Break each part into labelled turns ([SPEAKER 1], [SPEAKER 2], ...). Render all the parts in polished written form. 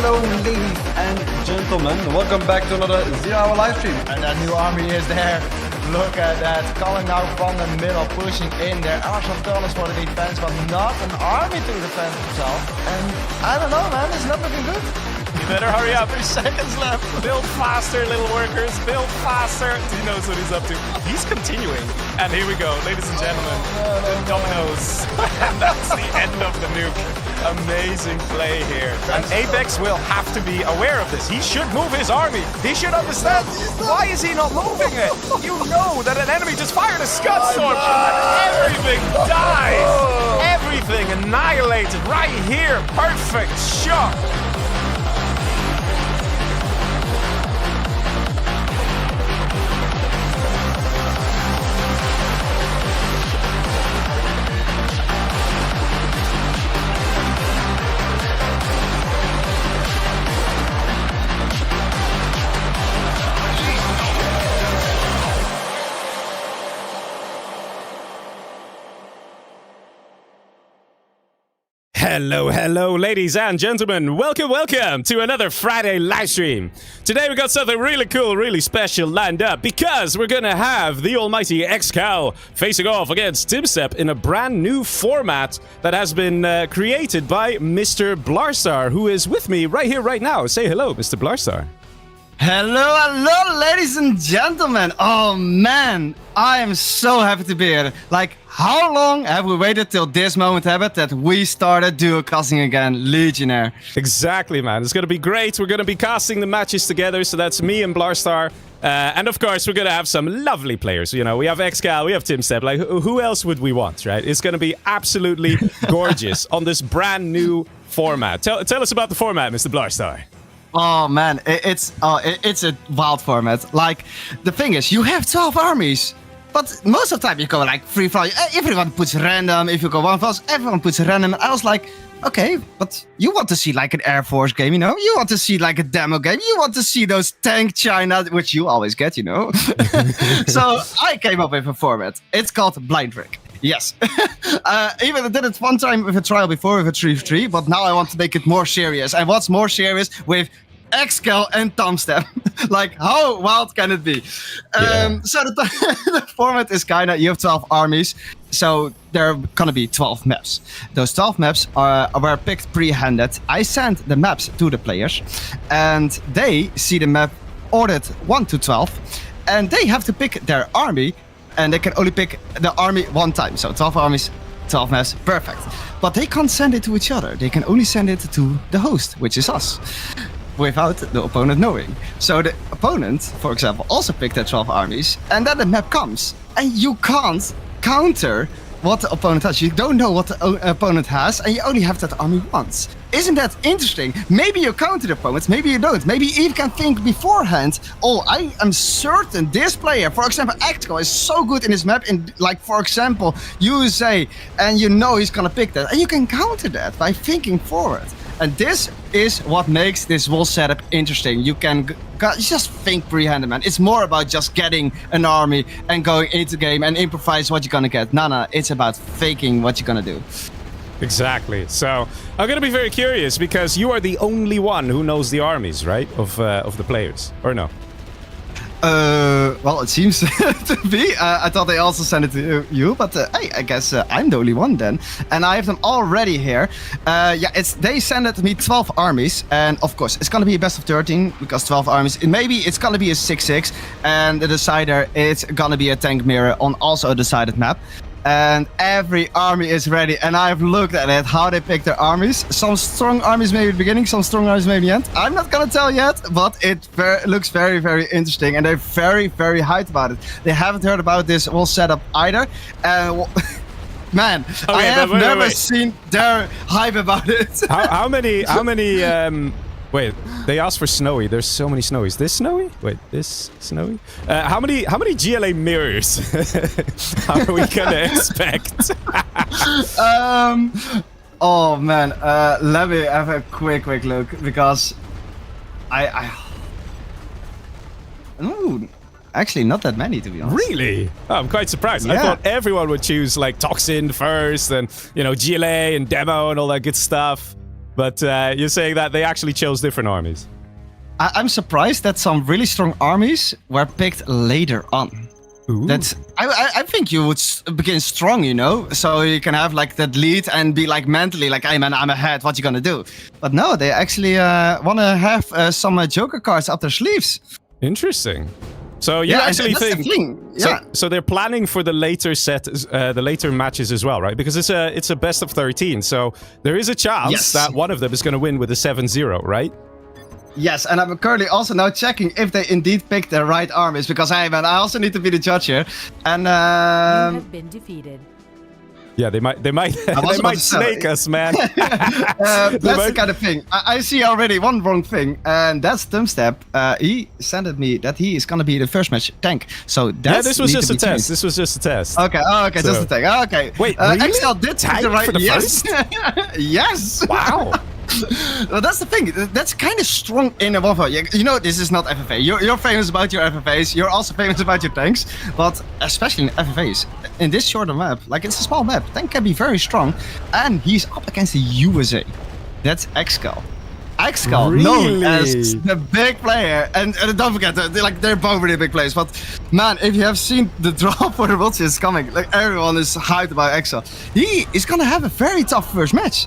[SPEAKER 1] Hello, ladies and gentlemen. Welcome back to another 0-hour live stream.
[SPEAKER 2] And that new army is there. Look at that. Calling out from the middle, pushing in. There are some tunnels for the defense, but not an army to defend himself. And I don't know, man. It's not looking good.
[SPEAKER 3] You better hurry up.
[SPEAKER 2] 3 seconds left.
[SPEAKER 3] Build faster, little workers. Build faster. He knows what he's up to. He's continuing. And here we go, ladies and gentlemen. The dominoes. And that's the end of the nuke. Amazing play here. And Apex will have to be aware of this. He should move his army. He should understand. Why is he not moving it? You know that an enemy just fired a Scud Storm and everything dies. Everything annihilated right here. Perfect shot. Hello, ladies and gentlemen. Welcome to another Friday live stream. Today we got something really cool, really special lined up because we're gonna have the almighty ExCal facing off against TumStep in a brand new format that has been created by Mr. Blarstar, who is with me right here, right now. Say hello, Mr. Blarstar.
[SPEAKER 1] Hello, ladies and gentlemen. Oh, man. I am so happy to be here. Like, how long have we waited till this moment happened that we started duo casting again, Legionnaire?
[SPEAKER 3] Exactly, man. It's going to be great. We're going to be casting the matches together. So that's me and Blarstar. And of course, we're going to have some lovely players. You know, we have ExCal, we have TumStep. Like, who else would we want, right? It's going to be absolutely gorgeous on this brand new format. Tell us about the format, Mr. Blarstar.
[SPEAKER 1] Oh, man. It's a wild format. Like, the thing is, you have 12 armies. But most of the time you go like free fly. Everyone puts random. If you go one fast, everyone puts random. And I was like, okay, but you want to see like an Air Force game, you know? You want to see like a demo game. You want to see those tank China, which you always get, you know? So I came up with a format. It's called Blindrig. Yes. Even I did it one time with a trial before with a 3v3, but now I want to make it more serious. And what's more serious with ExCal and TumStep? Like, how wild can it be? So the format is kinda, you have 12 armies, so there are gonna be 12 maps. Those 12 maps were picked pre-handed. I sent the maps to the players, and they see the map ordered 1 to 12, and they have to pick their army, and they can only pick the army one time. So 12 armies, 12 maps, perfect. But they can't send it to each other. They can only send it to the host, which is us, without the opponent knowing. So the opponent, for example, also picked their 12 armies, and then the map comes, and you can't counter what the opponent has. You don't know what the opponent has, and you only have that army once. Isn't that interesting? Maybe you counter the opponents, maybe you don't. Maybe you even can think beforehand, oh, I am certain this player, for example, ExCal, is so good in this map, in, like, for example, USA, and you know he's gonna pick that. And you can counter that by thinking forward. And this is what makes this whole setup interesting. You can just think pre-handed, man. It's more about just getting an army and going into the game and improvise what you're gonna get. No, it's about faking what you're gonna do.
[SPEAKER 3] Exactly. So I'm gonna be very curious because you are the only one who knows the armies, right? Of the players, or no?
[SPEAKER 1] Well, it seems to be. I thought they also sent it to you, but hey, I guess I'm the only one then. And I have them already here. They sent me 12 armies, and of course, it's gonna be a best of 13 because 12 armies. Maybe it's gonna be a 6-6, and the decider it's gonna be a tank mirror on also a decided map. And every army is ready, and I've looked at it, how they pick their armies. Some strong armies maybe at the beginning, some strong armies maybe at the end. I'm not gonna tell yet, but it looks very, very interesting, and they're very, very hyped about it. They haven't heard about this whole setup either. Man, okay, I have never seen their hype about it.
[SPEAKER 3] How many wait, they asked for snowy. There's so many snowies. This snowy? Wait, this snowy? How many GLA mirrors are we gonna expect?
[SPEAKER 1] Oh man, let me have a quick look because Ooh, actually not that many, to be honest.
[SPEAKER 3] Really? Oh, I'm quite surprised.
[SPEAKER 1] Yeah.
[SPEAKER 3] I thought everyone would choose like Toxin first and, you know, GLA and Demo and all that good stuff. But you're saying that they actually chose different armies.
[SPEAKER 1] I'm surprised that some really strong armies were picked later on.
[SPEAKER 3] Ooh.
[SPEAKER 1] That's I think you would begin strong, you know, so you can have like that lead and be like mentally like, hey man, I'm ahead. What you gonna do? But no, they actually want to have some Joker cards up their sleeves.
[SPEAKER 3] Interesting. So you actually
[SPEAKER 1] that's
[SPEAKER 3] think?
[SPEAKER 1] the thing. Yeah.
[SPEAKER 3] So they're planning for the later the later matches as well, right? Because it's a best of 13, so there is a chance that one of them is going to win with a 7-0, right?
[SPEAKER 1] Yes, and I'm currently also now checking if they indeed picked the right armies, because hey man, I also need to be the judge here. And
[SPEAKER 4] You have been defeated.
[SPEAKER 3] Yeah, they might they might snake us, man.
[SPEAKER 1] that's the kind of thing. I see already one wrong thing, and that's TumStep. He sent me that he is gonna be the first match tank. So that's
[SPEAKER 3] this was just a test. This was just a test.
[SPEAKER 1] Okay, okay, just a tank. Okay.
[SPEAKER 3] Wait, really?
[SPEAKER 1] ExCal did
[SPEAKER 3] Tank
[SPEAKER 1] the right.
[SPEAKER 3] for the
[SPEAKER 1] Yes, yes.
[SPEAKER 3] Wow.
[SPEAKER 1] Well, that's the thing. That's kind of strong in a warfare. You know, this is not FFA. You're famous about your FFAs. You're also famous about your tanks. But especially in FFAs, in this shorter map, like it's a small map, tank can be very strong. And he's up against the USA. That's ExCal. ExCal, known as the big player. And don't forget, they're both really big players. But man, if you have seen the draw for the World Series coming, like everyone is hyped about ExCal. He is gonna have a very tough first match.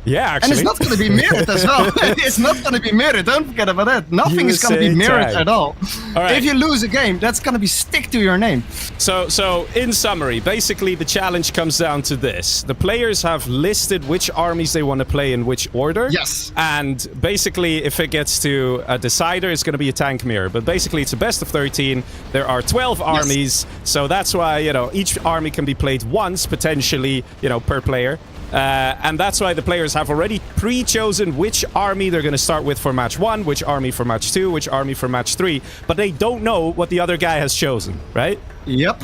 [SPEAKER 3] Yeah, actually.
[SPEAKER 1] And it's not going to be mirrored as well. It's not going to be mirrored. Don't forget about that. Nothing is going to be mirrored at all.
[SPEAKER 3] Right.
[SPEAKER 1] If you lose a game, that's going to be stick to your name.
[SPEAKER 3] So in summary, basically the challenge comes down to this. The players have listed which armies they want to play in which order.
[SPEAKER 1] Yes.
[SPEAKER 3] And basically, if it gets to a decider, it's going to be a tank mirror. But basically, it's a best of 13. There are 12 armies. So that's why, you know, each army can be played once, potentially, you know, per player. And that's why the players have already pre-chosen which army they're going to start with for match 1, which army for match 2, which army for match 3. But they don't know what the other guy has chosen, right?
[SPEAKER 1] Yep.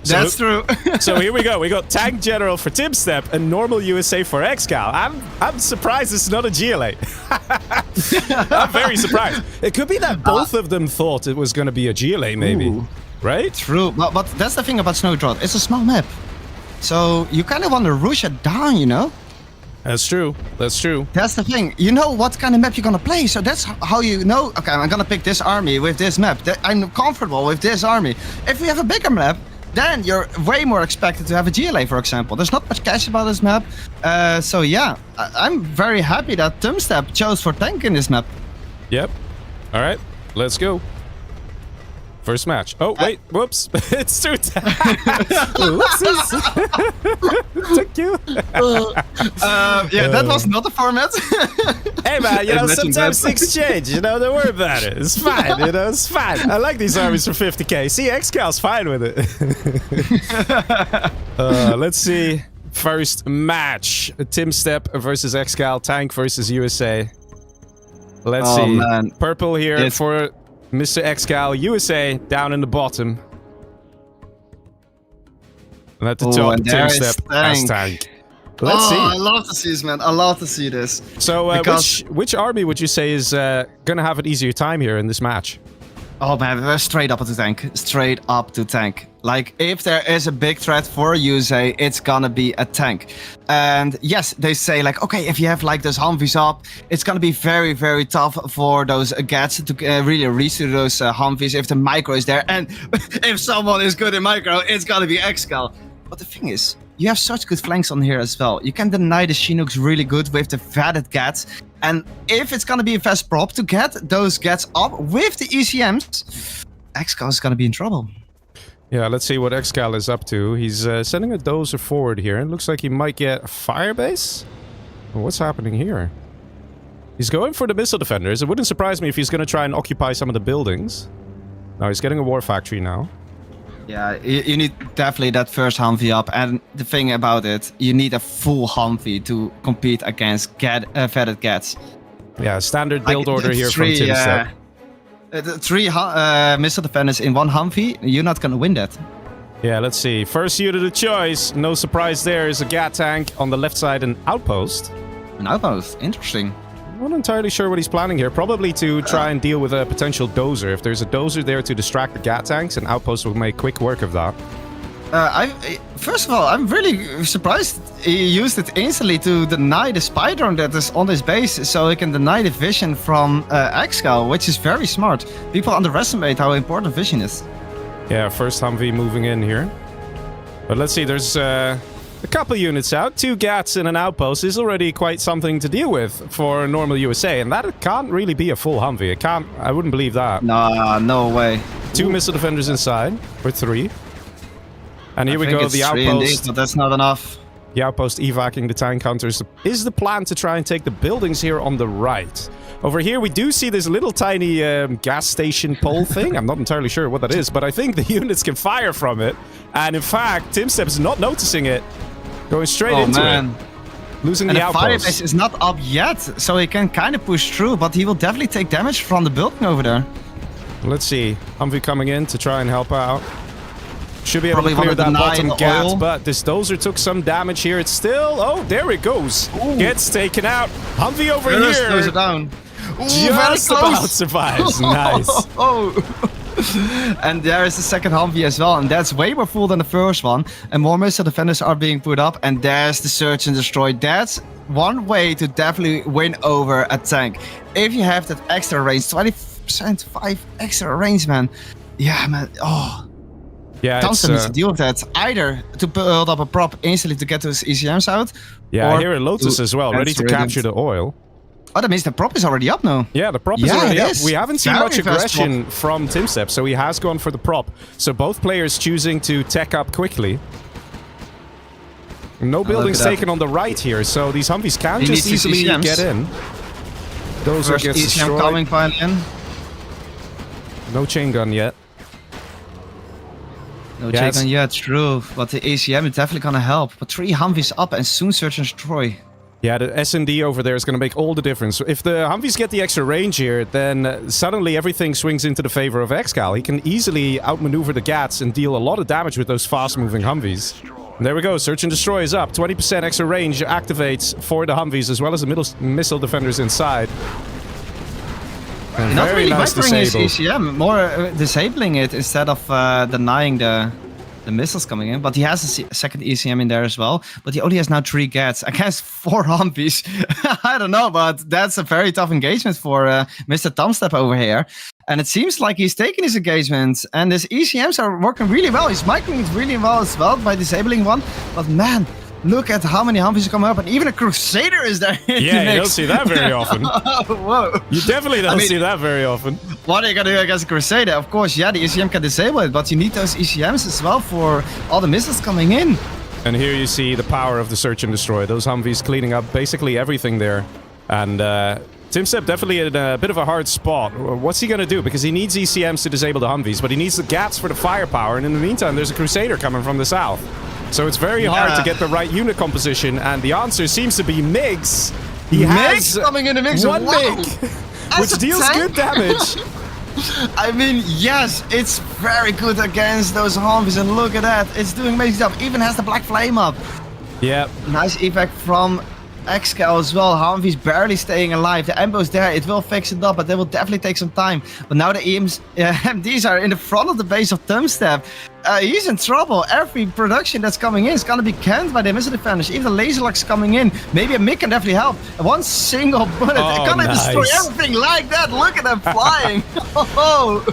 [SPEAKER 1] That's true.
[SPEAKER 3] So here we go. We got Tank General for TumStep and Normal USA for ExCal. I'm surprised it's not a GLA. I'm very surprised. It could be that both of them thought it was going to be a GLA, maybe.
[SPEAKER 1] Ooh.
[SPEAKER 3] Right?
[SPEAKER 1] True. But that's the thing about Snow Drought. It's a small map. So you kind of want to rush it down, you know?
[SPEAKER 3] That's true. That's true.
[SPEAKER 1] That's the thing. You know what kind of map you're going to play. So that's how you know, okay, I'm going to pick this army with this map. I'm comfortable with this army. If we have a bigger map, then you're way more expected to have a GLA, for example. There's not much cash about this map. So yeah, I'm very happy that TumStep chose for tank in this map.
[SPEAKER 3] Yep. All right. Let's go. First match. Oh, wait. Whoops. It's too tight. Whoopsies. Thank you.
[SPEAKER 1] Yeah, that was not a format.
[SPEAKER 3] Hey, man, you know,
[SPEAKER 1] Imagine
[SPEAKER 3] sometimes
[SPEAKER 1] that.
[SPEAKER 3] things change. You know, don't worry about it. It's fine. You know, it's fine. I like these armies for 50k. See, ExCal's fine with it. Let's see. First match. TumStep versus ExCal. Tank versus USA. Let's see.
[SPEAKER 1] Man.
[SPEAKER 3] Purple here for Mr. ExCal, USA down in the bottom. And at the top, TumStep as tank. Let's see.
[SPEAKER 1] I love to see this, man. I love to see this.
[SPEAKER 3] So, which army would you say is gonna have an easier time here in this match?
[SPEAKER 1] Oh man, we're straight up to tank. Straight up to tank. Like, if there is a big threat for USA, it's gonna be a tank. And yes, they say like, okay, if you have like those Humvees up, it's gonna be very, very tough for those Gats to really reach to those Humvees if the micro is there. And if someone is good in micro, it's gonna be ExCal. But the thing is, you have such good flanks on here as well. You can deny the Chinooks really good with the vetted Gats. And if it's gonna be a fast prop to get those Gats up with the ECMs, ExCal is gonna be in trouble.
[SPEAKER 3] Yeah, let's see what ExCal is up to. He's sending a dozer forward here. It looks like he might get a firebase. What's happening here? He's going for the missile defenders. It wouldn't surprise me if he's going to try and occupy some of the buildings. No, he's getting a war factory now.
[SPEAKER 1] Yeah, you need definitely that first Humvee up. And the thing about it, you need a full Humvee to compete against vetted Gats.
[SPEAKER 3] Yeah, standard build
[SPEAKER 1] Like,
[SPEAKER 3] order here from TumStep.
[SPEAKER 1] The 3 missile defenders in one Humvee, you're not gonna win that.
[SPEAKER 3] Yeah, let's see. First unit of choice. No surprise there is a Gat tank on the left side, an outpost.
[SPEAKER 1] An outpost, interesting.
[SPEAKER 3] I'm not entirely sure what he's planning here. Probably to try and deal with a potential dozer. If there's a dozer there to distract the Gat tanks, an outpost will make quick work of that.
[SPEAKER 1] First of all, I'm really surprised he used it instantly to deny the spy drone that is on his base, so he can deny the vision from ExCal, which is very smart. People underestimate how important vision is.
[SPEAKER 3] Yeah, first Humvee moving in here. But let's see, there's a couple units out. 2 Gats in an outpost is already quite something to deal with for normal USA, and that can't really be a full Humvee. I wouldn't believe that.
[SPEAKER 1] Nah, no way.
[SPEAKER 3] 2 missile defenders inside, or 3. And here we go, the
[SPEAKER 1] indeed,
[SPEAKER 3] outpost.
[SPEAKER 1] but that's not enough.
[SPEAKER 3] The outpost evacuating the tank hunters is the plan to try and take the buildings here on the right. Over here, we do see this little tiny gas station pole thing. I'm not entirely sure what that is, but I think the units can fire from it. And in fact, TumStep is not noticing it. Going straight into it. Losing
[SPEAKER 1] And
[SPEAKER 3] the
[SPEAKER 1] the
[SPEAKER 3] outpost.
[SPEAKER 1] firebase is not up yet, so he can kind of push through, but he will definitely take damage from the building over there.
[SPEAKER 3] Let's see. Humvee coming in to try and help out. Should be able
[SPEAKER 1] Probably
[SPEAKER 3] to clear
[SPEAKER 1] wanna
[SPEAKER 3] that
[SPEAKER 1] deny
[SPEAKER 3] bottom
[SPEAKER 1] the
[SPEAKER 3] gap,
[SPEAKER 1] oil.
[SPEAKER 3] but this dozer took some damage here. It's still... Oh, there it goes.
[SPEAKER 1] Ooh.
[SPEAKER 3] Gets taken out. Humvee over
[SPEAKER 1] First
[SPEAKER 3] here.
[SPEAKER 1] goes it down. Ooh,
[SPEAKER 3] Just about survives. Nice.
[SPEAKER 1] Oh. And there is the second Humvee as well, and that's way more full than the first one. And more missile defenders are being put up, and there's the search and destroy. That's one way to definitely win over a tank. If you have that extra range, 20% 5 extra range, man. Yeah, man. Oh.
[SPEAKER 3] Yeah,
[SPEAKER 1] TumStep needs to deal with that. Either to build up a prop instantly to get those ECMs out.
[SPEAKER 3] yeah,
[SPEAKER 1] or
[SPEAKER 3] here at Lotus as well, ready to capture the oil.
[SPEAKER 1] Oh, that means the prop is already up now.
[SPEAKER 3] Yeah, the prop is
[SPEAKER 1] Yeah,
[SPEAKER 3] already
[SPEAKER 1] it
[SPEAKER 3] up.
[SPEAKER 1] is.
[SPEAKER 3] We haven't seen
[SPEAKER 1] Very
[SPEAKER 3] much
[SPEAKER 1] fast
[SPEAKER 3] aggression from TumStep, so he has gone for the prop. So both players choosing to tech up quickly. No buildings
[SPEAKER 1] at that.
[SPEAKER 3] taken on the right here, so these Humvees can
[SPEAKER 1] He
[SPEAKER 3] just
[SPEAKER 1] needs to
[SPEAKER 3] easily
[SPEAKER 1] ECMs.
[SPEAKER 3] get in. Those are
[SPEAKER 1] First
[SPEAKER 3] gets
[SPEAKER 1] ECM
[SPEAKER 3] destroyed.
[SPEAKER 1] coming finally in.
[SPEAKER 3] No chain gun yet.
[SPEAKER 1] No
[SPEAKER 3] Yeah,
[SPEAKER 1] check on yet, true. But the ACM is definitely gonna help. But 3 Humvees up and soon search and destroy.
[SPEAKER 3] Yeah, the S&D over there is going to make all the difference. If the Humvees get the extra range here, then suddenly everything swings into the favor of ExCal. He can easily outmaneuver the Gats and deal a lot of damage with those fast-moving Humvees. And there we go, Search and Destroy is up. 20% extra range activates for the Humvees, as well as the missile defenders inside. And
[SPEAKER 1] Not
[SPEAKER 3] very
[SPEAKER 1] really
[SPEAKER 3] nice
[SPEAKER 1] vectoring his
[SPEAKER 3] disable.
[SPEAKER 1] ECM, more disabling it instead of denying the missiles coming in. But he has a second ECM in there as well. But he only has now 3 Gats against 4 Humvees. I don't know, but that's a very tough engagement for Mr. TumStep over here. And it seems like he's taking his engagement. And his ECMs are working really well. He's microing it really well as well by disabling one. But man, look at how many Humvees are coming up. And even a Crusader is there. in the
[SPEAKER 3] Yeah, you
[SPEAKER 1] mix.
[SPEAKER 3] don't see that very often.
[SPEAKER 1] Whoa.
[SPEAKER 3] You definitely don't
[SPEAKER 1] I mean-
[SPEAKER 3] see that very often.
[SPEAKER 1] What are you gonna do against a Crusader? Of course, yeah, the ECM can disable it, but you need those ECMs as well for all the missiles coming in.
[SPEAKER 3] And here you see the power of the Search and Destroy. Those Humvees cleaning up basically everything there. And TumStep definitely in a bit of a hard spot. What's he going to do? Because he needs ECMs to disable the Humvees, but he needs the Gats for the firepower. And in the meantime, there's a Crusader coming from the south. So it's very hard to get the right unit composition. And the answer seems to be MiGs. He
[SPEAKER 1] MiGs
[SPEAKER 3] has
[SPEAKER 1] coming in the mix.
[SPEAKER 3] one
[SPEAKER 1] Wow.
[SPEAKER 3] MiG, which
[SPEAKER 1] As a
[SPEAKER 3] deals
[SPEAKER 1] tank?
[SPEAKER 3] good damage.
[SPEAKER 1] I mean, yes, it's very good against those Humvees, and look at that. It's doing amazing stuff. Even has the Black Flame up.
[SPEAKER 3] Yeah.
[SPEAKER 1] Nice effect from ExCal as well. Humvees barely staying alive. The ambush there, it will fix it up, but it will definitely take some time. But now the MDs are in the front of the base of TumStep. He's in trouble. Every production that's coming in is gonna be canned by the missile defenders. Even the laser locks coming in. Maybe a MiG can definitely help. One single bullet,
[SPEAKER 3] Oh,
[SPEAKER 1] gonna destroy
[SPEAKER 3] nice.
[SPEAKER 1] everything like that. Look at them flying. Oh.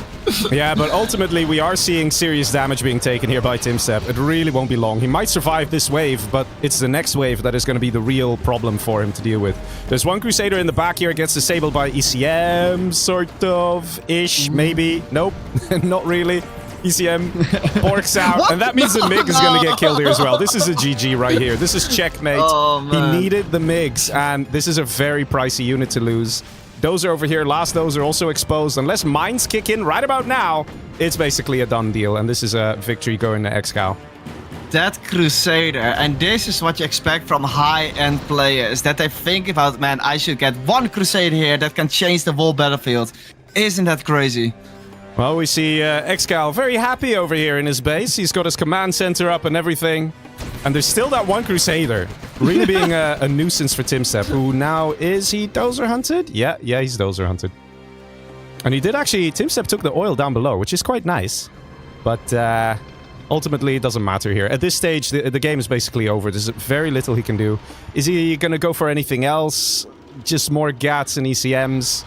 [SPEAKER 3] Yeah, but ultimately we are seeing serious damage being taken here by TumStep. It really won't be long. He might survive this wave, but it's the next wave that is going to be the real problem for him to deal with. There's one Crusader in the back here, gets disabled by ECM, sort of, ish, maybe. Nope, not really. ECM borks out, and that means the MiG is going to get killed here as well. This is a GG right here. This is checkmate.
[SPEAKER 1] Oh, man.
[SPEAKER 3] He needed the MiGs, and this is a very pricey unit to lose. Dozer over here, last Dozer also exposed. Unless mines kick in right about now, it's basically a done deal. And this is a victory going to ExCal.
[SPEAKER 1] That Crusader, and this is what you expect from high-end players, that they think about, man, I should get one Crusader here that can change the whole battlefield. Isn't that crazy?
[SPEAKER 3] Well, we see ExCal very happy over here in his base. He's got his command center up and everything. And there's still that one Crusader, really being a nuisance for TumStep, who now is he Dozer hunted? Yeah, he's Dozer hunted. And he did actually, TumStep took the oil down below, which is quite nice. But Ultimately, it doesn't matter here. At this stage, the game is basically over. There's very little he can do. Is he going to go for anything else? Just more GATs and ECMs?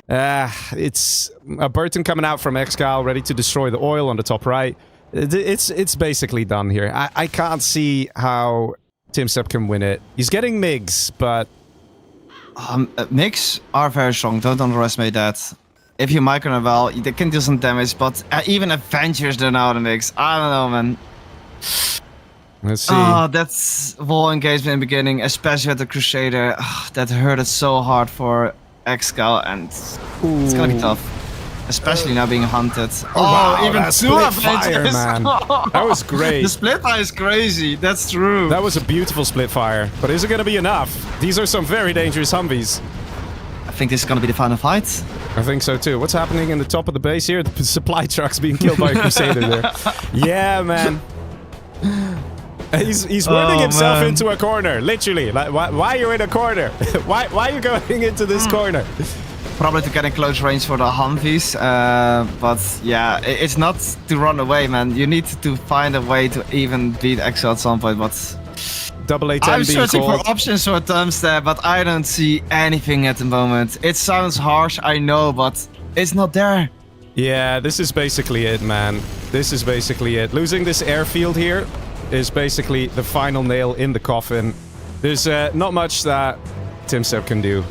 [SPEAKER 3] It's a Burton coming out from ExCal, ready to destroy the oil on the top right. It's basically done here. I can't see how TumStep can win it. He's getting MiGs, but...
[SPEAKER 1] MiGs are very strong, don't underestimate that. If you micro them well, they can do some damage, but even Avengers don't know how to MiGs. I don't know, man.
[SPEAKER 3] Let's see.
[SPEAKER 1] Oh, that's wall engagement in the beginning, especially at the Crusader. Oh, that hurted so hard for ExCal, and it's gonna be tough. Especially now being hunted.
[SPEAKER 3] Wow,
[SPEAKER 1] even
[SPEAKER 3] that
[SPEAKER 1] two
[SPEAKER 3] split fire,
[SPEAKER 1] Avengers.
[SPEAKER 3] man. That was great.
[SPEAKER 1] The split fire is crazy, that's true.
[SPEAKER 3] That was a beautiful split fire. But is it going to be enough? These are some very dangerous Humvees.
[SPEAKER 1] I think this is gonna be the final fight.
[SPEAKER 3] I think so too. What's happening in the top of the base here? The supply truck's being killed by a Crusader there. Yeah, man. He's running himself into a corner, literally. Like, why are you in a corner? why are you going into this corner?
[SPEAKER 1] Probably to get in close range for the Humvees, but yeah, it's not to run away, man. You need to find a way to even beat ExCal at some point, but...
[SPEAKER 3] Double A10
[SPEAKER 1] I'm
[SPEAKER 3] being
[SPEAKER 1] searching
[SPEAKER 3] called.
[SPEAKER 1] for options for TumStep, but I don't see anything at the moment. It sounds harsh, I know, but it's not there.
[SPEAKER 3] Yeah, this is basically it, man. This is basically it. Losing this airfield here is basically the final nail in the coffin. There's not much that TumStep can do.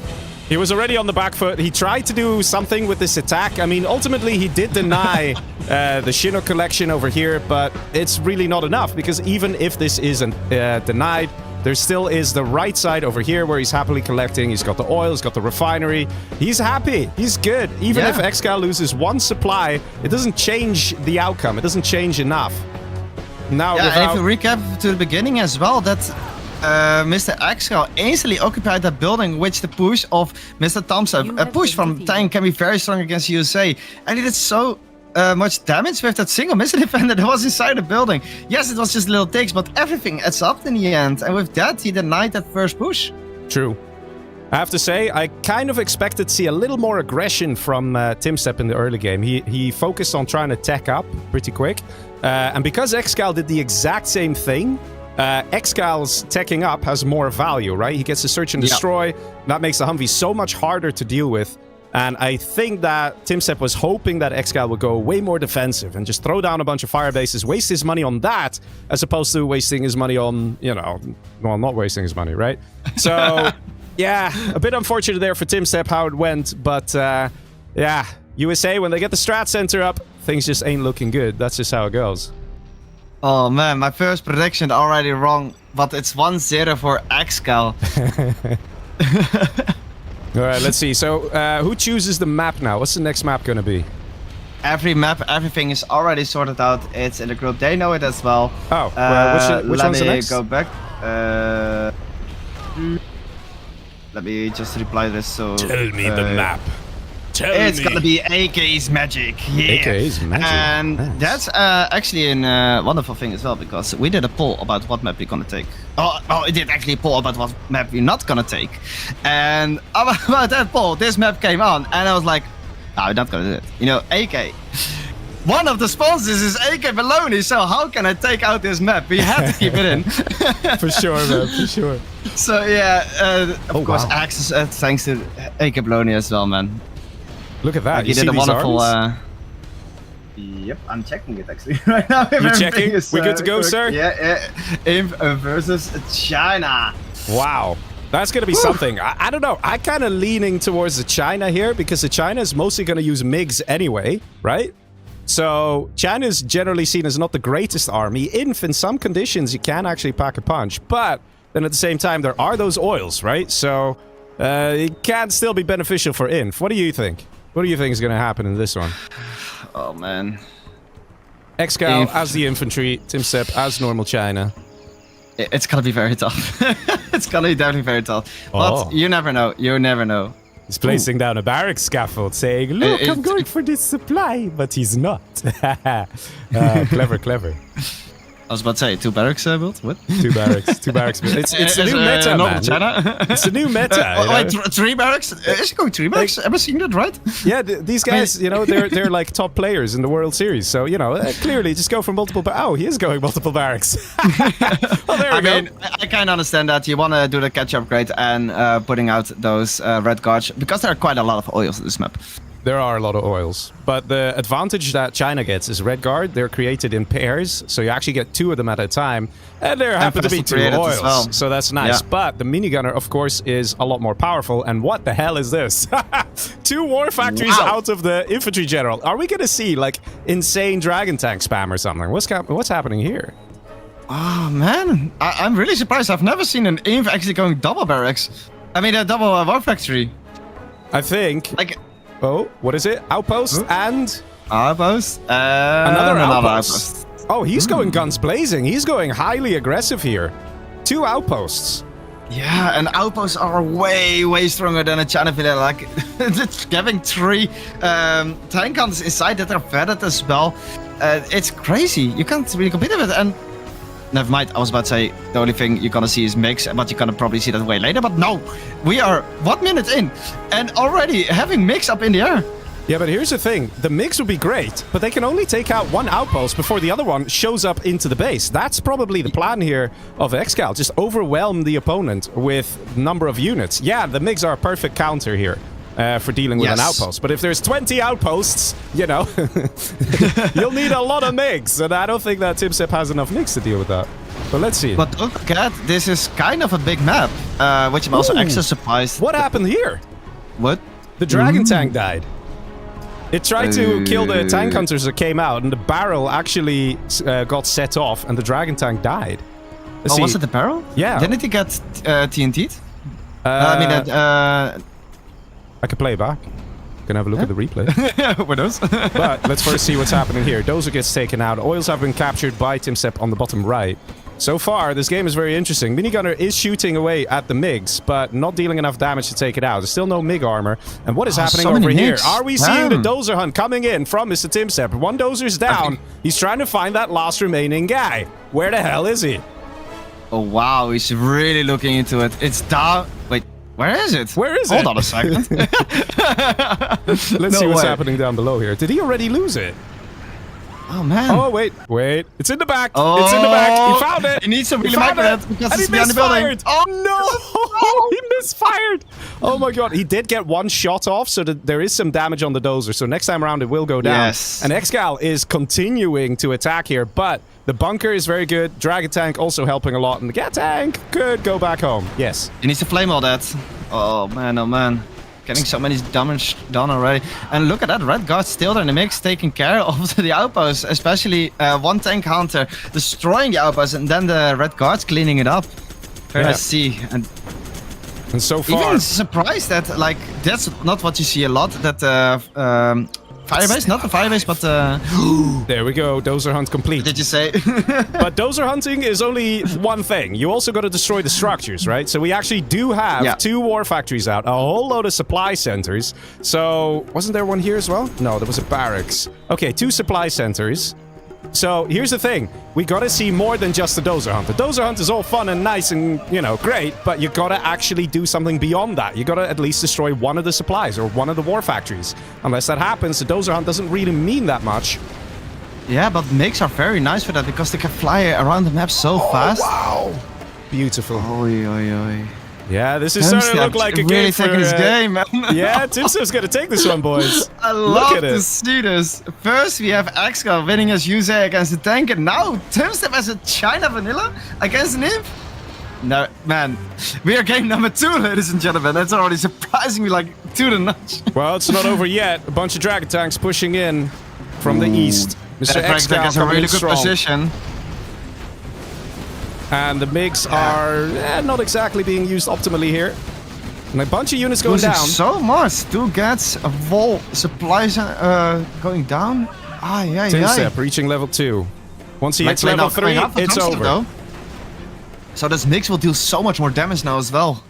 [SPEAKER 3] He was already on the back foot. He tried to do something with this attack. I mean, ultimately, he did deny the Chinook collection over here, but it's really not enough, because even if this isn't denied, there still is the right side over here where he's happily collecting. He's got the oil, he's got the refinery. He's happy. He's good. Even if ExCal loses one supply, it doesn't change the outcome. It doesn't change enough. Now,
[SPEAKER 1] Yeah,
[SPEAKER 3] without...
[SPEAKER 1] and if you recap to the beginning as well, that Mr. ExCal instantly occupied that building, which the push of Mr. TumStep, a push from tank can be very strong against USA. And he did so much damage with that single missile defender that was inside the building. Yes, it was just little ticks, but everything adds up in the end. And with that, he denied that first push.
[SPEAKER 3] True. I have to say, I kind of expected to see a little more aggression from TumStep in the early game. He focused on trying to tech up pretty quick. And because ExCal did the exact same thing, ExCal's teching up has more value, right? He gets to search and destroy. Yep. That makes the Humvee so much harder to deal with. And I think that TumStep was hoping that ExCal would go way more defensive and just throw down a bunch of fire bases, waste his money on that, as opposed to wasting his money on, you know, well, not wasting his money, right? So, yeah, a bit unfortunate there for TumStep how it went. But, yeah, USA, when they get the strat center up, things just ain't looking good. That's just how it goes.
[SPEAKER 1] Oh man, my first prediction already wrong, but it's 1-0 for ExCal.
[SPEAKER 3] All right, let's see. So, who chooses the map now? What's the next map going to be?
[SPEAKER 1] Every map, everything is already sorted out. It's in the group. They know it as well.
[SPEAKER 3] Oh, which one's the next?
[SPEAKER 1] Let me go back. Let me just reply this. So
[SPEAKER 3] tell me the map.
[SPEAKER 1] It's gonna be AK's Magic. Yeah.
[SPEAKER 3] AK's Magic.
[SPEAKER 1] And
[SPEAKER 3] nice.
[SPEAKER 1] that's actually a wonderful thing as well, because we did a poll about what map we're gonna take. Oh, it did actually a poll about what map we're not gonna take. And about that poll, this map came on, and I was like, no, we're not gonna do it. You know, AK. One of the sponsors is AK Baloney, so how can I take out this map? We had to keep it in.
[SPEAKER 3] For sure, man, for sure.
[SPEAKER 1] So yeah, of course, access thanks to AK Baloney as well, man.
[SPEAKER 3] Look at that.
[SPEAKER 1] Like,
[SPEAKER 3] you
[SPEAKER 1] did
[SPEAKER 3] see
[SPEAKER 1] a
[SPEAKER 3] these
[SPEAKER 1] wonderful.
[SPEAKER 3] armies?
[SPEAKER 1] Yep, I'm checking it actually right now.
[SPEAKER 3] You checking? We good to go, sir?
[SPEAKER 1] Yeah, Imp versus China.
[SPEAKER 3] Wow. That's going to be something. I don't know. I'm kind of leaning towards the China here, because the China is mostly going to use MiGs anyway, right? So China is generally seen as not the greatest army. In some conditions, you can actually pack a punch. But then at the same time, there are those oils, right? So it can still be beneficial for Inf. What do you think? What do you think is going to happen in this one?
[SPEAKER 1] Oh, man.
[SPEAKER 3] ExCal as the infantry, TumStep as normal China.
[SPEAKER 1] It's going to be very tough. It's going to be definitely very tough. But you never know. You never know.
[SPEAKER 3] He's placing down a barrack scaffold saying, look, I'm going for this supply. But he's not. Clever, clever.
[SPEAKER 1] I was about to say, 2 barracks built? What?
[SPEAKER 3] 2 barracks. 2 barracks. It's the new meta, man.
[SPEAKER 1] China.
[SPEAKER 3] It's the new meta. You know?
[SPEAKER 1] Wait, 3 barracks? Is he going 3 barracks? Ever seen that, right?
[SPEAKER 3] Yeah, these guys, you know, they're like top players in the World Series. So, you know, clearly just go for multiple... Oh, he is going multiple barracks. Well, there we go.
[SPEAKER 1] I mean, I kind of understand that you want to do the catch upgrade and putting out those red guards, because there are quite a lot of oils in this map.
[SPEAKER 3] There are a lot of oils, but the advantage that China gets is red guard. They're created in pairs, so you actually get 2 of them at a time, and there happen to be 2 oils, well. So that's nice. Yeah. But the minigunner, of course, is a lot more powerful. And what the hell is this? 2 war factories out of the infantry general. Are we going to see like insane dragon tank spam or something? What's happening here?
[SPEAKER 1] Oh man, I'm really surprised. I've never seen an inf actually going double barracks. I mean, a double war factory.
[SPEAKER 3] I think.
[SPEAKER 1] Like.
[SPEAKER 3] Oh, what is it? Outpost and...
[SPEAKER 1] Outpost.
[SPEAKER 3] Another outpost. Oh, he's going guns blazing. He's going highly aggressive here. 2 outposts.
[SPEAKER 1] Yeah, and outposts are way stronger than a China village. Like, having 3 tank guns inside that are vetted as well. It's crazy. You can't really compete with it. And never mind, I was about to say the only thing you're gonna see is mix, but you're gonna probably see that way later. But no, we are 1 minute in and already having mix up in the air.
[SPEAKER 3] Yeah, but here's the thing. The mix would be great, but they can only take out 1 outpost before the other one shows up into the base. That's probably the plan here of ExCal. Just overwhelm the opponent with number of units. Yeah, the mix are a perfect counter here. For dealing with an outpost. But if there's 20 outposts, you know, you'll need a lot of MiGs. And I don't think that TumStep has enough MiGs to deal with that. But let's see.
[SPEAKER 1] But don't forget, this is kind of a big map, which I'm also extra surprised.
[SPEAKER 3] What happened here?
[SPEAKER 1] What?
[SPEAKER 3] The dragon tank died. It tried to kill the tank hunters that came out, and the barrel actually got set off, and the dragon tank died.
[SPEAKER 1] Let's see. Was it the barrel?
[SPEAKER 3] Yeah.
[SPEAKER 1] Didn't he get TNT'd? I mean,
[SPEAKER 3] I can play it back. You can have a look at the replay.
[SPEAKER 1] Where those?
[SPEAKER 3] But let's first see what's happening here. Dozer gets taken out. Oils have been captured by TumStep on the bottom right. So far, this game is very interesting. Minigunner is shooting away at the MiGs, but not dealing enough damage to take it out. There's still no MiG armor. And what is happening over here? Are we seeing the Dozer hunt coming in from Mr. TumStep? 1 Dozer's down. He's trying to find that last remaining guy. Where the hell is he?
[SPEAKER 1] Oh, wow. He's really looking into it. It's down. Wait. Where is it?
[SPEAKER 3] Where is it?
[SPEAKER 1] Hold on a second.
[SPEAKER 3] Let's see what's happening down below here. Did he already lose it?
[SPEAKER 1] Oh, man.
[SPEAKER 3] Oh, wait. It's in the back. Oh, it's in the back. He found it.
[SPEAKER 1] He needs to really micro that because
[SPEAKER 3] and
[SPEAKER 1] he's behind the building.
[SPEAKER 3] Oh, no. He misfired. Oh, my God. He did get 1 shot off, so that there is some damage on the Dozer. So next time around, it will go down.
[SPEAKER 1] Yes.
[SPEAKER 3] And ExCal is continuing to attack here, but the bunker is very good. Dragon tank also helping a lot. And the gat tank could go back home. Yes.
[SPEAKER 1] He needs to flame all that. Oh, man. Oh, man. Getting so many damage done already. And look at that, red guard still there in the mix, taking care of the outposts, especially 1 tank hunter destroying the outposts, and then the red guards cleaning it up. Very nice to see. And
[SPEAKER 3] so far,
[SPEAKER 1] even surprised that like that's not what you see a lot. That firebase, not the firebase, but
[SPEAKER 3] there we go. Dozer hunt complete.
[SPEAKER 1] Did you say?
[SPEAKER 3] But dozer hunting is only one thing. You also got to destroy the structures, right? So we actually do have 2 war factories out, a whole load of supply centers. So wasn't there one here as well? No, there was a barracks. Okay, 2 supply centers. So here's the thing. We got to see more than just the dozer hunt. The dozer hunt is all fun and nice and, you know, great, but you got to actually do something beyond that. You got to at least destroy one of the supplies or one of the war factories. Unless that happens, the dozer hunt doesn't really mean that much.
[SPEAKER 1] Yeah, but MiGs are very nice for that because they can fly around the map so fast.
[SPEAKER 3] Wow. Beautiful.
[SPEAKER 1] Oi, oi, oi.
[SPEAKER 3] Yeah, this is starting to look like a
[SPEAKER 1] really
[SPEAKER 3] game for...
[SPEAKER 1] taking this game, man.
[SPEAKER 3] Yeah, TumStep's going to take this one, boys.
[SPEAKER 1] I love to see this. First, we have ExCal winning as Yusei against the tank, and now TumStep as a China vanilla against an imp. No, man, we are game number 2, ladies and gentlemen. That's already surprising me like to the notch.
[SPEAKER 3] Well, it's not over yet. A bunch of dragon tanks pushing in from the east. Mr. ExCal
[SPEAKER 1] has a really good position.
[SPEAKER 3] And the MiGs are not exactly being used optimally here. And a bunch of units going down.
[SPEAKER 1] So much. 2 gets a whole supplies going down.
[SPEAKER 3] TumStep reaching level 2. Once he hits level 3, it's over.
[SPEAKER 1] Though. So this MiGs will deal so much more damage now as well.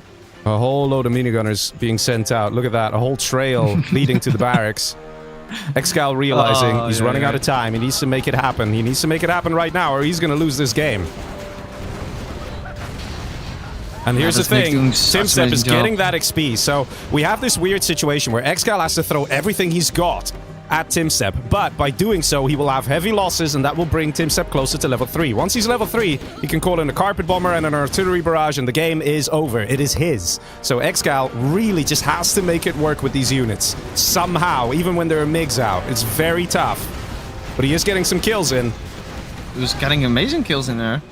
[SPEAKER 3] A whole load of minigunners being sent out. Look at that. A whole trail leading to the barracks. ExCal realizing he's running out
[SPEAKER 1] yeah.
[SPEAKER 3] of time. He needs to make it happen. He needs to make it happen right now or he's going to lose this game. And here's the thing, TumStep is getting that XP, so we have this weird situation where ExCal has to throw everything he's got at TumStep, but by doing so, he will have heavy losses, and that will bring TumStep closer to level 3. Once he's level 3, he can call in a carpet bomber and an artillery barrage, and the game is over. It is his. So ExCal really just has to make it work with these units. Somehow, even when there are MiGs out. It's very tough. But he is getting some kills in.
[SPEAKER 1] He was getting amazing kills in there.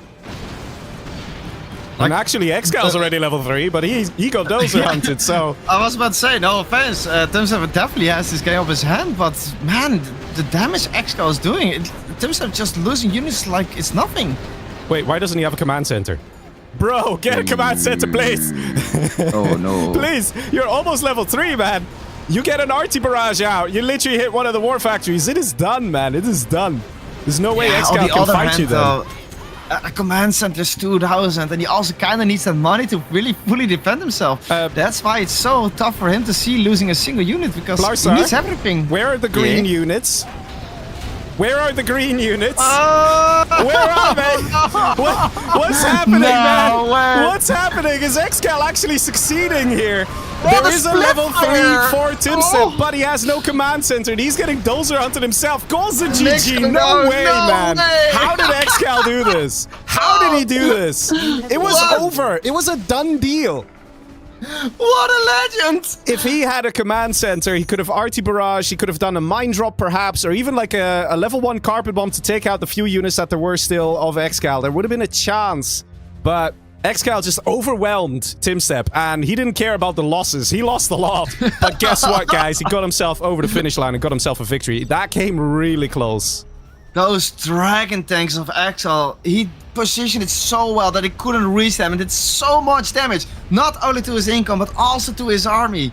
[SPEAKER 3] And actually, ExCal's already level 3, but he got dozer hunted, so...
[SPEAKER 1] I was about to say, no offense, TumStep definitely has this game off his hand, but man, the damage ExCal is doing, TumStep just losing units like it's nothing.
[SPEAKER 3] Wait, why doesn't he have a command center? Bro, get a command center, please!
[SPEAKER 1] Oh no.
[SPEAKER 3] Please, you're almost level 3, man! You get an arty barrage out, you literally hit one of the war factories, it is done, man, it is done. There's no way ExCal can fight you then.
[SPEAKER 1] A command center is 2,000, and he also kind of needs that money to really fully defend himself. That's why it's so tough for him to see losing a single unit, because
[SPEAKER 3] Blarsar,
[SPEAKER 1] he needs everything.
[SPEAKER 3] Where are the green units? Where are the green units? Where are they? What's happening, man?
[SPEAKER 1] Way.
[SPEAKER 3] What's happening? Is ExCal actually succeeding here? There is a level 3 for TumStep, but he has no command center, and he's getting dozer hunted himself. Goals the GG. No way, man. How did ExCal do this? How did he do this? It was over. It was a done deal.
[SPEAKER 1] What a legend!
[SPEAKER 3] If he had a command center, he could have arty barrage, he could have done a mine drop perhaps, or even like a level 1 carpet bomb to take out the few units that there were still of ExCal. There would have been a chance, but ExCal just overwhelmed TumStep, and he didn't care about the losses. He lost a lot. But guess what, guys? He got himself over the finish line and got himself a victory. That came really close.
[SPEAKER 1] Those dragon tanks of ExCal, he positioned it so well that he couldn't reach them and did so much damage. Not only to his income, but also to his army.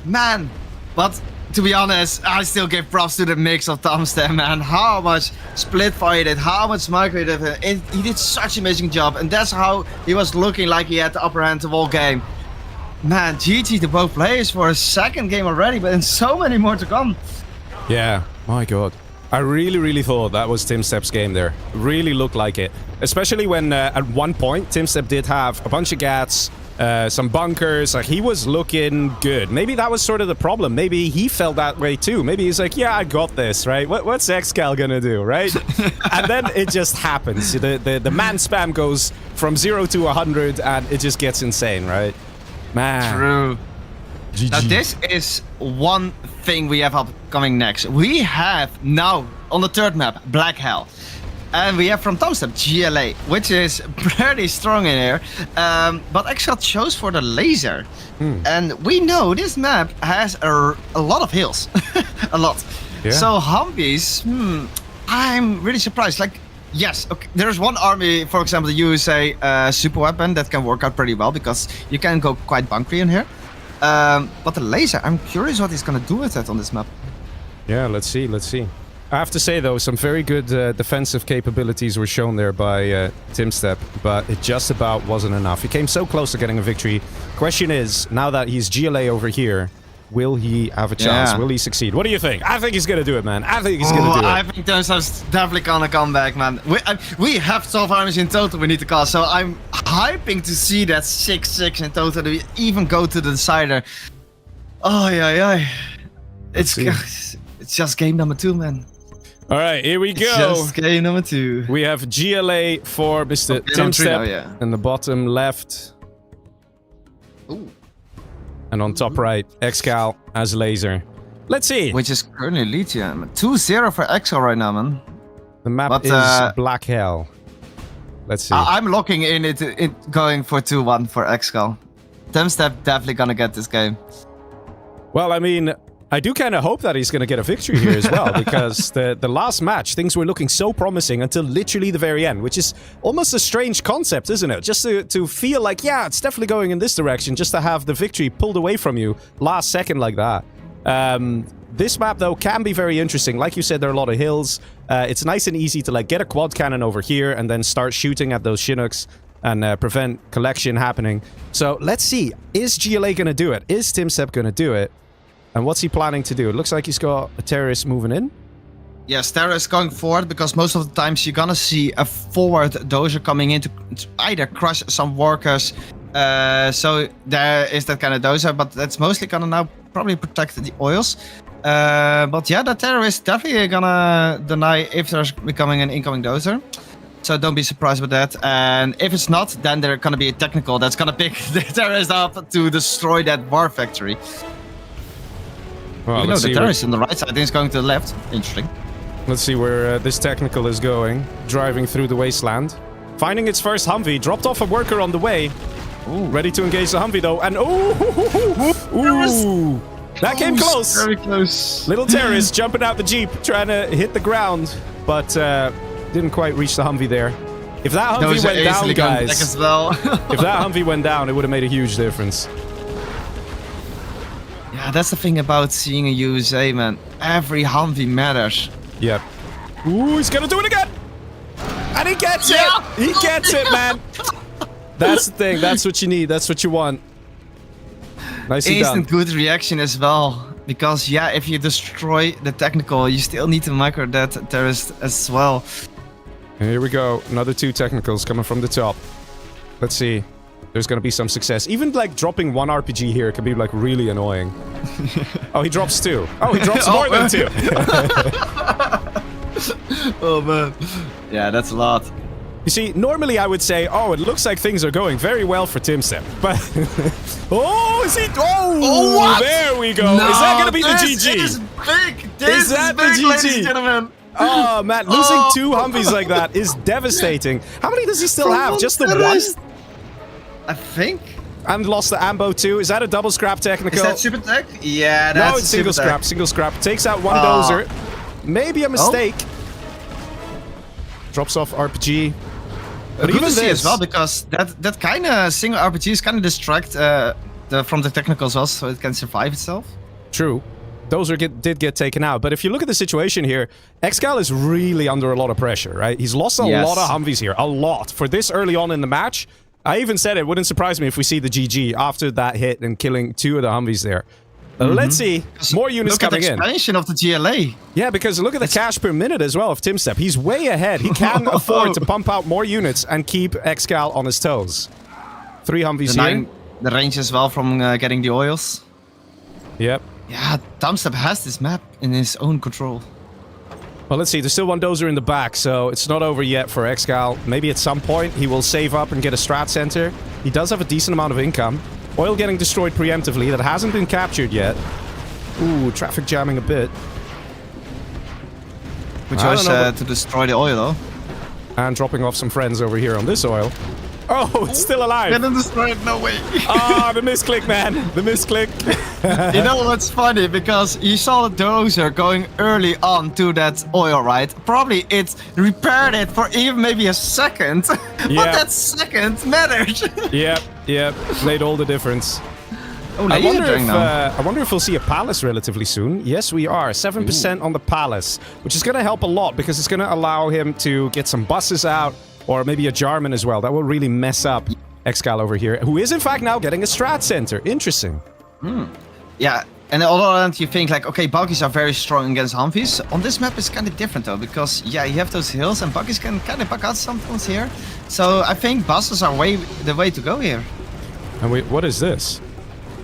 [SPEAKER 1] Man, but to be honest, I still give props to the mix of TumStep, man. How much split fire he did, how much micro he did. He did such an amazing job, and that's how he was looking like he had the upper hand of all game. Man, GG to both players for a second game already, but and so many more to come.
[SPEAKER 3] Yeah, my god. I really thought that was TumStep's game there. Really looked like it. Especially when at one point TumStep did have a bunch of gats, some bunkers, like he was looking good. Maybe that was sort of the problem. Maybe he felt that way too. Maybe he's like, yeah, I got this, right? What's ExCal gonna do, right? And then it just happens. The man spam goes from 0 to 100 and it just gets insane, right? Man.
[SPEAKER 1] True.
[SPEAKER 3] GG.
[SPEAKER 1] Now this is one thing we have upcoming next. We have now on the third map Black Hell, and we have from TumStep GLA, which is pretty strong in here. But ExCal chose for the laser, and we know this map has a lot of hills, a lot.
[SPEAKER 3] Yeah.
[SPEAKER 1] So Humvees, I'm really surprised. Like, yes, okay, there's one army, for example, the USA super weapon that can work out pretty well because you can go quite bunkery in here. But the laser, I'm curious what he's gonna do with it on this map.
[SPEAKER 3] Yeah, let's see. I have to say, though, some very good defensive capabilities were shown there by TumStep, but it just about wasn't enough. He came so close to getting a victory. Question is, now that he's GLA over here, will he have a chance?
[SPEAKER 1] Yeah.
[SPEAKER 3] Will he succeed? What do you think? I think he's gonna do it, man. I think he's gonna do it.
[SPEAKER 1] I think TumStep's definitely gonna come back, man. We have 12 armies in total we need to cast, so I'm hyping to see that 6-6 in total. We even go to the decider. Oh, yeah. It's just game number 2, man.
[SPEAKER 3] All right, here we
[SPEAKER 1] It's
[SPEAKER 3] go.
[SPEAKER 1] just game number 2.
[SPEAKER 3] We have GLA for Mr. TumStep in the bottom left.
[SPEAKER 1] Ooh.
[SPEAKER 3] And on top right, ExCal as laser. Let's see.
[SPEAKER 1] Which is currently Legion. 2-0 for ExCal right now, man.
[SPEAKER 3] The map
[SPEAKER 1] But,
[SPEAKER 3] is Black Hell. Let's see.
[SPEAKER 1] I'm locking in it going for 2-1 for ExCal. TumStep definitely gonna get this game.
[SPEAKER 3] Well, I mean, I do kind of hope that he's going to get a victory here as well, because the last match, things were looking so promising until literally the very end, which is almost a strange concept, isn't it? Just to feel like, yeah, it's definitely going in this direction, just to have the victory pulled away from you last second like that. This map, though, can be very interesting. Like you said, there are a lot of hills. It's nice and easy to like get a quad cannon over here and then start shooting at those Chinooks and prevent collection happening. So let's see. Is GLA going to do it? Is TumStep going to do it? And what's he planning to do? It looks like he's got a terrorist moving in.
[SPEAKER 1] Yes, Terra is going forward because most of the times you're gonna see a forward dozer coming in to either crush some workers. So there is that kind of dozer, but that's mostly gonna now probably protect the oils. But yeah, the Terra is definitely gonna deny if there's becoming an incoming dozer. So don't be surprised with that. And if it's not, then there's gonna be a technical that's gonna pick the terrorist up to destroy that war factory.
[SPEAKER 3] Well,
[SPEAKER 1] You know,
[SPEAKER 3] let's
[SPEAKER 1] the
[SPEAKER 3] see
[SPEAKER 1] terrorist on the right side is going to the left. Interesting.
[SPEAKER 3] Let's see where this technical is going. Driving through the wasteland. Finding its first Humvee. Dropped off a worker on the way. Ooh, ready to engage the Humvee though. And ooh, that came close.
[SPEAKER 1] Very close.
[SPEAKER 3] Little terrorist jumping out the Jeep, trying to hit the ground, but didn't quite reach the Humvee there. If that Humvee went down, guys,
[SPEAKER 1] as well.
[SPEAKER 3] if that Humvee went down, it would have made a huge difference.
[SPEAKER 1] Yeah, that's the thing about seeing a USA, man. Every Humvee matters.
[SPEAKER 3] Yep. Ooh, he's gonna do it again! And he gets it! He gets it, man! That's the thing, that's what you need, that's what you want. Nicely done.
[SPEAKER 1] Instant good reaction as well. Because, yeah, if you destroy the technical, you still need to micro that terrorist as well.
[SPEAKER 3] And here we go, another 2 technicals coming from the top. Let's see. There's gonna be some success. Even like dropping 1 RPG here can be like really annoying. Oh, he drops 2. Oh, he drops more than 2.
[SPEAKER 1] Oh man. Yeah, that's a lot.
[SPEAKER 3] You see, normally I would say, oh, it looks like things are going very well for TumStep. But oh, is he? Oh,
[SPEAKER 1] what?
[SPEAKER 3] There we go.
[SPEAKER 1] No,
[SPEAKER 3] is that gonna be the
[SPEAKER 1] this
[SPEAKER 3] GG?
[SPEAKER 1] Is big. This
[SPEAKER 3] Is that
[SPEAKER 1] is big,
[SPEAKER 3] the GG?
[SPEAKER 1] ladies and gentlemen.
[SPEAKER 3] Oh man, losing 2 Humvees like that is devastating. How many does he still have? Just the 1?
[SPEAKER 1] I think.
[SPEAKER 3] And lost the Ambo too. Is that a double scrap technical?
[SPEAKER 1] Is that super tech? Yeah, that's
[SPEAKER 3] no, it's single
[SPEAKER 1] super
[SPEAKER 3] scrap.
[SPEAKER 1] tech.
[SPEAKER 3] Single scrap. Takes out 1 dozer. Maybe a mistake. Drops off RPG. But
[SPEAKER 1] Good
[SPEAKER 3] even
[SPEAKER 1] to see
[SPEAKER 3] this
[SPEAKER 1] as well, because that kind of single RPG is kind of distract from the technicals also, so it can survive itself.
[SPEAKER 3] True. Those did get taken out. But if you look at the situation here, ExCal is really under a lot of pressure, right? He's lost a lot of Humvees here. A lot. For this early on in the match, I even said it wouldn't surprise me if we see the GG after that hit and killing 2 of the Humvees there. Let's see. More units coming in.
[SPEAKER 1] Look at the expansion of the GLA.
[SPEAKER 3] Yeah, because look at the cash per minute as well of TumStep. He's way ahead. He can afford to pump out more units and keep ExCal on his toes. 3 Humvees here.
[SPEAKER 1] The range as well from getting the oils.
[SPEAKER 3] Yep.
[SPEAKER 1] Yeah, TumStep has this map in his own control.
[SPEAKER 3] Well, let's see. There's still 1 dozer in the back, so it's not over yet for ExCal. Maybe at some point he will save up and get a strat center. He does have a decent amount of income. Oil getting destroyed preemptively. That hasn't been captured yet. Ooh, traffic jamming a bit.
[SPEAKER 1] Which was to destroy the oil, though.
[SPEAKER 3] And dropping off some friends over here on this oil. Oh, it's still alive.
[SPEAKER 1] Didn't destroy it, no way.
[SPEAKER 3] Ah, the misclick, man. The misclick.
[SPEAKER 1] You know what's funny? Because you saw the dozer going early on to that oil, right? Probably it repaired it for even maybe a second. But that second matters.
[SPEAKER 3] Yep. Made all the difference.
[SPEAKER 1] Oh,
[SPEAKER 3] I wonder if we'll see a palace relatively soon. Yes, we are. 7% on the palace, which is going to help a lot because it's going to allow him to get some buses out. Or maybe a Jarman as well. That will really mess up ExCal over here, who is in fact now getting a strat center. Interesting.
[SPEAKER 1] Yeah, and on the other hand, you think like, okay, buggies are very strong against Humvees. On this map, it's kind of different though, because yeah, you have those hills and buggies can kind of back out sometimes here. So I think buses are the way to go here.
[SPEAKER 3] And wait, what is this?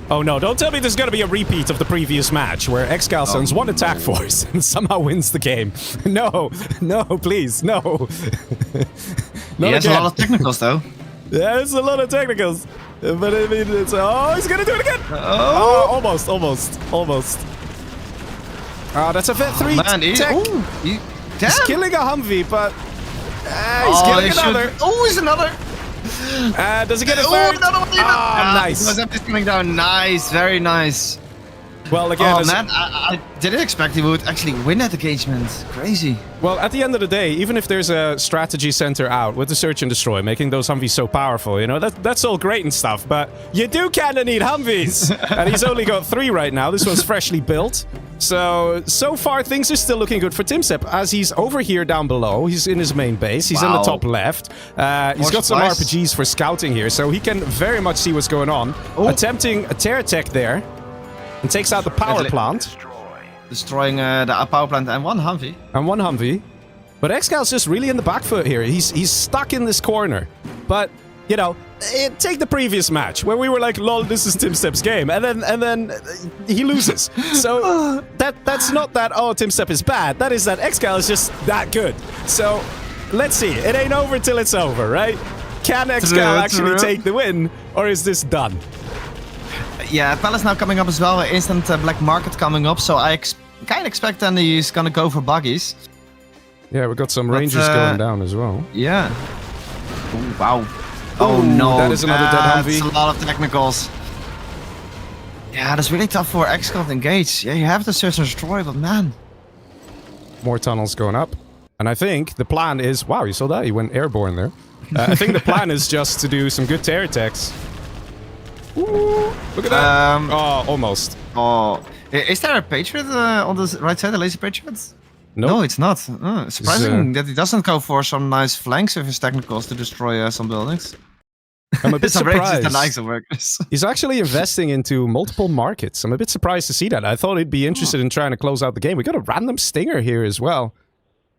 [SPEAKER 3] Oh no, don't tell me there's gonna be a repeat of the previous match where ExCal sends 1 attack force and somehow wins the game. No, please, no.
[SPEAKER 1] He has a lot of technicals though.
[SPEAKER 3] Yeah, it's a lot of technicals. But I mean, it's... Oh, he's gonna do it again! Oh, almost. Oh, that's a Vet 3
[SPEAKER 1] man,
[SPEAKER 3] tech. He's killing a Humvee, but... he's killing another.
[SPEAKER 1] Oh, he's another!
[SPEAKER 3] Does he get a third?
[SPEAKER 1] Nice.
[SPEAKER 3] Nice.
[SPEAKER 1] He's coming down. Nice, very nice.
[SPEAKER 3] Well, again,
[SPEAKER 1] oh man, I didn't expect he would actually win that engagement. Crazy.
[SPEAKER 3] Well, at the end of the day, even if there's a strategy center out with the search and destroy, making those Humvees so powerful, you know, that's all great and stuff, but you do kind of need Humvees. And he's only got 3 right now. This one's freshly built. So far, things are still looking good for TumStep, as he's over here down below. He's in his main base. He's in the top left. He's got some RPGs for scouting here, so he can very much see what's going on. Attempting a terror tech there. and takes out the power plant.
[SPEAKER 1] Destroying the power plant and one Humvee.
[SPEAKER 3] And one Humvee. But ExCal's just really in the back foot here. He's stuck in this corner. But, you know, take the previous match where we were like, lol, this is TumStep's game. And then he loses. So that's not that, oh, TumStep is bad. That is that ExCal is just that good. So let's see. It ain't over till it's over, right? Can ExCal actually take the win? Or is this done?
[SPEAKER 1] Yeah, Palace now coming up as well. Instant black market coming up. So I kind of expect then he's going to go for buggies.
[SPEAKER 3] Yeah, we got some Rangers going down as well.
[SPEAKER 1] Yeah. Ooh, wow. Oh no,
[SPEAKER 3] that is another dead Humvee.
[SPEAKER 1] That's a lot of technicals. Yeah, that's really tough for ExCal to engage. Yeah, you have to search and destroy, but man.
[SPEAKER 3] More tunnels going up. And I think the plan is... Wow, you saw that? He went airborne there. I think the plan is just to do some good tear attacks. Ooh, look at that. Oh, almost.
[SPEAKER 1] Oh. Is there a Patriot on the right side, a laser Patriot? No, it's not. Surprising that he doesn't go for some nice flanks with his technicals to destroy some buildings.
[SPEAKER 3] I'm a bit surprised.
[SPEAKER 1] Workers.
[SPEAKER 3] He's actually investing into multiple markets. I'm a bit surprised to see that. I thought he'd be interested in trying to close out the game. We got a random stinger here as well.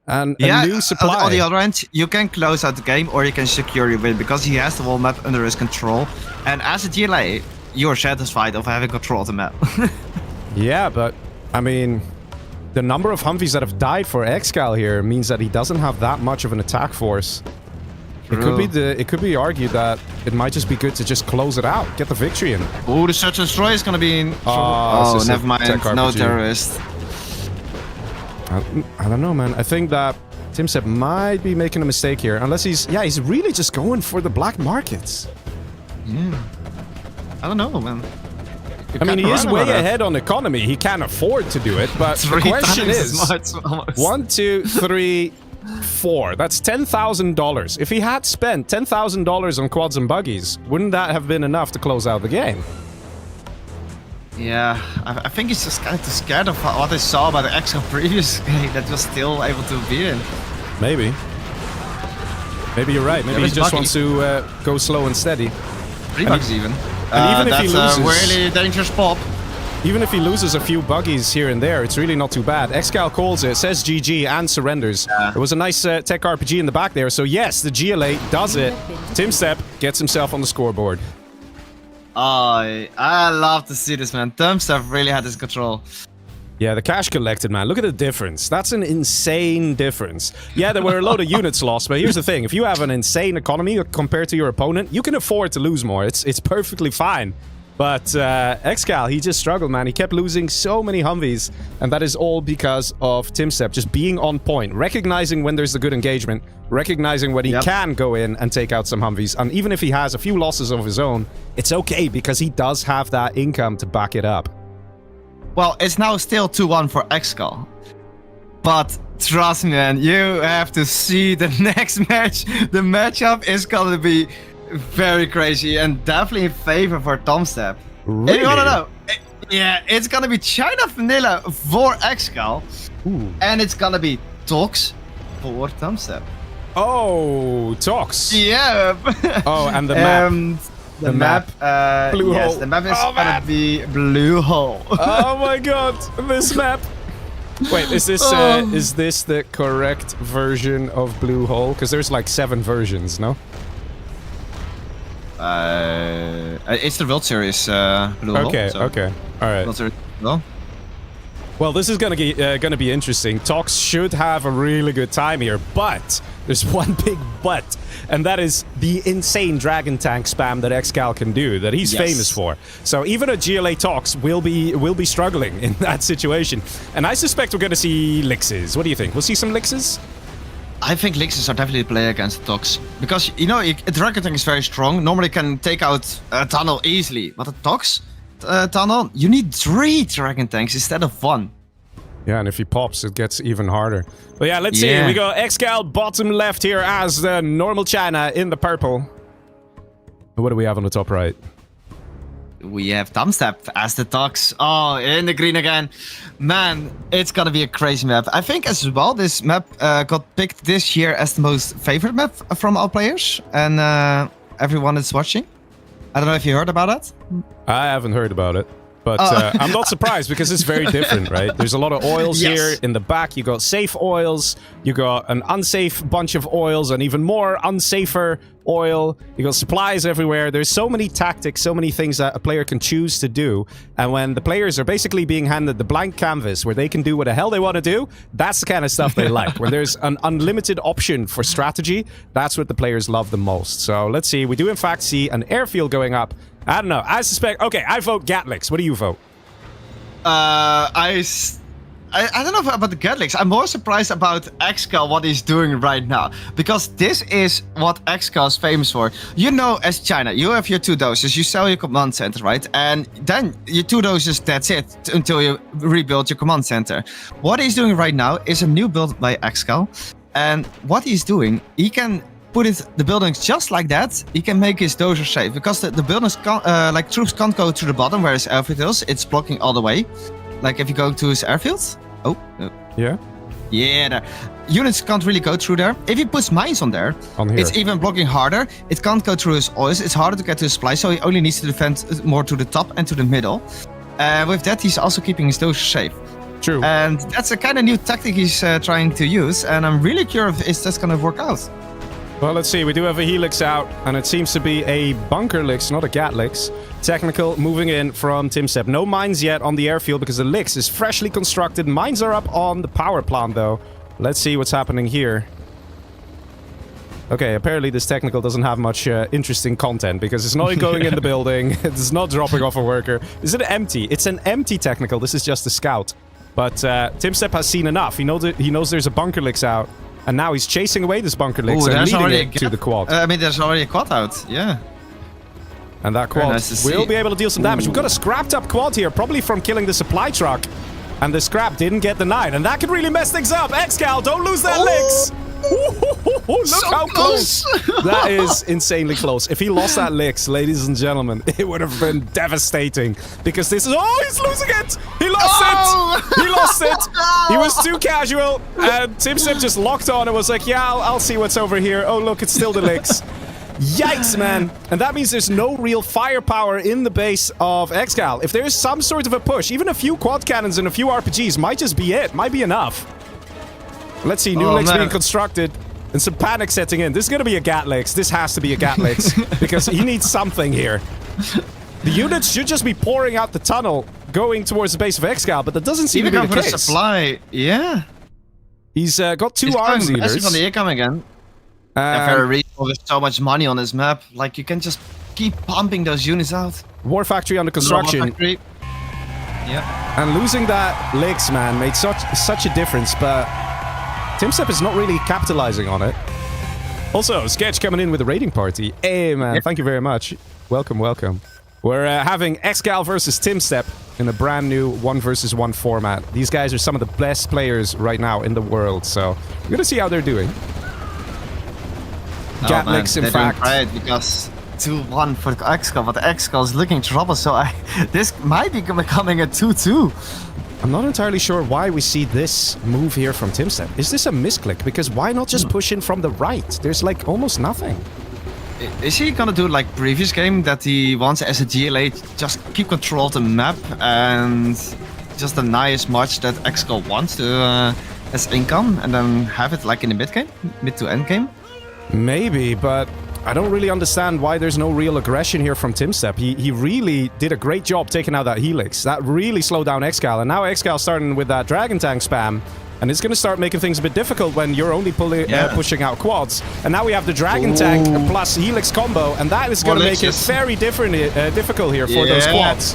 [SPEAKER 3] And a new supply.
[SPEAKER 1] On the other end, you can close out the game or you can secure your win because he has the whole map under his control. And as a GLA, you're satisfied of having control of the map.
[SPEAKER 3] Yeah, but I mean, the number of Humvees that have died for ExCal here means that he doesn't have that much of an attack force. It could be argued that it might just be good to just close it out, get the victory in.
[SPEAKER 1] Oh, the search and destroy is gonna be in. Oh, never mind. No terrorist.
[SPEAKER 3] I don't know, man. I think that TumStep might be making a mistake here, unless he's really just going for the black markets.
[SPEAKER 1] Yeah. I don't know, man.
[SPEAKER 3] I mean, he is way ahead on economy. He can't afford to do it, but the question is... 1, 2, 3, 4. That's $10,000. If he had spent $10,000 on quads and buggies, wouldn't that have been enough to close out the game?
[SPEAKER 1] Yeah, I think he's just kind of too scared of what I saw by the ExCal previous game that was still able to beat him.
[SPEAKER 3] Maybe. Maybe you're right. Maybe he just wants to go slow and steady.
[SPEAKER 1] 3 bucks even.
[SPEAKER 3] And even if he loses,
[SPEAKER 1] a really dangerous pop.
[SPEAKER 3] Even if he loses a few buggies here and there, it's really not too bad. ExCal calls it, says GG, and surrenders. Yeah. There was a nice tech RPG in the back there, so yes, the GLA does it. TumStep gets himself on the scoreboard.
[SPEAKER 1] I love to see this, man. TumStep really had his control.
[SPEAKER 3] Yeah, the cash collected, man. Look at the difference. That's an insane difference. Yeah, there were a load of units lost, but here's the thing. If you have an insane economy compared to your opponent, you can afford to lose more. It's perfectly fine. But ExCal, he just struggled, man. He kept losing so many Humvees, and that is all because of TumStep just being on point, recognizing when there's a good engagement, recognizing when he can go in and take out some Humvees. And even if he has a few losses of his own, it's okay because he does have that income to back it up.
[SPEAKER 1] Well, it's now still 2-1 for ExCal. But trust me, man, you have to see the next match. The matchup is gonna be very crazy and definitely in favor for TumStep.
[SPEAKER 3] Really?
[SPEAKER 1] If you wanna know, it's gonna be China Vanilla for ExCal. And it's gonna be Tox for TumStep.
[SPEAKER 3] Oh, Tox.
[SPEAKER 1] Yeah.
[SPEAKER 3] Oh, and the map.
[SPEAKER 1] The map,
[SPEAKER 3] Blue hole.
[SPEAKER 1] The map is gonna be Blue Hole.
[SPEAKER 3] Oh my god, this map. Wait, is this the correct version of Blue Hole? Because there's like 7 versions, no?
[SPEAKER 1] It's the World Series Blue Hole.
[SPEAKER 3] Okay, okay, all right.
[SPEAKER 1] World Series Blue.
[SPEAKER 3] Well, this is gonna be interesting. Tox should have a really good time here, but there's one big but, and that is the insane dragon tank spam that ExCal can do, that he's famous for. So even a GLA Tox will be struggling in that situation, and I suspect we're gonna see Lixes. What do you think? We'll see some Lixes?
[SPEAKER 1] I think Lixes are definitely the play against Tox because you know a dragon tank is very strong. Normally can take out a tunnel easily, but a Tox tunnel, you need 3 dragon tanks instead of 1.
[SPEAKER 3] Yeah, and if he pops, it gets even harder. But yeah, let's see. We go ExCal bottom left here as the normal China in the purple. What do we have on the top right?
[SPEAKER 1] We have TumStep as the Tox. Oh, in the green again. Man, it's gonna be a crazy map. I think as well this map got picked this year as the most favorite map from all players and everyone is watching. I don't know if you heard about that.
[SPEAKER 3] I haven't heard about it. But I'm not surprised because it's very different, right? There's a lot of oils here in the back. You got safe oils, you got an unsafe bunch of oils, and even more unsafer oil. You got supplies everywhere. There's so many tactics, so many things that a player can choose to do. And when the players are basically being handed the blank canvas where they can do what the hell they want to do, that's the kind of stuff they like. When there's an unlimited option for strategy, that's what the players love the most. So let's see. We do in fact see an airfield going up. I don't know. I suspect... Okay, I vote Gatliks. What do you vote?
[SPEAKER 1] I don't know about the Gatliks. I'm more surprised about ExCal, what he's doing right now. Because this is what ExCal is famous for. You know, as China, you have your 2 doses. You sell your command center, right? And then your 2 doses, that's it. Until you rebuild your command center. What he's doing right now is a new build by ExCal. And what he's doing, he can... put the buildings just like that, he can make his dozer safe. Because the buildings, like troops can't go to the bottom where his airfield is. It's blocking all the way. Like if you go to his airfield. Oh.
[SPEAKER 3] Yeah?
[SPEAKER 1] Yeah, there. Units can't really go through there. If he puts mines on there, it's even blocking harder. It can't go through his oils. It's harder to get to his supply, so he only needs to defend more to the top and to the middle. With that, he's also keeping his dozer safe.
[SPEAKER 3] True.
[SPEAKER 1] And that's a kind of new tactic he's trying to use. And I'm really curious if that's going to work out.
[SPEAKER 3] Well, let's see. We do have a Helix out, and it seems to be a Bunkerlix, not a Gatlix. Technical moving in from TumStep. No mines yet on the airfield because the Lix is freshly constructed. Mines are up on the power plant, though. Let's see what's happening here. Okay, apparently this technical doesn't have much interesting content because it's not going in the building. It's not dropping off a worker. Is it empty? It's an empty technical. This is just a scout. But TumStep has seen enough. He knows there's a Bunkerlix out. And now he's chasing away this Bunkerlix and leading it to the quad.
[SPEAKER 1] I mean, there's already a quad out, yeah.
[SPEAKER 3] And that quad will be able to deal some damage.
[SPEAKER 1] Ooh.
[SPEAKER 3] We've got a scrapped up quad here, probably from killing the supply truck. And the scrap didn't get denied. And that could really mess things up. ExCal, don't lose that Lix! Look
[SPEAKER 1] So
[SPEAKER 3] how close! That is insanely close. If he lost that Lix, ladies and gentlemen, it would have been devastating. Because this is... Oh, he's losing it! He lost it! He lost it! He was too casual. And TumStep just locked on and was like, yeah, I'll see what's over here. Oh, look, it's still the Lix. Yikes, man. And that means there's no real firepower in the base of ExCal. If there's some sort of a push, even a few quad cannons and a few RPGs might just be it. Might be enough. Let's see, new Lix being constructed and some panic setting in. This is going to be a Gatlix. This has to be a Gatlix because he needs something here. The units should just be pouring out the tunnel going towards the base of ExCal, but that doesn't seem to be the case.
[SPEAKER 1] Supply, yeah.
[SPEAKER 3] He's got 2 arms leaders.
[SPEAKER 1] He's on the income again. Very reasonable with so much money on this map. Like, you can just keep pumping those units out.
[SPEAKER 3] War factory under construction.
[SPEAKER 1] Yeah.
[SPEAKER 3] And losing that Lix, man, made such a difference, but TumStep is not really capitalizing on it. Also, Sketch coming in with a raiding party. Hey, man, thank you very much. Welcome, welcome. We're having ExCal versus TumStep in a brand new 1 versus 1 format. These guys are some of the best players right now in the world, so we're gonna see how they're doing. Gatlix, in fact.
[SPEAKER 1] Right, because 2-1 for ExCal, but ExCal is looking trouble, so this might be becoming a 2-2.
[SPEAKER 3] I'm not entirely sure why we see this move here from TumStep. Is this a misclick? Because why not just push in from the right? There's like almost nothing.
[SPEAKER 1] Is he gonna do like previous game that he wants as a GLA just keep control of the map and just deny as much that ExCal wants to as income and then have it like in the mid to end game?
[SPEAKER 3] Maybe, but I don't really understand why there's no real aggression here from TumStep. He really did a great job taking out that Helix. That really slowed down ExCal, and now ExCal starting with that Dragon Tank spam. And it's going to start making things a bit difficult when you're only pushing out quads. And now we have the Dragon Tank plus Helix combo, and that is going to make it very difficult here for those quads.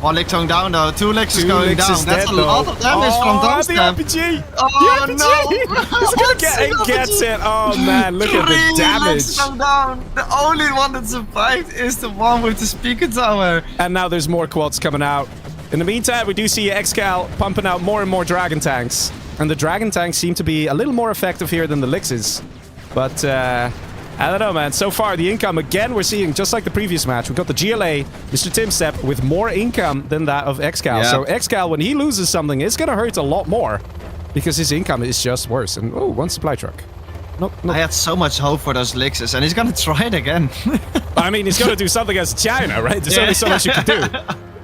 [SPEAKER 1] 1 Lix going down though, 2 Lixes going down. That's a lot of damage from TumStep.
[SPEAKER 3] The RPG!
[SPEAKER 1] Oh
[SPEAKER 3] the RPG.
[SPEAKER 1] no!
[SPEAKER 3] He's going to get and gets it. Oh man, look at the damage.
[SPEAKER 1] Come down. The only one that survived is the one with the speaker tower.
[SPEAKER 3] And now there's more quads coming out. In the meantime, we do see ExCal pumping out more and more Dragon Tanks. And the Dragon Tanks seem to be a little more effective here than the Lixes. But, I don't know, man. So far, the income, again, we're seeing, just like the previous match, we've got the GLA, Mr. TumStep, with more income than that of ExCal.
[SPEAKER 1] Yeah.
[SPEAKER 3] So ExCal, when he loses something, it's going to hurt a lot more. Because his income is just worse. And, oh, 1 supply truck. Nope.
[SPEAKER 1] I had so much hope for those Lixes, and he's gonna try it again.
[SPEAKER 3] I mean, he's going to do something as China, right? There's only so much you can do.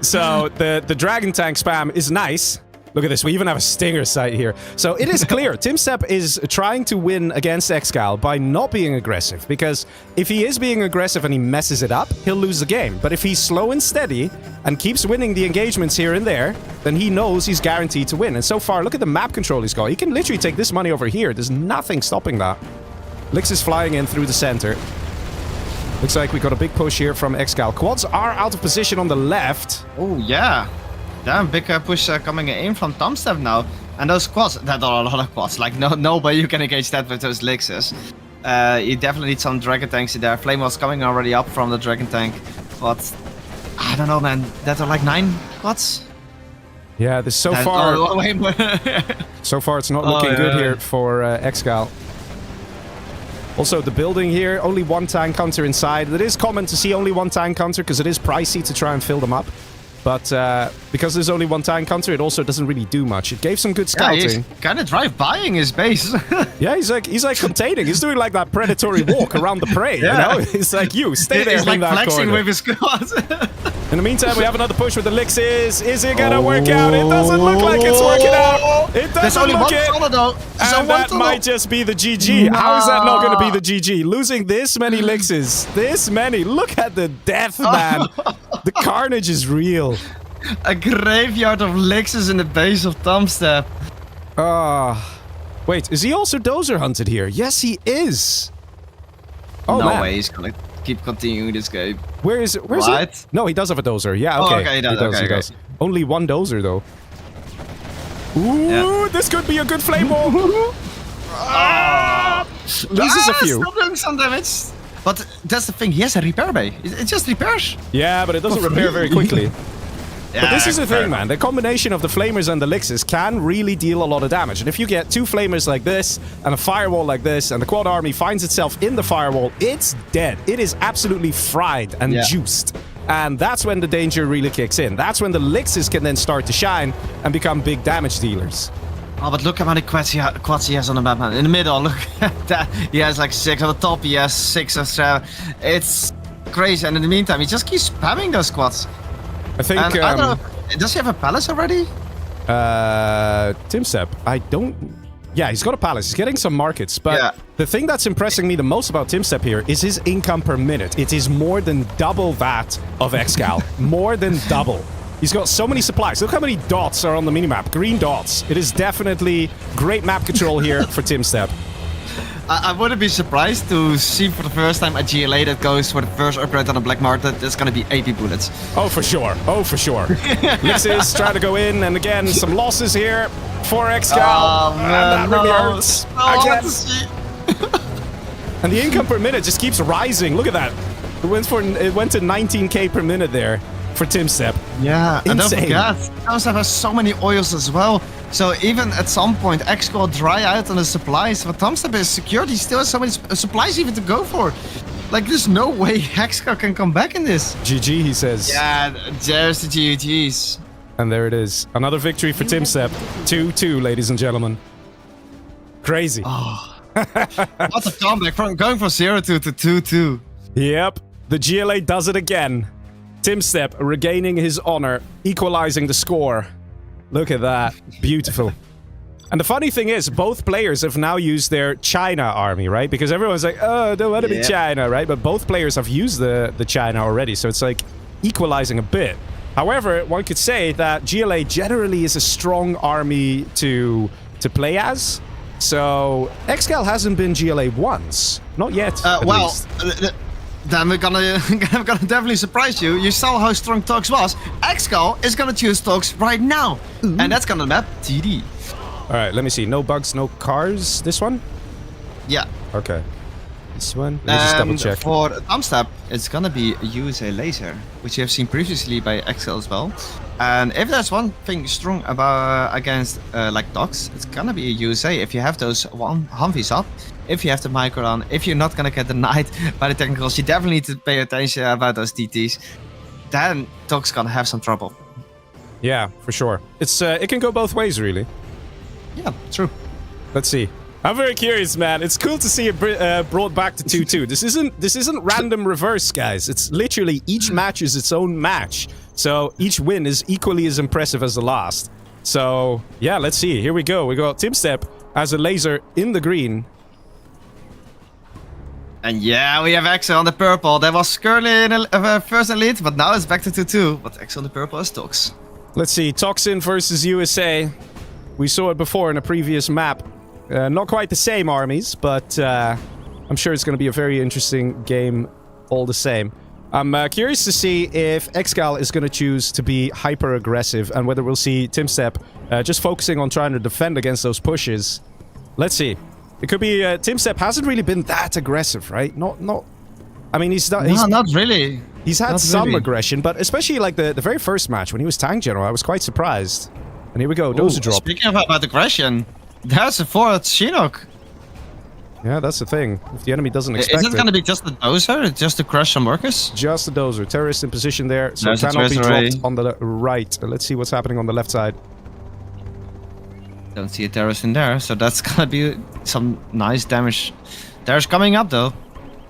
[SPEAKER 3] So the Dragon Tank spam is nice. Look at this, we even have a stinger sight here. So it is clear, TumStep is trying to win against ExCal by not being aggressive, because if he is being aggressive and he messes it up, he'll lose the game. But if he's slow and steady and keeps winning the engagements here and there, then he knows he's guaranteed to win. And so far, look at the map control he's got. He can literally take this money over here. There's nothing stopping that. Lix is flying in through the center. Looks like we got a big push here from ExCal. Quads are out of position on the left.
[SPEAKER 1] Oh, yeah. Damn, big push coming in from TumStep now. And those quads, that are a lot of quads. Like, no way you can engage that with those Lixes. You definitely need some Dragon Tanks in there. Flame was coming already up from the Dragon Tank. But, I don't know, man. That are like 9 quads?
[SPEAKER 3] Yeah, this so far... so far, it's not looking good here for ExCal. Also, the building here, only 1 tank counter inside. It is common to see only 1 tank counter, because it is pricey to try and fill them up. But because there's only 1 tank counter, it also doesn't really do much. It gave some good scouting.
[SPEAKER 1] Yeah, he's kind of drive-buying his base.
[SPEAKER 3] Yeah, he's like containing. He's doing like that predatory walk around the prey.
[SPEAKER 1] Yeah.
[SPEAKER 3] You know, it's like stay there.
[SPEAKER 1] He's like
[SPEAKER 3] that
[SPEAKER 1] flexing
[SPEAKER 3] corner.
[SPEAKER 1] with his squad.
[SPEAKER 3] In the meantime, we have another push with the Lixes. Is it gonna work out? It doesn't look like it's working out. It doesn't
[SPEAKER 1] There's only
[SPEAKER 3] look
[SPEAKER 1] 1
[SPEAKER 3] it.
[SPEAKER 1] tunnel though.
[SPEAKER 3] And that might just be the GG.
[SPEAKER 1] No.
[SPEAKER 3] How is that not going to be the GG? Losing this many Lixes. This many. Look at the death, man. The carnage is real.
[SPEAKER 1] A graveyard of Lixes in the base of TumStep.
[SPEAKER 3] Wait, is he also dozer hunted here? Yes, he is. Oh,
[SPEAKER 1] no
[SPEAKER 3] man.
[SPEAKER 1] way he's gonna keep continuing this game.
[SPEAKER 3] Where's it? No, he does have a dozer. Yeah, okay.
[SPEAKER 1] Oh, okay, he does.
[SPEAKER 3] Only 1 dozer, though. Ooh, this could be a good flame ball. Loses a few.
[SPEAKER 1] Still doing some damage. But that's the thing, he has a repair bay. It just repairs.
[SPEAKER 3] Yeah, but it doesn't repair very quickly.
[SPEAKER 1] Yeah,
[SPEAKER 3] but this is the thing, man. The combination of the flamers and the Lixes can really deal a lot of damage. And if you get 2 flamers like this, and a firewall like this, and the quad army finds itself in the firewall, it's dead. It is absolutely fried and juiced. And that's when the danger really kicks in. That's when the Lixes can then start to shine and become big damage dealers.
[SPEAKER 1] Oh, but look how many quads he has on the map, man. In the middle, look at that. He has like 6 on the top. He has 6 or 7. It's crazy. And in the meantime, he just keeps spamming those quads.
[SPEAKER 3] I think...
[SPEAKER 1] I don't know. Does he have a palace already?
[SPEAKER 3] TumStep, I don't... Yeah, he's got a palace. He's getting some markets. But the thing that's impressing me the most about TumStep here is his income per minute. It is more than double that of ExCal. More than double. He's got so many supplies. Look how many dots are on the minimap. Green dots. It is definitely great map control here for TumStep.
[SPEAKER 1] I wouldn't be surprised to see for the first time a GLA that goes for the first upgrade on the black market. That's going to be 80 bullets.
[SPEAKER 3] Oh, for sure. Oh, for sure. Lixes trying to go in, and again, some losses here for ExCal.
[SPEAKER 1] Oh, man,
[SPEAKER 3] and that really hurts. And the income per minute just keeps rising. Look at that. It went to 19k per minute there for TumStep.
[SPEAKER 1] Yeah, and don't
[SPEAKER 3] Insane.
[SPEAKER 1] forget, TumStep has so many oils as well. So even at some point, ExCal will dry out on the supplies. But TumStep is secured. He still has so many supplies even to go for. Like, there's no way ExCal can come back in this.
[SPEAKER 3] GG, he says.
[SPEAKER 1] Yeah, there's the GGs.
[SPEAKER 3] And there it is. Another victory for TumStep. 2-2, ladies and gentlemen. Crazy.
[SPEAKER 1] Oh. What a comeback from going from 0-2 to 2-2.
[SPEAKER 3] Yep. The GLA does it again. TumStep regaining his honor, equalizing the score. Look at that. Beautiful. And the funny thing is, both players have now used their China army, right? Because everyone's like, oh, don't want to be China, right? But both players have used the China already, so it's like equalizing a bit. However, one could say that GLA generally is a strong army to play as. So, ExCal hasn't been GLA once. Not yet, at least.
[SPEAKER 1] Then we're gonna definitely surprise you. You saw how strong Tox was. ExCal is gonna choose Tox right now. And that's gonna map TD.
[SPEAKER 3] Alright, let me see. No bugs, no cars. This one?
[SPEAKER 1] Yeah.
[SPEAKER 3] Okay. This one? Let me just double check.
[SPEAKER 1] For TumStep, it's gonna be a USA laser, which you have seen previously by ExCal as well. And if there's one thing strong about against like Tox, it's gonna be a USA. If you have those Humvees up, if you have the micro on, if you're not gonna get denied by the technicals, you definitely need to pay attention about those TTs. Then Tox gonna have some trouble.
[SPEAKER 3] Yeah, for sure. It's it can go both ways, really.
[SPEAKER 1] Yeah, true.
[SPEAKER 3] Let's see. I'm very curious, man. It's cool to see it brought back to 2-2. This isn't random reverse, guys. It's literally each match is its own match. So each win is equally as impressive as the last. So yeah, let's see. Here we go. We got TumStep as a laser in the green.
[SPEAKER 1] And yeah, we have ExCal on the purple. That was currently in first and lead, but now it's back to 2-2. But ExCal on the purple is Tox.
[SPEAKER 3] Let's see. Toxin versus USA. We saw it before in a previous map. Not quite the same armies, but I'm sure it's going to be a very interesting game all the same. I'm curious to see if ExCal is going to choose to be hyper-aggressive and whether we'll see TumStep just focusing on trying to defend against those pushes. Let's see. It could be TumStep hasn't really been that aggressive, right? Not. I mean, he's
[SPEAKER 1] not really.
[SPEAKER 3] He's had
[SPEAKER 1] Not
[SPEAKER 3] some
[SPEAKER 1] really.
[SPEAKER 3] aggression, but especially like the very first match when he was tank general, I was quite surprised. And here we go, dozer drop.
[SPEAKER 1] Speaking about aggression, there's a forward Chinook.
[SPEAKER 3] Yeah, that's the thing. If the enemy doesn't expect
[SPEAKER 1] Is it going to be just the dozer, just to crush some workers?
[SPEAKER 3] Just the dozer. Terrorist in position there, so
[SPEAKER 1] There's a
[SPEAKER 3] cannot be
[SPEAKER 1] terrorist
[SPEAKER 3] dropped on the right. Let's see what's happening on the left side.
[SPEAKER 1] Don't see a terrorist in there, so that's going to be some nice damage. There's coming up though.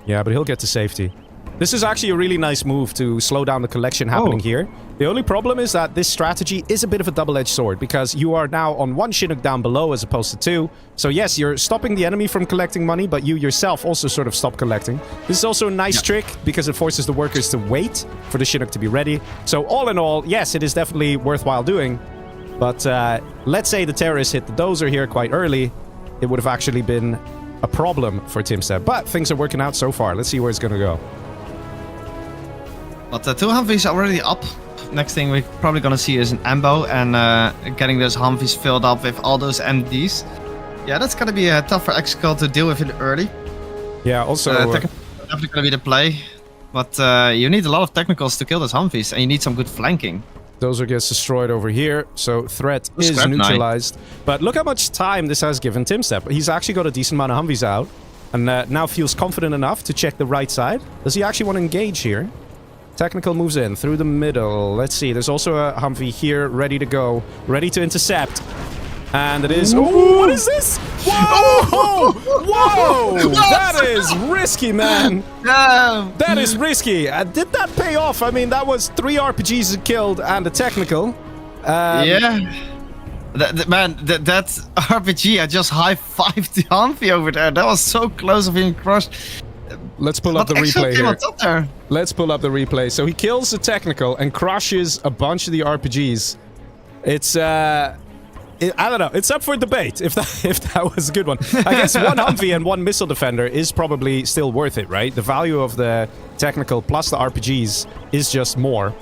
[SPEAKER 3] Yeah, but he'll get to safety. This is actually a really nice move to slow down the collection happening here. The only problem is that this strategy is a bit of a double-edged sword because you are now on one Chinook down below as opposed to two. So yes, you're stopping the enemy from collecting money, but you yourself also sort of stop collecting. This is also a nice trick because it forces the workers to wait for the Chinook to be ready. So all in all, yes, it is definitely worthwhile doing. But let's say the terrorists hit the dozer here quite early. It would have actually been a problem for TumStep. But things are working out so far. Let's see where it's going to go.
[SPEAKER 1] But the two Humvees are already up. Next thing we're probably gonna see is an ambo and getting those Humvees filled up with all those MDs. Yeah, that's gonna be tough for ExCal to deal with it early.
[SPEAKER 3] Yeah, also...
[SPEAKER 1] definitely gonna be the play. But you need a lot of technicals to kill those Humvees, and you need some good flanking.
[SPEAKER 3] Dozer gets destroyed over here, so threat is
[SPEAKER 1] Scrap
[SPEAKER 3] neutralized. But look how much time this has given TumStep. He's actually got a decent amount of Humvees out, and now feels confident enough to check the right side. Does he actually want to engage here? Technical moves in through the middle. Let's see. There's also a Humvee here, ready to go, ready to intercept. And it is... Oh, what is this? Whoa! Whoa! That is risky, man. That is risky. Did that pay off? I mean, that was 3 RPGs killed and a technical.
[SPEAKER 1] Yeah. Man, that RPG, I just high-fived the Humvee over there. That was so close of being crushed.
[SPEAKER 3] Let's pull up the replay
[SPEAKER 1] came
[SPEAKER 3] here.
[SPEAKER 1] on top there.
[SPEAKER 3] Let's pull up the replay. So he kills the technical and crushes a bunch of the RPGs. It's I don't know. It's up for debate if that was a good one. I guess one Humvee and one missile defender is probably still worth it, right? The value of the technical plus the RPGs is just more.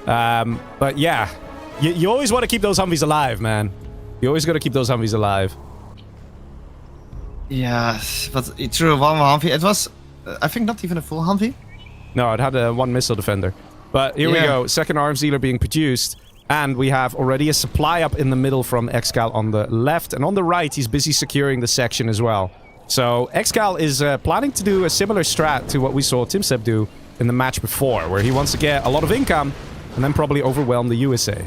[SPEAKER 3] But yeah, you always want to keep those Humvees alive, man. You always got to keep those Humvees alive.
[SPEAKER 1] Yeah, but it threw one Humvee. It was, I think, not even a full Humvee.
[SPEAKER 3] No, it had one missile defender. But here we go. Second arms dealer being produced. And we have already a supply up in the middle from ExCal on the left. And on the right, he's busy securing the section as well. So ExCal is planning to do a similar strat to what we saw TumStep do in the match before, where he wants to get a lot of income and then probably overwhelm the USA.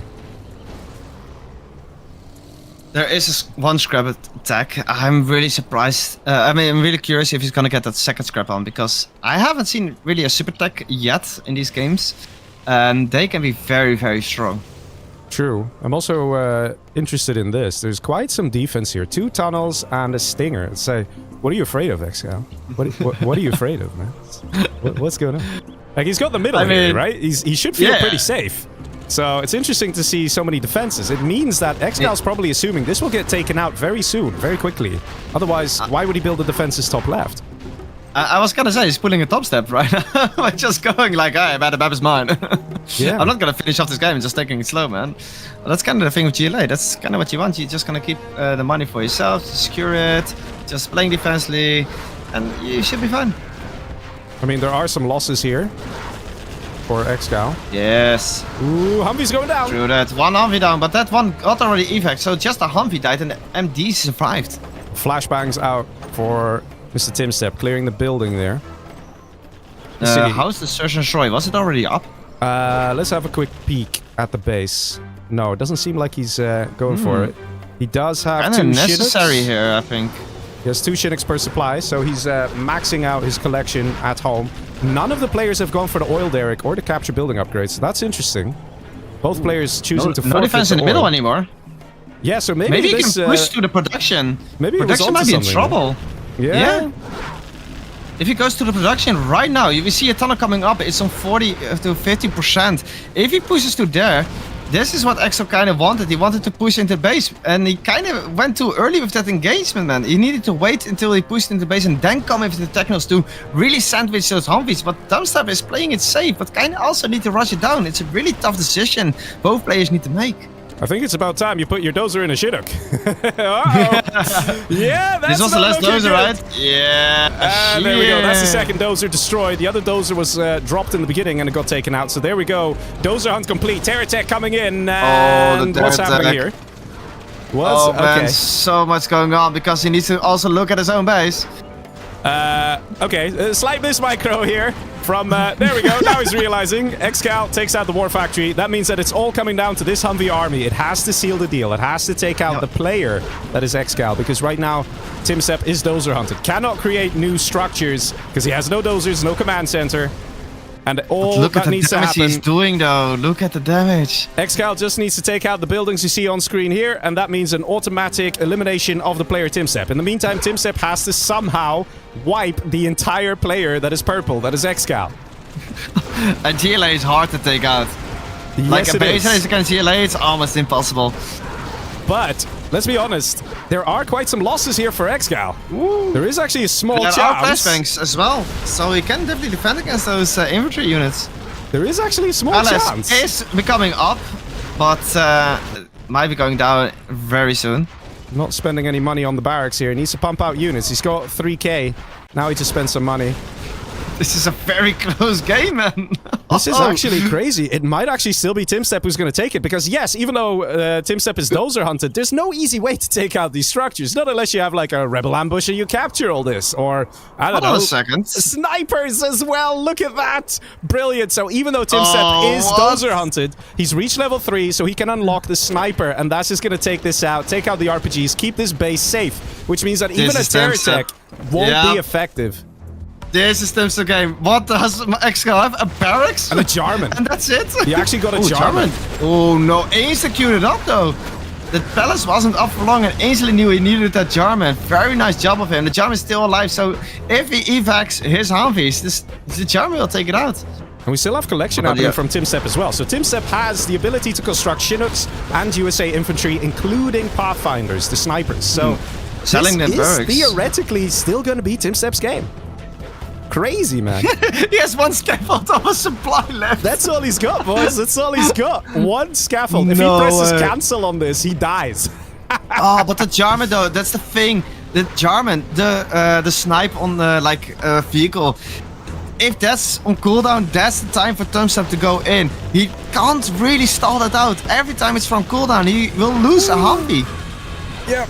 [SPEAKER 1] There is one scrap attack. I'm really surprised. I'm really curious if he's gonna get that second scrap on, because I haven't seen really a super tech yet in these games. And they can be very, very strong.
[SPEAKER 3] True. I'm also interested in this. There's quite some defense here. 2 tunnels and a stinger. Let's say, what are you afraid of, ExCal? What are you afraid of, man? What's going on? Like, he's got the middle here, right? He should feel pretty safe. So it's interesting to see so many defenses. It means that ExCal's probably assuming this will get taken out very soon, very quickly. Otherwise, why would he build the defenses top left?
[SPEAKER 1] I was gonna say, he's pulling a top step right now. By just going like, hey, man, the map is mine.
[SPEAKER 3] Yeah.
[SPEAKER 1] I'm not gonna finish off this game, just taking it slow, man. Well, that's kind of the thing with GLA. That's kind of what you want. You're just gonna keep the money for yourself, secure it, just playing defensively, and you should be fine.
[SPEAKER 3] I mean, there are some losses here for ExCal.
[SPEAKER 1] Yes.
[SPEAKER 3] Ooh, Humvee's going down.
[SPEAKER 1] True that. One Humvee down, but that one got already evac, so just a Humvee died and the MD survived.
[SPEAKER 3] Flashbangs out for Mr. TumStep, clearing the building there.
[SPEAKER 1] How's the Search and Destroy? Was it already up?
[SPEAKER 3] Let's have a quick peek at the base. No, it doesn't seem like he's going for it. He does have
[SPEAKER 1] Kinda
[SPEAKER 3] 2
[SPEAKER 1] necessary
[SPEAKER 3] Chinooks.
[SPEAKER 1] here, I think.
[SPEAKER 3] He has 2 Shinix per supply, so he's maxing out his collection at home. None of the players have gone for the oil derrick or the capture building upgrades. That's interesting. Both players choosing to forfeit
[SPEAKER 1] No defense in the middle anymore.
[SPEAKER 3] Yeah, so maybe
[SPEAKER 1] He
[SPEAKER 3] this,
[SPEAKER 1] can push to the production.
[SPEAKER 3] maybe
[SPEAKER 1] Production might be in trouble.
[SPEAKER 3] Yeah.
[SPEAKER 1] If he goes to the production right now, you will see a tunnel coming up. It's on 40 to 50%. If he pushes to there, this is what ExCal kind of wanted. He wanted to push into base, and he kind of went too early with that engagement, man. He needed to wait until he pushed into base and then come with the technos to really sandwich those Humvees. But TumStep is playing it safe, but kind of also need to rush it down. It's a really tough decision both players need to make.
[SPEAKER 3] I think it's about time you put your dozer in a Chinook. Uh-oh. Yeah, that's
[SPEAKER 1] This was the last dozer,
[SPEAKER 3] good.
[SPEAKER 1] right? Yeah.
[SPEAKER 3] There we go. That's the second dozer destroyed. The other dozer was dropped in the beginning and it got taken out. So there we go. Dozer hunt complete. Terratech coming in. And what's happening here?
[SPEAKER 1] Oh man, so much going on because he needs to also look at his own base.
[SPEAKER 3] Okay, slight miss micro here from, there we go, now he's realizing. ExCal takes out the war factory. That means that it's all coming down to this Humvee army. It has to seal the deal. It has to take out the player that is ExCal, because right now TumStep is dozer hunted. Cannot create new structures because he has no dozers, no command center. And all
[SPEAKER 1] Look
[SPEAKER 3] that
[SPEAKER 1] at the
[SPEAKER 3] needs to
[SPEAKER 1] damage
[SPEAKER 3] happen.
[SPEAKER 1] he's doing though. Look at the damage.
[SPEAKER 3] ExCal just needs to take out the buildings you see on screen here, and that means an automatic elimination of the player TumStep. In the meantime, TumStep has to somehow wipe the entire player that is purple, that is ExCal.
[SPEAKER 1] A GLA is hard to take out.
[SPEAKER 3] Yes,
[SPEAKER 1] Like a
[SPEAKER 3] it
[SPEAKER 1] base
[SPEAKER 3] is.
[SPEAKER 1] race against GLA, it's almost impossible.
[SPEAKER 3] But let's be honest, there are quite some losses here for ExCal. There is actually a small
[SPEAKER 1] There are
[SPEAKER 3] chance.
[SPEAKER 1] flashbangs as well, so he can definitely defend against those infantry units.
[SPEAKER 3] There is actually a small chance.
[SPEAKER 1] is becoming up, but might be going down very soon.
[SPEAKER 3] Not spending any money on the barracks here. He needs to pump out units. He's got 3k. Now he just spends some money.
[SPEAKER 1] This is a very close game, man.
[SPEAKER 3] This is actually crazy. It might actually still be TumStep who's going to take it. Because yes, even though TumStep is dozer hunted, there's no easy way to take out these structures. Not unless you have like a rebel ambush and you capture all this. Or, I don't know.
[SPEAKER 1] Hold on a second.
[SPEAKER 3] Snipers as well. Look at that. Brilliant. So even though TumStep is dozer hunted, he's reached level 3, so he can unlock the sniper. And that's just going to take this out, take out the RPGs, keep this base safe. Which means that even a Terratech won't be effective.
[SPEAKER 1] This is TumStep game. What does ExCal have? A barracks?
[SPEAKER 3] And a Jarman.
[SPEAKER 1] And that's it?
[SPEAKER 3] He actually got a Jarman.
[SPEAKER 1] Oh no, Ainsley queued it up though. The palace wasn't up for long and Ainsley knew he needed that Jarman. Very nice job of him. The Jarman is still alive, so if he evacs his Humvees, the Jarman will take it out.
[SPEAKER 3] And we still have collection happening from TumStep as well. So TumStep has the ability to construct Chinooks and USA infantry, including Pathfinders, the snipers. So
[SPEAKER 1] selling them
[SPEAKER 3] this
[SPEAKER 1] barracks.
[SPEAKER 3] is theoretically still going to be TumStep's game. Crazy, man.
[SPEAKER 1] He has one scaffold of a supply left.
[SPEAKER 3] That's all he's got, boys. That's all he's got. One scaffold. If he
[SPEAKER 1] No
[SPEAKER 3] presses
[SPEAKER 1] way.
[SPEAKER 3] cancel on this, he dies.
[SPEAKER 1] Oh, but the Jarman though, that's the thing. The Jarman, the snipe on the vehicle. If that's on cooldown, that's the time for TumStep to go in. He can't really stall that out. Every time it's from cooldown, he will lose a Humvee.
[SPEAKER 3] Yep.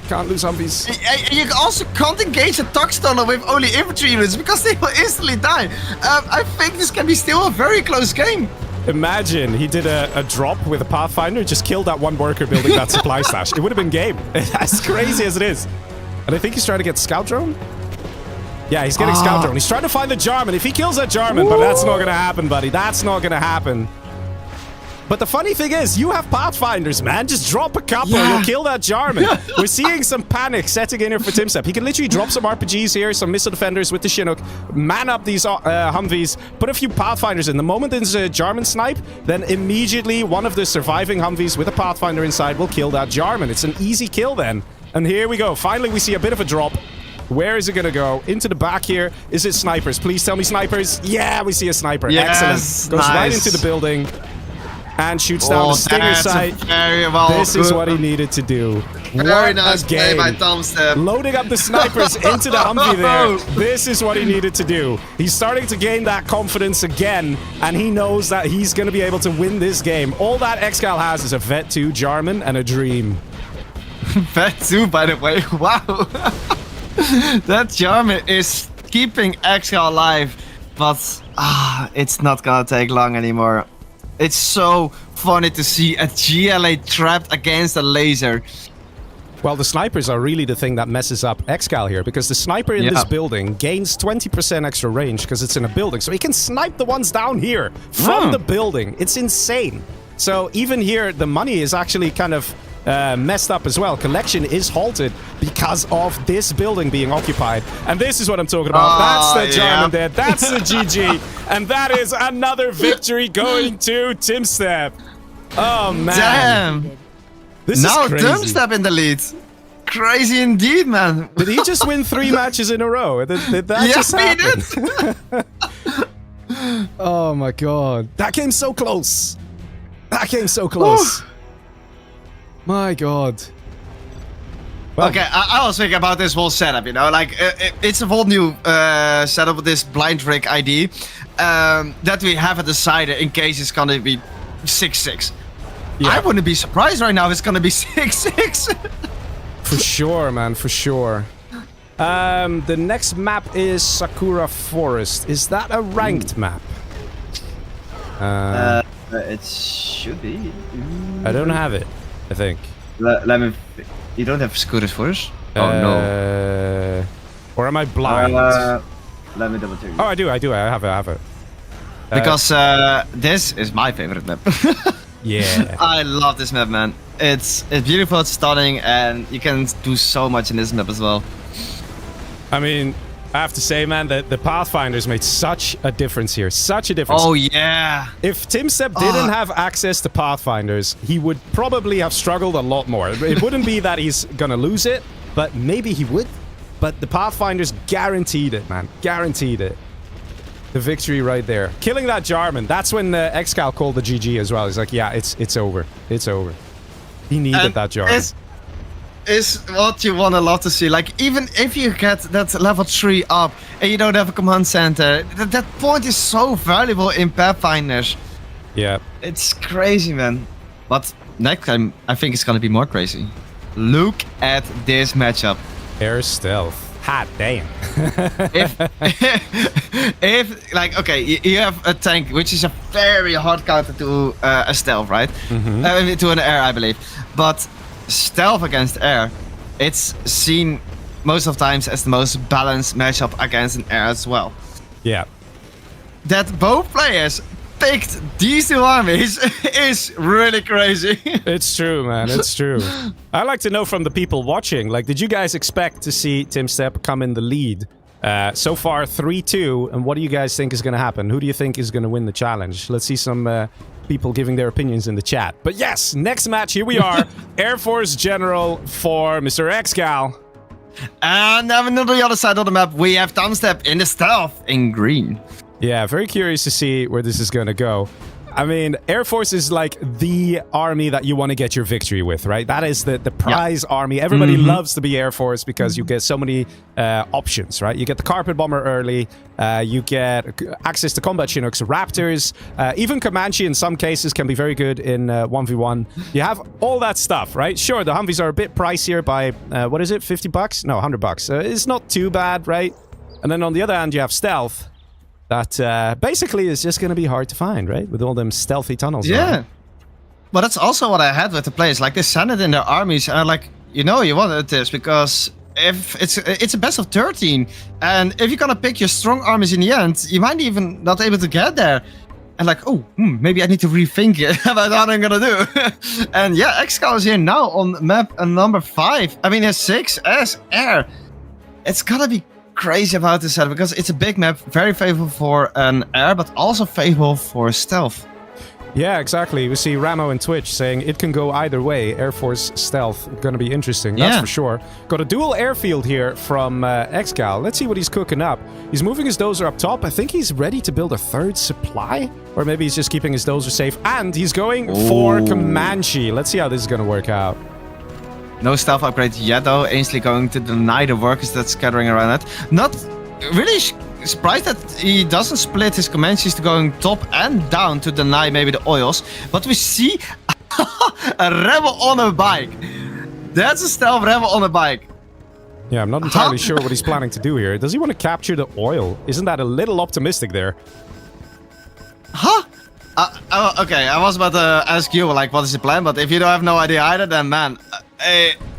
[SPEAKER 3] Can't lose Humvees.
[SPEAKER 1] And you also can't engage a Tux tunnel with only infantry units because they will instantly die. I think this can be still a very close game.
[SPEAKER 3] Imagine he did a drop with a Pathfinder, just killed that one worker building that supply stash. It would have been game. As crazy as it is. And I think he's trying to get scout drone. Yeah, he's getting scout drone. He's trying to find the Jarman. If he kills that Jarman, but that's not going to happen, buddy. That's not going to happen. But the funny thing is, you have Pathfinders, man. Just drop a couple. You'll kill that Jarman. We're seeing some panic setting in here for TumStep. He can literally drop some RPGs here, some missile defenders with the Chinook, man up these Humvees, put a few Pathfinders in. The moment there's a Jarman snipe, then immediately one of the surviving Humvees with a Pathfinder inside will kill that Jarman. It's an easy kill then. And here we go. Finally, we see a bit of a drop. Where is it going to go? Into the back here. Is it snipers? Please tell me snipers. Yeah, we see a sniper.
[SPEAKER 1] Yes,
[SPEAKER 3] excellent. Goes right into the building. And shoots down the Stinger sight. This is what he needed to do.
[SPEAKER 1] Very nice play by TumStep.
[SPEAKER 3] Loading up the snipers into the Humvee there. This is what he needed to do. He's starting to gain that confidence again, and he knows that he's going to be able to win this game. All that ExCal has is a Vet 2 Jarman and a dream.
[SPEAKER 1] Vet 2, by the way. Wow. That Jarman is keeping ExCal alive, but it's not gonna take long anymore. It's so funny to see a GLA trapped against a laser.
[SPEAKER 3] Well, the snipers are really the thing that messes up ExCal here, because the sniper in this building gains 20% extra range because it's in a building. So he can snipe the ones down here from the building. It's insane. So even here, the money is actually kind of messed up as well. Collection is halted because of this building being occupied. And this is what I'm talking about. That's the German dead. That's the GG. And that is another victory going to TumStep. Oh, man.
[SPEAKER 1] Damn.
[SPEAKER 3] This
[SPEAKER 1] Now
[SPEAKER 3] is crazy.
[SPEAKER 1] TumStep in the lead. Crazy indeed, man.
[SPEAKER 3] Did he just win 3 matches in a row? Did that just happen?
[SPEAKER 1] He did.
[SPEAKER 3] Oh my god. That came so close. That came so close. My god. Well,
[SPEAKER 1] Okay, I was thinking about this whole setup, you know, like it's a whole new setup with this Blindrig ID that we haven't decided in case it's gonna be 6-6.
[SPEAKER 3] yeah,
[SPEAKER 1] I wouldn't be surprised right now if it's gonna be 6-6.
[SPEAKER 3] for sure, man, for sure. The next map is Sakuras Forest. Is that a ranked map?
[SPEAKER 1] It should be.
[SPEAKER 3] I don't have it, I think.
[SPEAKER 1] Let me. You don't have Sakuras Forest? Oh no.
[SPEAKER 3] Or am I blind?
[SPEAKER 1] Let me double check.
[SPEAKER 3] Oh, I do. I have it.
[SPEAKER 1] Because this is my favorite map.
[SPEAKER 3] Yeah.
[SPEAKER 1] I love this map, man. It's beautiful, it's stunning, and you can do so much in this map as well.
[SPEAKER 3] I mean, I have to say, man, that the Pathfinders made such a difference here. Such a difference.
[SPEAKER 1] Oh yeah.
[SPEAKER 3] If TumStep didn't have access to Pathfinders, he would probably have struggled a lot more. It wouldn't be that he's gonna lose it, but maybe he would. But the Pathfinders guaranteed it, man. Guaranteed it. The victory right there. Killing that Jarman. That's when ExCal called the GG as well. He's like, yeah, it's over. It's over. He needed that Jarman.
[SPEAKER 1] Is what you want to love to see. Like, even if you get that level 3 up and you don't have a command center, that point is so valuable in Pathfinders.
[SPEAKER 3] Yeah.
[SPEAKER 1] It's crazy, man. But next time, I think it's gonna be more crazy. Look at this matchup.
[SPEAKER 3] Air stealth. Hot damn.
[SPEAKER 1] if like, okay, you have a tank, which is a very hard counter to a stealth, right? To an air, I believe. But stealth against air, it's seen most of times as the most balanced matchup against an air as well.
[SPEAKER 3] Yeah.
[SPEAKER 1] That both players picked these two armies is really crazy.
[SPEAKER 3] It's true, man. It's true. I'd like to know from the people watching, like, did you guys expect to see TumStep come in the lead? So far, 3-2, and what do you guys think is going to happen? Who do you think is going to win the challenge? Let's see some people giving their opinions in the chat. But yes, next match, here we are. Air Force General for Mr. ExCal.
[SPEAKER 1] And then on the other side of the map, we have TumStep in the stealth in green.
[SPEAKER 3] Yeah, very curious to see where this is going to go. I mean, Air Force is like the army that you want to get your victory with, right? That is the prize army. Everybody loves to be Air Force because you get so many options, right? You get the Carpet Bomber early, you get access to combat Chinooks, Raptors, even Comanche in some cases can be very good in 1v1. You have all that stuff, right? Sure, the Humvees are a bit pricier by, what is it, 50 bucks? No, 100 bucks. It's not too bad, right? And then on the other hand, you have Stealth. That basically is just going to be hard to find, right? With all them stealthy tunnels.
[SPEAKER 1] Yeah.
[SPEAKER 3] around.
[SPEAKER 1] But that's also what I had with the players. Like, they send it in their armies, and like, you know you wanted this, because if it's a best of 13, and if you're gonna pick your strong armies in the end, you might even not able to get there. And like, oh, maybe I need to rethink it about what I'm gonna do. And yeah, ExCal is here now on map number 5. I mean, it's 6 as air. It's gonna be crazy about this set because it's a big map, very favorable for an air, but also favorable for stealth.
[SPEAKER 3] Yeah, exactly. We see Ramo and Twitch saying it can go either way. Air Force stealth, gonna be interesting, that's for sure. Got a dual airfield here from ExCal. Let's see what he's cooking up. He's moving his dozer up top. I think he's ready to build a 3rd supply, or maybe he's just keeping his dozer safe. And he's going for Comanche. Let's see how this is gonna work out.
[SPEAKER 1] No stealth upgrade yet, though. Ainsley going to deny the workers that's scattering around it. Not really surprised that he doesn't split his Comanches to going top and down to deny maybe the oils. But we see a rebel on a bike. That's a stealth rebel on a bike.
[SPEAKER 3] Yeah, I'm not entirely sure what he's planning to do here. Does he want to capture the oil? Isn't that a little optimistic there?
[SPEAKER 1] Huh? Okay, I was about to ask you, like, what is the plan? But if you don't have no idea either, then, man,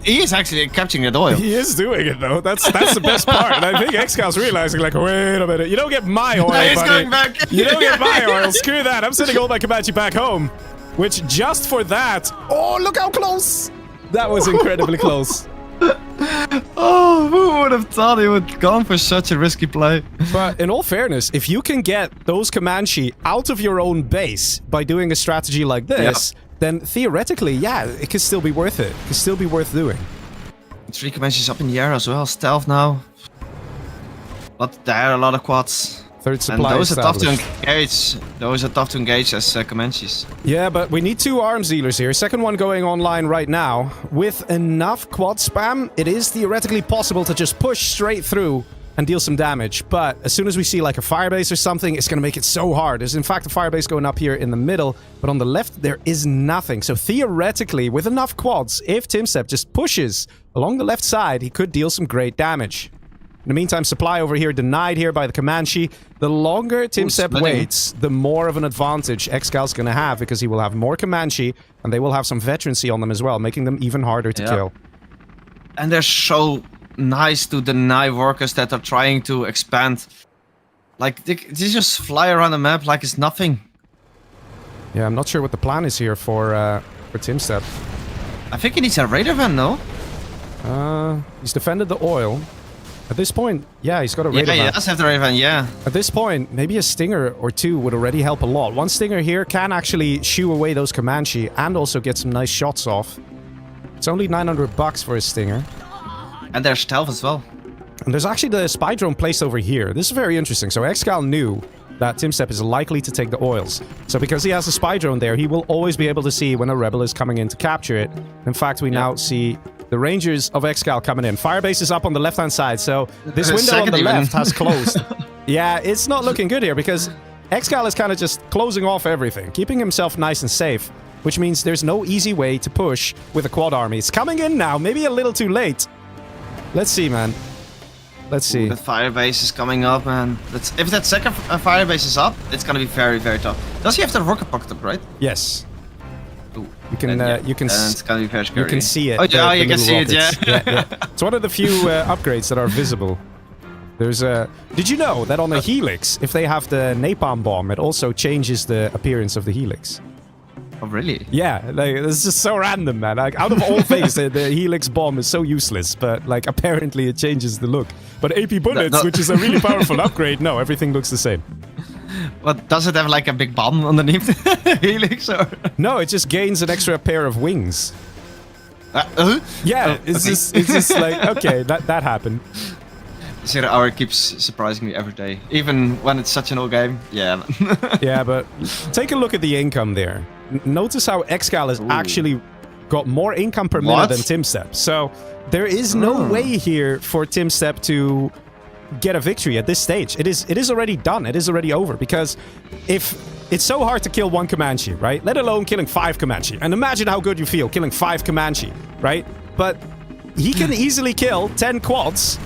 [SPEAKER 1] he is actually capturing that oil.
[SPEAKER 3] He is doing it though. That's the best part. And I think ExCal's realizing like, wait a minute, you don't get my oil,
[SPEAKER 1] No, he's
[SPEAKER 3] buddy.
[SPEAKER 1] going back.
[SPEAKER 3] You don't get my oil. Screw that. I'm sending all my Comanche back home. Which just for that, oh look how close! That was incredibly close.
[SPEAKER 1] Oh, who would have thought he would gone for such a risky play?
[SPEAKER 3] But in all fairness, if you can get those Comanche out of your own base by doing a strategy like this, then theoretically, yeah, it could still be worth it. It could still be worth doing.
[SPEAKER 1] 3 Comanches up in the air as well. Stealth now. But there are a lot of quads.
[SPEAKER 3] Third supply
[SPEAKER 1] And those are tough to
[SPEAKER 3] established.
[SPEAKER 1] engage. Those are tough to engage as Comanches.
[SPEAKER 3] Yeah, but we need 2 arms dealers here. Second one going online right now. With enough quad spam, it is theoretically possible to just push straight through and deal some damage. But as soon as we see like a firebase or something, it's going to make it so hard. There's in fact a firebase going up here in the middle, but on the left there is nothing. So theoretically, with enough quads, if TumStep just pushes along the left side, he could deal some great damage. In the meantime, supply over here denied here by the Comanche. The longer TumStep waits, the more of an advantage ExCal's going to have, because he will have more Comanche, and they will have some veterancy on them as well, making them even harder to kill.
[SPEAKER 1] And they're so nice to deny workers that are trying to expand. Like, they just fly around the map like it's nothing.
[SPEAKER 3] Yeah, I'm not sure what the plan is here for TumStep.
[SPEAKER 1] I think he needs a radar van, no?
[SPEAKER 3] He's defended the oil. At this point, yeah, he's got a radar
[SPEAKER 1] Yeah, he
[SPEAKER 3] van.
[SPEAKER 1] does have the radar van, yeah.
[SPEAKER 3] At this point, maybe a stinger or 2 would already help a lot. One stinger here can actually shoo away those Comanche and also get some nice shots off. It's only $900 for a stinger.
[SPEAKER 1] And there's stealth as well.
[SPEAKER 3] And there's actually the spy drone placed over here. This is very interesting. So ExCal knew that TumStep is likely to take the oils. So because he has a spy drone there, he will always be able to see when a rebel is coming in to capture it. In fact, we now see the Rangers of ExCal coming in. Firebase is up on the left-hand side, so this window on the left has closed. Yeah, it's not looking good here because ExCal is kind of just closing off everything, keeping himself nice and safe, which means there's no easy way to push with a quad army. It's coming in now, maybe a little too late. Let's see, man. Let's see.
[SPEAKER 1] The firebase is coming up, and if that second firebase is up, it's gonna be very, very tough. Does he have the rocket pocket up, right?
[SPEAKER 3] Yes.
[SPEAKER 1] Ooh.
[SPEAKER 3] You can,
[SPEAKER 1] Then,
[SPEAKER 3] you can,
[SPEAKER 1] it's gonna be very scary.
[SPEAKER 3] you can see it.
[SPEAKER 1] Oh, yeah,
[SPEAKER 3] the
[SPEAKER 1] you can
[SPEAKER 3] little
[SPEAKER 1] see it,
[SPEAKER 3] rockets. Yeah. It's one of the few upgrades that are visible. There's a. Did you know that on a helix, if they have the napalm bomb, it also changes the appearance of the helix?
[SPEAKER 1] Oh, really?
[SPEAKER 3] Yeah, like it's just so random, man. Like out of all things, the helix bomb is so useless, but like apparently it changes the look. But AP bullets, which is a really powerful upgrade, no, everything looks the same.
[SPEAKER 1] What, does it have like a big bomb underneath the helix, or?
[SPEAKER 3] No, it just gains an extra pair of wings. Yeah, it's
[SPEAKER 1] okay.
[SPEAKER 3] just like okay, that happened.
[SPEAKER 1] 0 hour keeps surprising me every day, even when it's such an old game. Yeah.
[SPEAKER 3] Yeah, but take a look at the income there. Notice how ExCal has actually got more income per minute than TumStep. So there is no way here for TumStep to get a victory at this stage. It is already done. It is already over, because if it's so hard to kill 1 Comanche, right? Let alone killing 5 Comanche. And imagine how good you feel killing 5 Comanche, right? But he can easily kill 10 quads,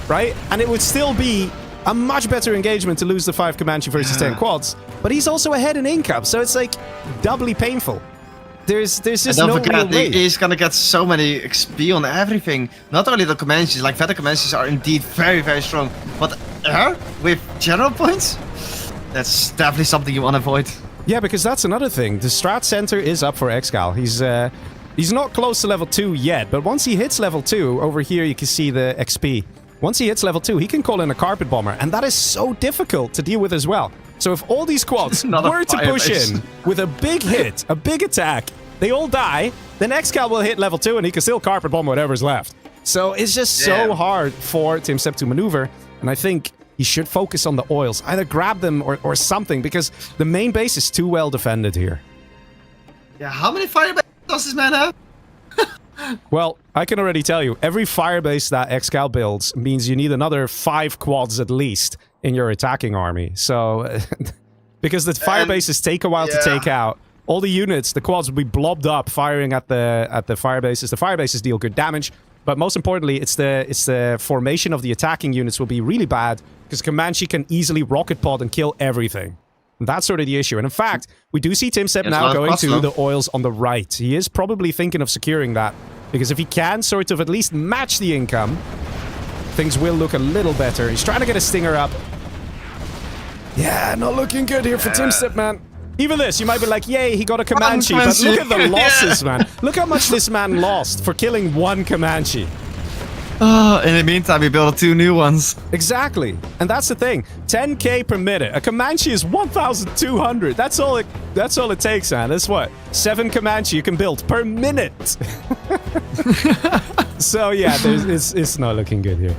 [SPEAKER 3] right? And it would still be a much better engagement to lose the 5 Comanche versus 10 quads. But he's also ahead in income, so it's like doubly painful. There's just no real way.
[SPEAKER 1] He's gonna get so many XP on everything. Not only the Comanches, like Veteran Comanches are indeed very, very strong. But with general points, that's definitely something you want to avoid.
[SPEAKER 3] Yeah, because that's another thing. The strat center is up for ExCal. He's not close to level 2 yet, but once he hits level 2, over here you can see the XP. Once he hits level 2, he can call in a carpet bomber, and that is so difficult to deal with as well. So if all these quads were to push in with a big hit, a big attack, they all die, then ExCal will hit level 2 and he can still carpet bomb whatever's left. So it's just so hard for TumStep to maneuver, and I think he should focus on the oils. Either grab them or something, because the main base is too well defended here.
[SPEAKER 1] Yeah, how many firebases does this man have?
[SPEAKER 3] Well, I can already tell you, every firebase that ExCal builds means you need another 5 quads at least in your attacking army. So, because the firebases take a while to take out, all the units, the quads will be blobbed up firing at the firebases. The firebases deal good damage, but most importantly, it's the formation of the attacking units will be really bad, because Comanche can easily rocket pod and kill everything. And that's sort of the issue. And in fact, we do see TumStep now going to the oils on the right. He is probably thinking of securing that. Because if he can sort of at least match the income, things will look a little better. He's trying to get a stinger up. Yeah, not looking good here for TumStep, man. Even this, you might be like, yay, he got a Comanche. But look at the losses, man. Look how much this man lost for killing one Comanche.
[SPEAKER 1] In the meantime, we built 2 new ones.
[SPEAKER 3] Exactly. And that's the thing. 10k per minute. A Comanche is 1,200. That's all it takes, man. That's what? 7 Comanche you can build per minute. So yeah, it's not looking good here.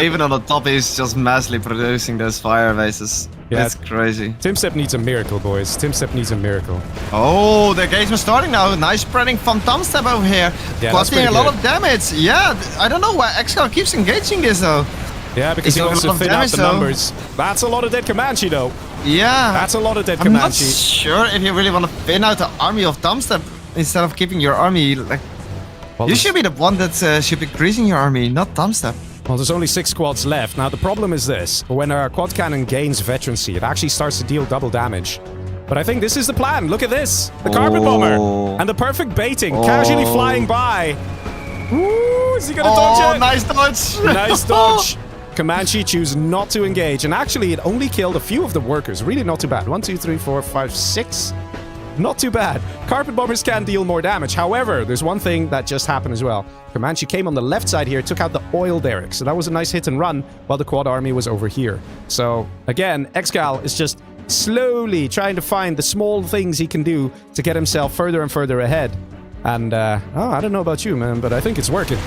[SPEAKER 1] Even on the top, he's just massively producing those fire bases. Yeah, that's crazy.
[SPEAKER 3] TumStep needs a miracle, boys. TumStep needs a miracle.
[SPEAKER 1] Oh, the engagement starting now. Nice spreading from TumStep over here.
[SPEAKER 3] Yeah,
[SPEAKER 1] causing a lot of damage. Yeah, I don't know why ExCal keeps engaging this though.
[SPEAKER 3] Yeah, because he wants to thin out the numbers. That's a lot of dead Comanche though.
[SPEAKER 1] Yeah.
[SPEAKER 3] That's a lot of dead
[SPEAKER 1] I'm
[SPEAKER 3] Comanche.
[SPEAKER 1] not sure if you really want to thin out the army of TumStep instead of keeping your army like... Well, you should be the one that should be increasing your army, not TumStep.
[SPEAKER 3] Well, there's only 6 squads left. Now, the problem is this. When our quad cannon gains veterancy, it actually starts to deal double damage. But I think this is the plan. Look at this. The carpet bomber. And the perfect baiting. Casually flying by. Ooh, is he going to dodge it?
[SPEAKER 1] Nice dodge.
[SPEAKER 3] Nice dodge. Comanche choose not to engage. And actually, it only killed a few of the workers. Really not too bad. 1, 2, 3, 4, 5, 6. Not too bad. Carpet bombers can deal more damage. However, there's one thing that just happened as well. Comanche came on the left side here, took out the oil derrick. So that was a nice hit and run while the quad army was over here. So again, ExCal is just slowly trying to find the small things he can do to get himself further and further ahead. And I don't know about you, man, but I think it's working.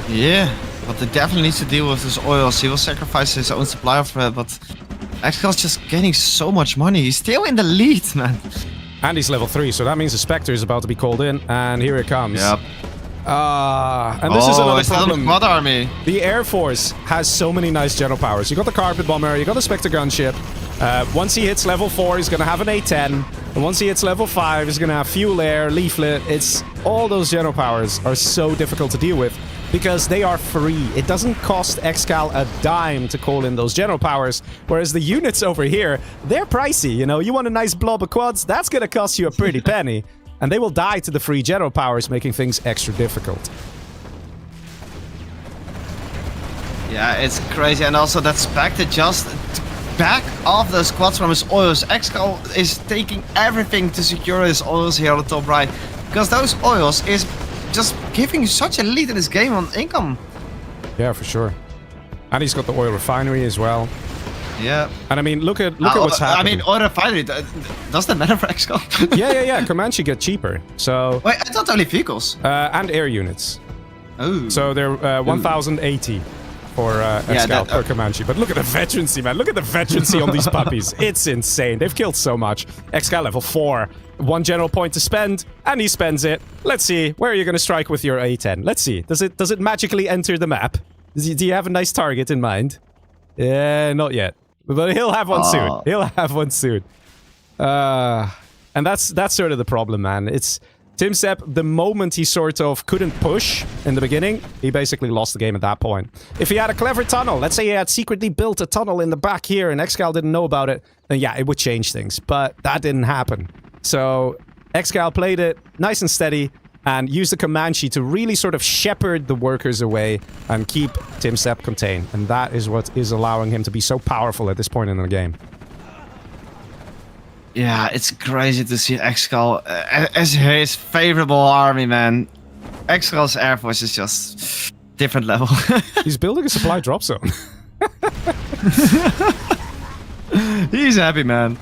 [SPEAKER 1] Yeah, but he definitely needs to deal with his oils. He will sacrifice his own supply of it, but ExCal's just getting so much money. He's still in the lead, man.
[SPEAKER 3] And he's level 3, so that means the Spectre is about to be called in, and here it comes.
[SPEAKER 1] Yep.
[SPEAKER 3] And this is another problem.
[SPEAKER 1] Quad army.
[SPEAKER 3] The Air Force has so many nice general powers. You got the Carpet Bomber, you got the Spectre gunship. Once he hits level 4, he's going to have an A-10. And once he hits level 5, he's going to have Fuel Air, Leaflet. It's all those general powers are so difficult to deal with because they are free. It doesn't cost ExCal a dime to call in those general powers, whereas the units over here, they're pricey. You know, you want a nice blob of quads, that's going to cost you a pretty penny. And they will die to the free general powers, making things extra difficult.
[SPEAKER 1] Yeah, it's crazy. And also that Spectre just back off those quads from his oils. ExCal is taking everything to secure his oils here on the top right. Because those oils is just giving such a lead in this game on income.
[SPEAKER 3] Yeah, for sure. And he's got the oil refinery as well.
[SPEAKER 1] Yeah.
[SPEAKER 3] And I mean, look at what's happening.
[SPEAKER 1] I mean, oil refinery, does that matter for ExCal?
[SPEAKER 3] yeah. Comanche get cheaper. So.
[SPEAKER 1] Wait, I thought only vehicles.
[SPEAKER 3] And air units.
[SPEAKER 1] Oh.
[SPEAKER 3] So they're 1,080 for ExCal per Comanche. But look at the veterancy, man. Look at the veterancy on these puppies. It's insane. They've killed so much. ExCal level 4. 1 general point to spend, and he spends it. Let's see. Where are you going to strike with your A10? Let's see. Does it magically enter the map? Do you have a nice target in mind? Yeah, not yet. But he'll have one soon. He'll have one soon. And that's sort of the problem, man. It's TumStep, the moment he sort of couldn't push in the beginning, he basically lost the game at that point. If he had a clever tunnel, let's say he had secretly built a tunnel in the back here and ExCal didn't know about it, then yeah, it would change things. But that didn't happen. So ExCal played it nice and steady and used the Comanche to really sort of shepherd the workers away and keep TumStep contained. And that is what is allowing him to be so powerful at this point in the game.
[SPEAKER 1] Yeah, it's crazy to see ExCal as his favorable army, man. ExCal's Air Force is just different level.
[SPEAKER 3] He's building a supply drop zone.
[SPEAKER 1] He's happy, man.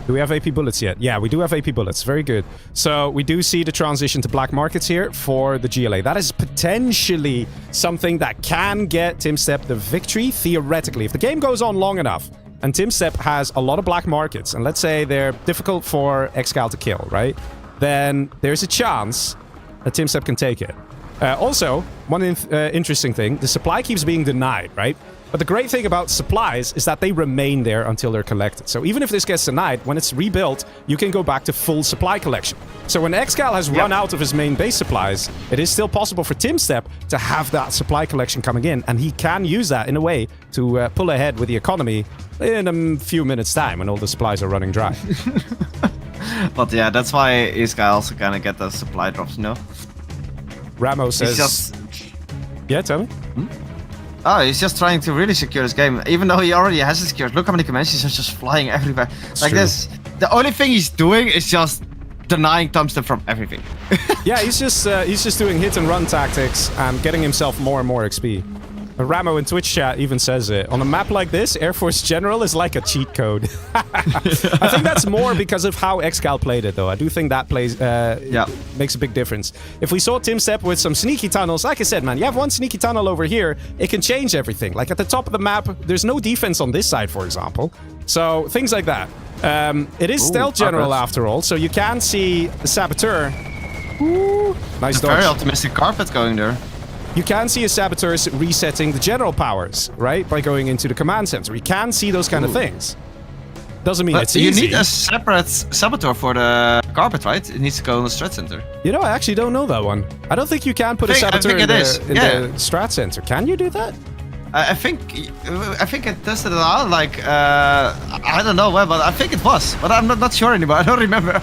[SPEAKER 3] Do we have AP bullets yet? Yeah, we do have AP bullets. Very good. So we do see the transition to black markets here for the GLA. That is potentially something that can get TumStep the victory, theoretically. If the game goes on long enough, and TumStep has a lot of black markets, and let's say they're difficult for ExCal to kill, right? Then there's a chance that TumStep can take it. Also, one interesting thing, the supply keeps being denied, right? But the great thing about supplies is that they remain there until they're collected. So even if this gets denied, when it's rebuilt, you can go back to full supply collection. So when ExCal has run out of his main base supplies, it is still possible for TumStep to have that supply collection coming in. And he can use that in a way to pull ahead with the economy in a few minutes' time when all the supplies are running dry.
[SPEAKER 1] But yeah, that's why ExCal also kind of get those supply drops, you know?
[SPEAKER 3] Ramo says...
[SPEAKER 1] He's just...
[SPEAKER 3] Yeah, tell me.
[SPEAKER 1] Oh, he's just trying to really secure this game, even though he already has it secured. Look how many commands are just flying everywhere. Like
[SPEAKER 3] true.
[SPEAKER 1] this. The only thing he's doing is just denying TumStep from everything.
[SPEAKER 3] Yeah, he's just doing hit and run tactics and getting himself more and more XP. Ramo in Twitch chat even says it. On a map like this, Air Force General is like a cheat code. I think that's more because of how ExCal played it, though. I do think that makes a big difference. If we saw TumStep with some sneaky tunnels, like I said, man, you have one sneaky tunnel over here, it can change everything. Like at the top of the map, there's no defense on this side, for example. So things like that. It is Stealth General after all, so you can see the Saboteur. Ooh, nice dodge.
[SPEAKER 1] Very optimistic carpet going there.
[SPEAKER 3] You can see a Saboteurs resetting the general powers, right? By going into the command center. You can see those kind of things. Doesn't mean it's easy.
[SPEAKER 1] You need a separate Saboteur for the carpet, right? It needs to go in the strat center.
[SPEAKER 3] You know, I actually don't know that one. I don't think you can put a Saboteur in the strat center. Can you do that?
[SPEAKER 1] I think I tested it out, like, I don't know when, but I think it was. But I'm not sure anymore, I don't remember.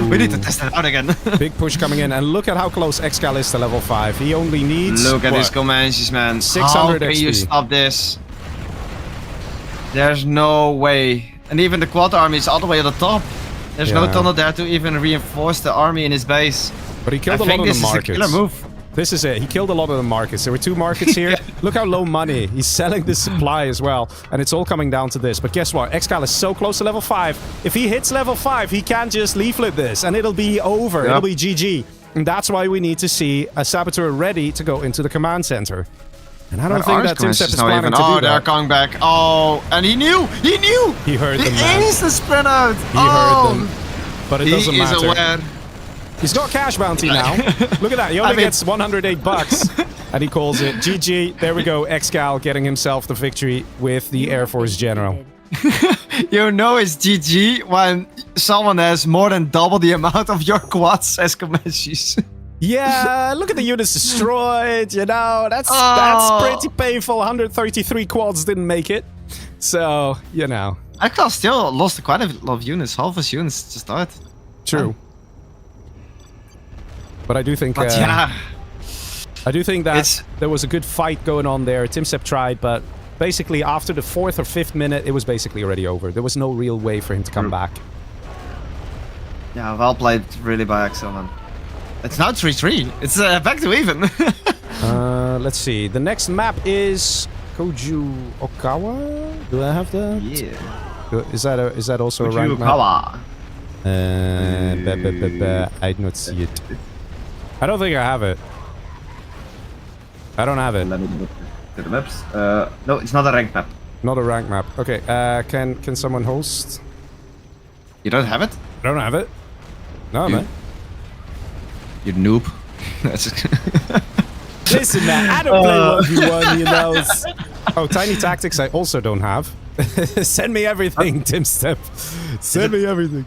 [SPEAKER 1] We need to test it out again.
[SPEAKER 3] Big push coming in, and look at how close ExCal is to level 5. He only needs,
[SPEAKER 1] look at these commands, man.
[SPEAKER 3] 600
[SPEAKER 1] How can
[SPEAKER 3] XP.
[SPEAKER 1] you stop this? There's no way. And even the quad army is all the way at the top. There's no tunnel there to even reinforce the army in his base.
[SPEAKER 3] But he killed a lot of the markets.
[SPEAKER 1] I think this is a killer move.
[SPEAKER 3] This is it. He killed a lot of the markets. There were 2 markets here. Look how low money. He's selling this supply as well. And it's all coming down to this. But guess what? ExCal is so close to level 5. If he hits level 5, he can just leaflet this. And it'll be over. Yep. It'll be GG. And that's why we need to see a Saboteur ready to go into the command center. And I don't think that TumStep is planning to do that.
[SPEAKER 1] Oh, they're coming back. Oh, and he knew! He knew!
[SPEAKER 3] He heard them,
[SPEAKER 1] man. The instant sprint out!
[SPEAKER 3] He heard them. But it doesn't matter.
[SPEAKER 1] He is aware.
[SPEAKER 3] He's got cash bounty now. Look at that. He only gets 108 bucks. And he calls it GG. There we go. ExCal getting himself the victory with the Air Force General.
[SPEAKER 1] You know it's GG when someone has more than double the amount of your quads as Comanches.
[SPEAKER 3] Yeah, look at the units destroyed, you know. That's pretty painful. 133 quads didn't make it. So, you know.
[SPEAKER 1] ExCal still lost quite a lot of units. Half his units just died.
[SPEAKER 3] True. But I do think I do think that there was a good fight going on there. TumStep tried, but basically after the 4th or 5th minute, it was basically already over. There was no real way for him to come back.
[SPEAKER 1] Yeah, well played really by ExCal, man. It's now 3-3. It's back to even.
[SPEAKER 3] Let's see. The next map is Koujou Okawa. Do I have that?
[SPEAKER 1] Yeah.
[SPEAKER 3] Is that also a ranked map? I do not see it. I don't think I have it. I don't have it.
[SPEAKER 1] Let me look at the maps. No, it's not a ranked map.
[SPEAKER 3] Not a ranked map. Okay. Can someone host?
[SPEAKER 1] You don't have it?
[SPEAKER 3] I don't have it. No, man.
[SPEAKER 1] You noob.
[SPEAKER 3] Listen, man. I don't play 1v1, you know. Oh, Tiny Tactics I also don't have. Send me everything, TumStep. Send me everything.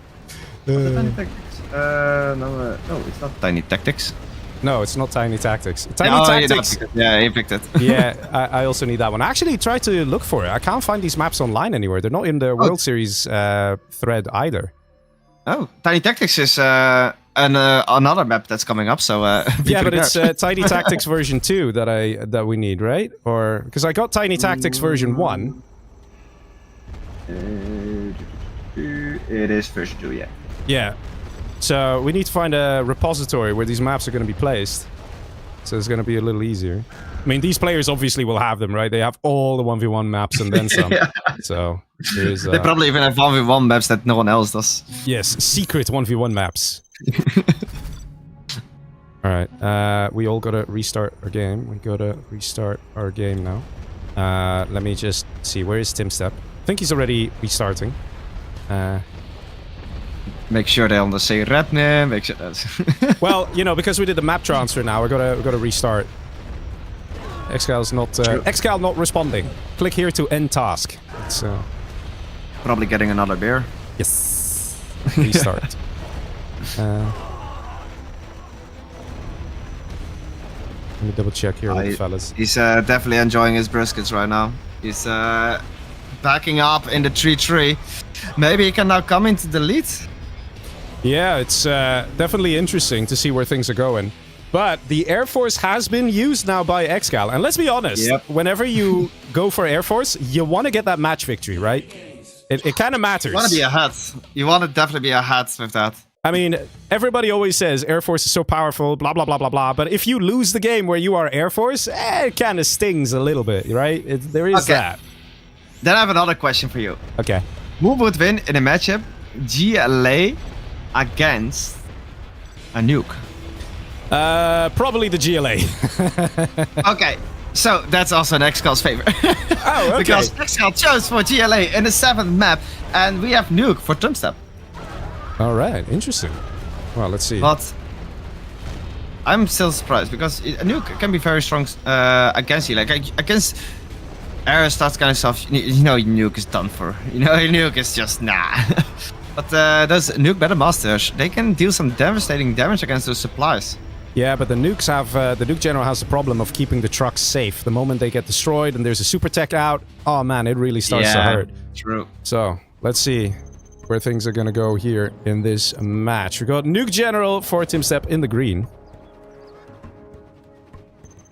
[SPEAKER 1] Tiny Tactics? No, it's not Tiny Tactics.
[SPEAKER 3] No, it's not Tiny Tactics. Tiny Tactics.
[SPEAKER 1] Yeah, he picked it.
[SPEAKER 3] Yeah, I also need that one. I actually tried to look for it. I can't find these maps online anywhere. They're not in the World Series thread either.
[SPEAKER 1] Oh, Tiny Tactics is another map that's coming up. So
[SPEAKER 3] yeah, but it's Tiny Tactics version 2 that we need, right? Or because I got Tiny Tactics version 1.
[SPEAKER 1] It is version 2, yeah.
[SPEAKER 3] Yeah. So we need to find a repository where these maps are going to be placed. So it's going to be a little easier. I mean, these players obviously will have them, right? They have all the 1v1 maps and then some. Yeah. So there's,
[SPEAKER 1] they probably even have 1v1 maps that no one else does.
[SPEAKER 3] Yes, secret 1v1 maps. Alright, we all gotta restart our game. We gotta restart our game now. Let me just see, where is TumStep? I think he's already restarting.
[SPEAKER 1] Make sure they're on the same rep name. Make sure that's
[SPEAKER 3] well, you know, because we did the map transfer now, we gotta restart. ExCal's not ExCal not responding. Click here to end task. It's
[SPEAKER 1] probably getting another beer.
[SPEAKER 3] Yes. Restart. Let me double check here with the fellas.
[SPEAKER 1] He's definitely enjoying his briskets right now. He's backing up in the 3-3. Maybe he can now come into the lead.
[SPEAKER 3] Yeah, it's definitely interesting to see where things are going. But the Air Force has been used now by ExCal. And let's be honest, whenever you go for Air Force, you want to get that match victory, right? It kind of matters.
[SPEAKER 1] You want to be ahead. You want to definitely be ahead with that.
[SPEAKER 3] I mean, everybody always says Air Force is so powerful, blah, blah, blah, blah, blah. But if you lose the game where you are Air Force, it kind of stings a little bit, right? There is that.
[SPEAKER 1] Then I have another question for you.
[SPEAKER 3] Okay.
[SPEAKER 1] Who would win in a matchup GLA against a nuke?
[SPEAKER 3] Probably the GLA.
[SPEAKER 1] Okay, so that's also an ExCal's favor.
[SPEAKER 3] Oh, okay.
[SPEAKER 1] Because ExCal chose for GLA in the 7th map, and we have nuke for TumStep.
[SPEAKER 3] All right, interesting. Well, let's see.
[SPEAKER 1] But I'm still surprised because a nuke can be very strong against you. Like against aerostats kind of stuff, you know, nuke is done for. You know, nuke is just nah. But those nuke battle masters, they can deal some devastating damage against those supplies.
[SPEAKER 3] Yeah, but the nukes have the nuke general has the problem of keeping the trucks safe. The moment they get destroyed and there's a super tech out, oh man, it really starts to hurt.
[SPEAKER 1] True.
[SPEAKER 3] So let's see where things are gonna go here in this match. We got nuke general for TumStep in the green.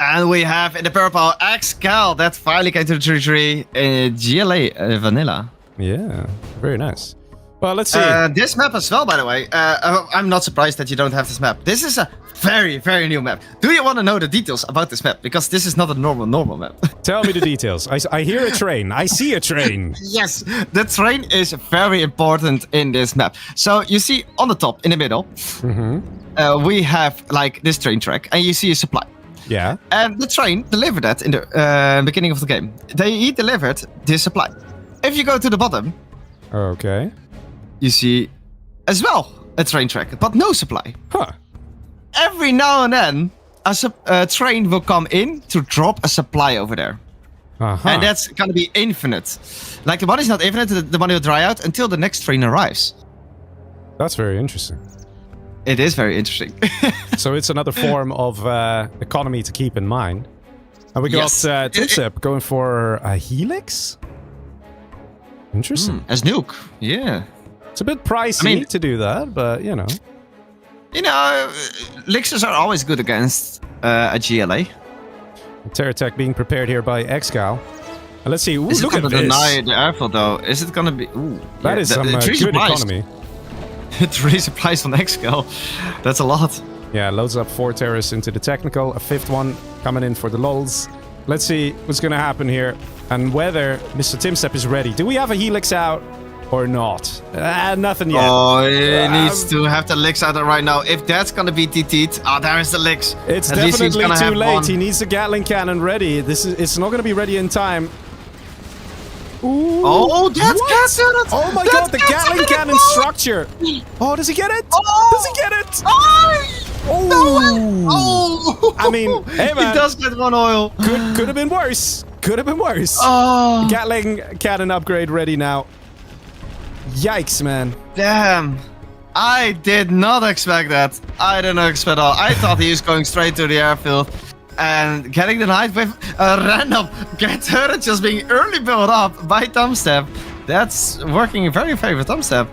[SPEAKER 1] And we have in the purple ExCal that finally came to the territory in GLA vanilla.
[SPEAKER 3] Yeah, very nice. Well, let's see.
[SPEAKER 1] This map as well, by the way. I'm not surprised that you don't have this map. This is a very, very new map. Do you want to know the details about this map? Because this is not a normal map.
[SPEAKER 3] Tell me the details. I hear a train. I see a train.
[SPEAKER 1] Yes, the train is very important in this map. So you see on the top, in the middle, we have like this train track, and you see a supply.
[SPEAKER 3] Yeah.
[SPEAKER 1] And the train delivered that in the beginning of the game. He delivered this supply. If you go to the bottom,
[SPEAKER 3] okay,
[SPEAKER 1] you see as well a train track, but no supply.
[SPEAKER 3] Huh.
[SPEAKER 1] Every now and then, a train will come in to drop a supply over there. And that's gonna be infinite. Like the money's not infinite, the money will dry out until the next train arrives.
[SPEAKER 3] That's very interesting.
[SPEAKER 1] It is very interesting.
[SPEAKER 3] So it's another form of economy to keep in mind. And we got TumStep going for a Helix? Interesting.
[SPEAKER 1] As nuke, yeah.
[SPEAKER 3] It's a bit pricey to do that, but you know.
[SPEAKER 1] You know, Lixers are always good against a GLA.
[SPEAKER 3] Terror Tech being prepared here by ExCal. And let's see. Ooh,
[SPEAKER 1] is
[SPEAKER 3] look
[SPEAKER 1] it
[SPEAKER 3] at
[SPEAKER 1] gonna
[SPEAKER 3] this.
[SPEAKER 1] deny the airfield though? Is it gonna be? Ooh,
[SPEAKER 3] that is some good economy.
[SPEAKER 1] 3 supplies on ExCal. That's a lot.
[SPEAKER 3] Yeah, loads up 4 terrorists into the technical. A 5th one coming in for the lulz. Let's see what's gonna happen here and whether Mr. TumStep is ready. Do we have a Helix out or not? Nothing yet.
[SPEAKER 1] Oh, he needs to have the Lix out right now. If that's gonna be TT'd, there is the Lix.
[SPEAKER 3] It's definitely too late. He needs the Gatling cannon ready. It's not gonna be ready in time. Ooh,
[SPEAKER 1] oh, that's canceled!
[SPEAKER 3] Oh my god, the Gatling cannon structure! Oh, does he get it?
[SPEAKER 1] Oh.
[SPEAKER 3] Does he get it?
[SPEAKER 1] Oh! No! Oh!
[SPEAKER 3] I mean, hey man.
[SPEAKER 1] He does get 1 oil.
[SPEAKER 3] Could have been worse. Could have been worse.
[SPEAKER 1] Oh!
[SPEAKER 3] Gatling cannon upgrade ready now. Yikes, man.
[SPEAKER 1] Damn. I did not expect that. I did not expect at all. I thought he was going straight to the airfield. And getting denied with a random get turret just being early built up by TumStep. That's working in very favor of TumStep.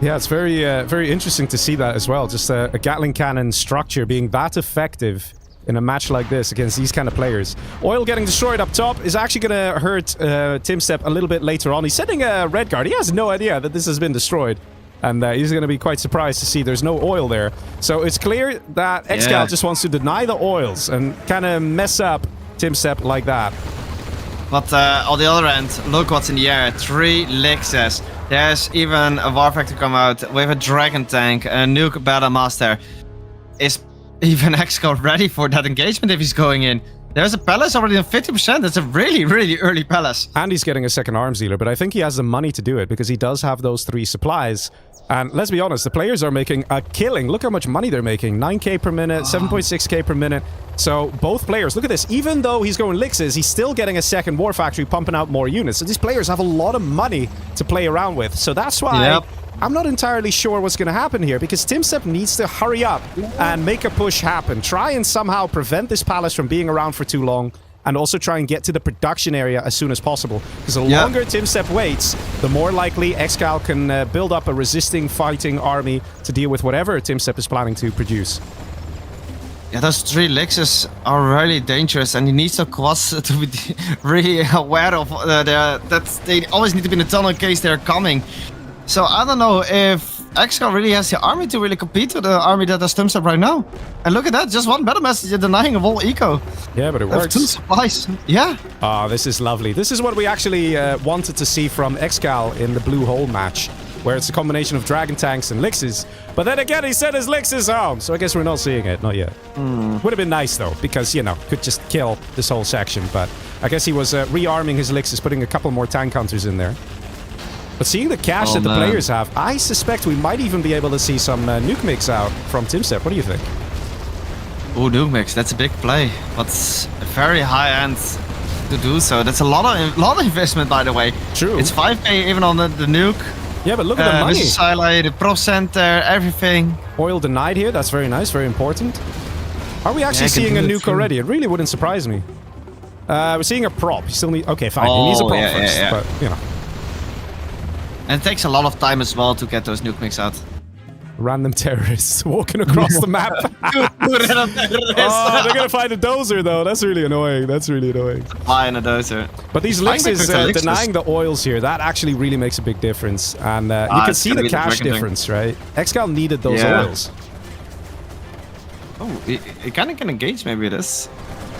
[SPEAKER 3] Yeah, it's very very interesting to see that as well. Just a Gatling cannon structure being that effective in a match like this against these kind of players. Oil getting destroyed up top is actually going to hurt TumStep a little bit later on. He's sending a red guard. He has no idea that this has been destroyed. And he's going to be quite surprised to see there's no oil there. So it's clear that ExCal just wants to deny the oils and kind of mess up TumStep like that.
[SPEAKER 1] But on the other end, look what's in the air. 3 Lixes. There's even a Warfactor come out with a Dragon Tank, a Nuke Battle Master. Is even ExCal ready for that engagement if he's going in? There's a Palace already on 50%. That's a really, really early Palace.
[SPEAKER 3] And he's getting a second arms dealer, but I think he has the money to do it because he does have those 3 supplies. And let's be honest, the players are making a killing. Look how much money they're making. 9k per minute, 7.6k per minute. So both players, look at this. Even though he's going Lixes, he's still getting a second War Factory pumping out more units. So these players have a lot of money to play around with. So that's why I'm not entirely sure what's going to happen here because TumStep needs to hurry up and make a push happen. Try and somehow prevent this palace from being around for too long and also try and get to the production area as soon as possible. Because the
[SPEAKER 1] Yeah.
[SPEAKER 3] longer TumStep waits, the more likely ExCal can build up a resisting, fighting army to deal with whatever TumStep is planning to produce.
[SPEAKER 1] Yeah, those 3 Lixes are really dangerous, and he needs the quads to be really aware of that they always need to be in the tunnel in case they're coming. So I don't know if ExCal really has the army to really compete with the army that has TumStep right now. And look at that, just one battle message denying a whole eco.
[SPEAKER 3] Yeah, but it
[SPEAKER 1] They have
[SPEAKER 3] works.
[SPEAKER 1] 2 supplies. Yeah.
[SPEAKER 3] Oh, this is lovely. This is what we actually wanted to see from ExCal in the Blue Hole match, where it's a combination of dragon tanks and Lixes. But then again, he sent his Lixes home, so I guess we're not seeing it. Not yet. Would have been nice, though, because, you know, could just kill this whole section. But I guess he was rearming his Lixes, putting a couple more tank counters in there. But seeing the cash that the players have, I suspect we might even be able to see some nuke mix out from TumStep. What do you think?
[SPEAKER 1] Oh, nuke mix, that's a big play. But very high end to do so. That's a lot of investment, by the way.
[SPEAKER 3] True.
[SPEAKER 1] It's 5k even on the nuke.
[SPEAKER 3] Yeah, but look at the money.
[SPEAKER 1] Mrs. Siley, the Pro Center, everything.
[SPEAKER 3] Oil denied here. That's very nice, very important. Are we actually seeing a nuke already? It really wouldn't surprise me. We're seeing a prop. You still need... Okay, fine. He needs a prop first, but, you know.
[SPEAKER 1] And it takes a lot of time as well to get those nuke mix out.
[SPEAKER 3] Random terrorists walking across the map. Oh, they're gonna find a dozer, though. That's really annoying. That's really annoying.
[SPEAKER 1] Flying a dozer.
[SPEAKER 3] But these Lixes denying the oils here, that actually really makes a big difference. And you can see the cash difference, right? ExCal needed those oils.
[SPEAKER 1] Oh, it kind of can engage maybe this.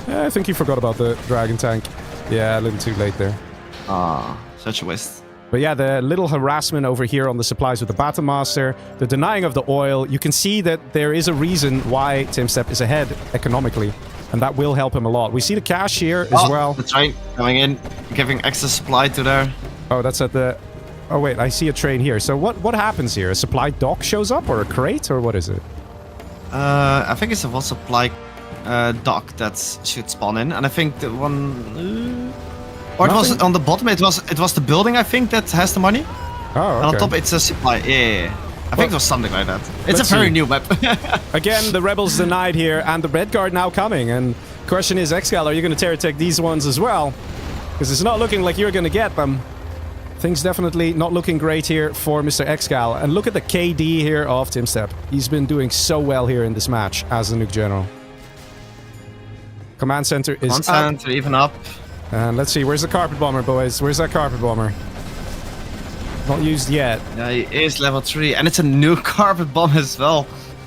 [SPEAKER 3] Yeah, I think he forgot about the dragon tank. Yeah, a little too late there.
[SPEAKER 1] Ah, such a waste.
[SPEAKER 3] But yeah, the little harassment over here on the supplies with the Battle Master, the denying of the oil, you can see that there is a reason why TumStep is ahead economically, and that will help him a lot. We see the cash here as well.
[SPEAKER 1] The train coming in, giving extra supply to there.
[SPEAKER 3] Oh, that's at the... Oh wait, I see a train here. So what happens here? A supply dock shows up, or a crate, or what is it?
[SPEAKER 1] I think it's a one supply dock that should spawn in, and I think the one... Or it was on the bottom, it was the building, I think, that has the money.
[SPEAKER 3] Oh, okay.
[SPEAKER 1] And on top it's a supply, yeah. I think it was something like that. It's a very new map.
[SPEAKER 3] Again, the rebels denied here, and the Red Guard now coming. And question is, ExCal, are you going to terror-tech these ones as well? Because it's not looking like you're going to get them. Things definitely not looking great here for Mr. ExCal. And look at the KD here of TumStep. He's been doing so well here in this match as a nuke general. Command center is
[SPEAKER 1] Command center even up.
[SPEAKER 3] And let's see, where's the carpet bomber, boys? Where's that carpet bomber? Not used yet.
[SPEAKER 1] Yeah, he is level 3, and it's a new carpet bomb as well.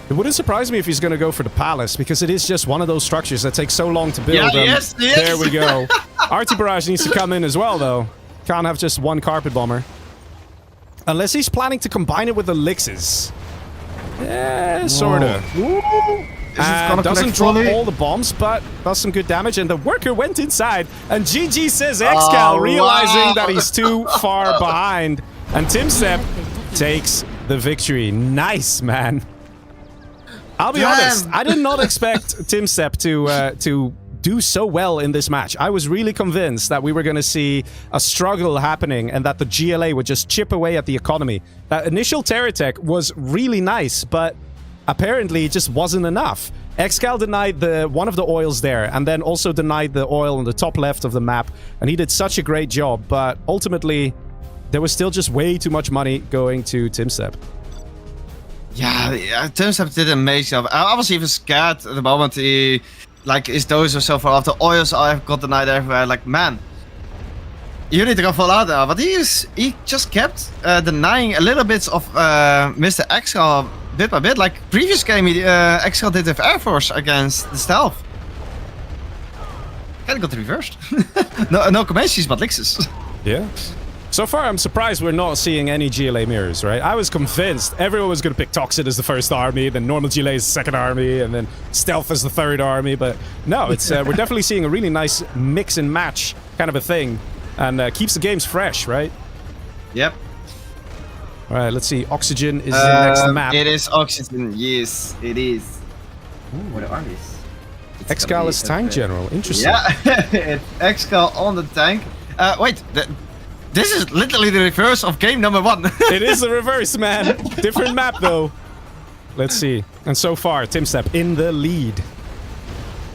[SPEAKER 3] It wouldn't surprise me if he's going to go for the palace, because it is just one of those structures that takes so long to build.
[SPEAKER 1] Yeah, yes.
[SPEAKER 3] There we go. Arty Barrage needs to come in as well, though. Can't have just one carpet bomber. Unless he's planning to combine it with the Lixes. Yeah, sorta. Doesn't drop all the bombs, but does some good damage. And the worker went inside. And GG says ExCal, realizing that he's too far behind. And TumStep takes the victory. Nice, man. I'll be honest, I did not expect TumStep to do so well in this match. I was really convinced that we were going to see a struggle happening and that the GLA would just chip away at the economy. That initial terror tech was really nice, but apparently it just wasn't enough. ExCal denied one of the oils there, and then also denied the oil on the top left of the map, and he did such a great job, but ultimately there was still just way too much money going to TumStep.
[SPEAKER 1] Yeah, TumStep did an amazing job. I was even scared at the moment his dozer so far off. The oils I've got denied everywhere. Like, man, you need to go full out now. But he just kept denying a little bit of Mr. ExCal bit by bit. Like previous game, ExCal did with Air Force against the Stealth. Kinda got reversed. no Comanches, but Lixes.
[SPEAKER 3] Yeah. So far, I'm surprised we're not seeing any GLA mirrors, right? I was convinced everyone was going to pick Toxin as the first army, then normal GLA as the second army, and then Stealth as the third army. But no, it's we're definitely seeing a really nice mix and match kind of a thing, and keeps the games fresh, right?
[SPEAKER 1] Yep.
[SPEAKER 3] All right, let's see. Oxygen is the next map.
[SPEAKER 1] It is Oxygen, yes, it is. Ooh, what are armies?
[SPEAKER 3] ExCal is tank general. Interesting.
[SPEAKER 1] Yeah, it's ExCal on the tank. Wait, this is literally the reverse of game number 1.
[SPEAKER 3] It is the reverse, man. Different map, though. Let's see. And so far, TumStep in the lead.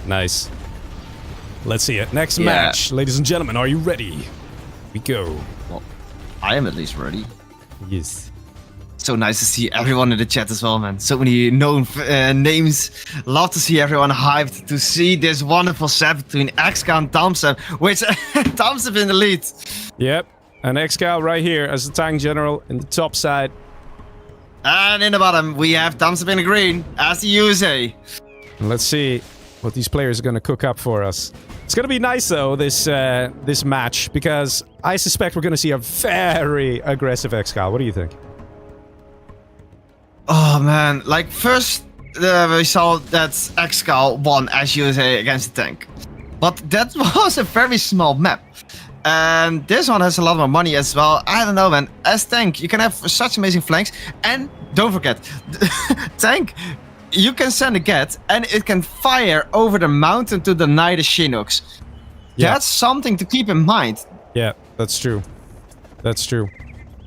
[SPEAKER 3] Nice. Let's see it. Next
[SPEAKER 1] Yeah.
[SPEAKER 3] match, ladies and gentlemen. Are you ready? We go.
[SPEAKER 1] Well, I am at least ready.
[SPEAKER 3] Yes.
[SPEAKER 1] So nice to see everyone in the chat as well, man. So many known names. Love to see everyone hyped to see this wonderful set between ExCal and TumStep, which TumStep in the lead.
[SPEAKER 3] Yep. And ExCal right here as the tank general in the top side.
[SPEAKER 1] And in the bottom, we have TumStep in the green as the USA.
[SPEAKER 3] And let's see what these players are going to cook up for us. It's going to be nice, though, this match, because I suspect we're going to see a very aggressive ExCal. What do you think?
[SPEAKER 1] Oh, man. Like, first, we saw that ExCal won as USA against the tank. But that was a very small map. And this one has a lot more money as well. I don't know, man. As tank, you can have such amazing flanks. And don't forget, tank, you can send a get and it can fire over the mountain to deny the Chinooks.
[SPEAKER 3] Yeah.
[SPEAKER 1] That's something to keep in mind.
[SPEAKER 3] Yeah, that's true. That's true.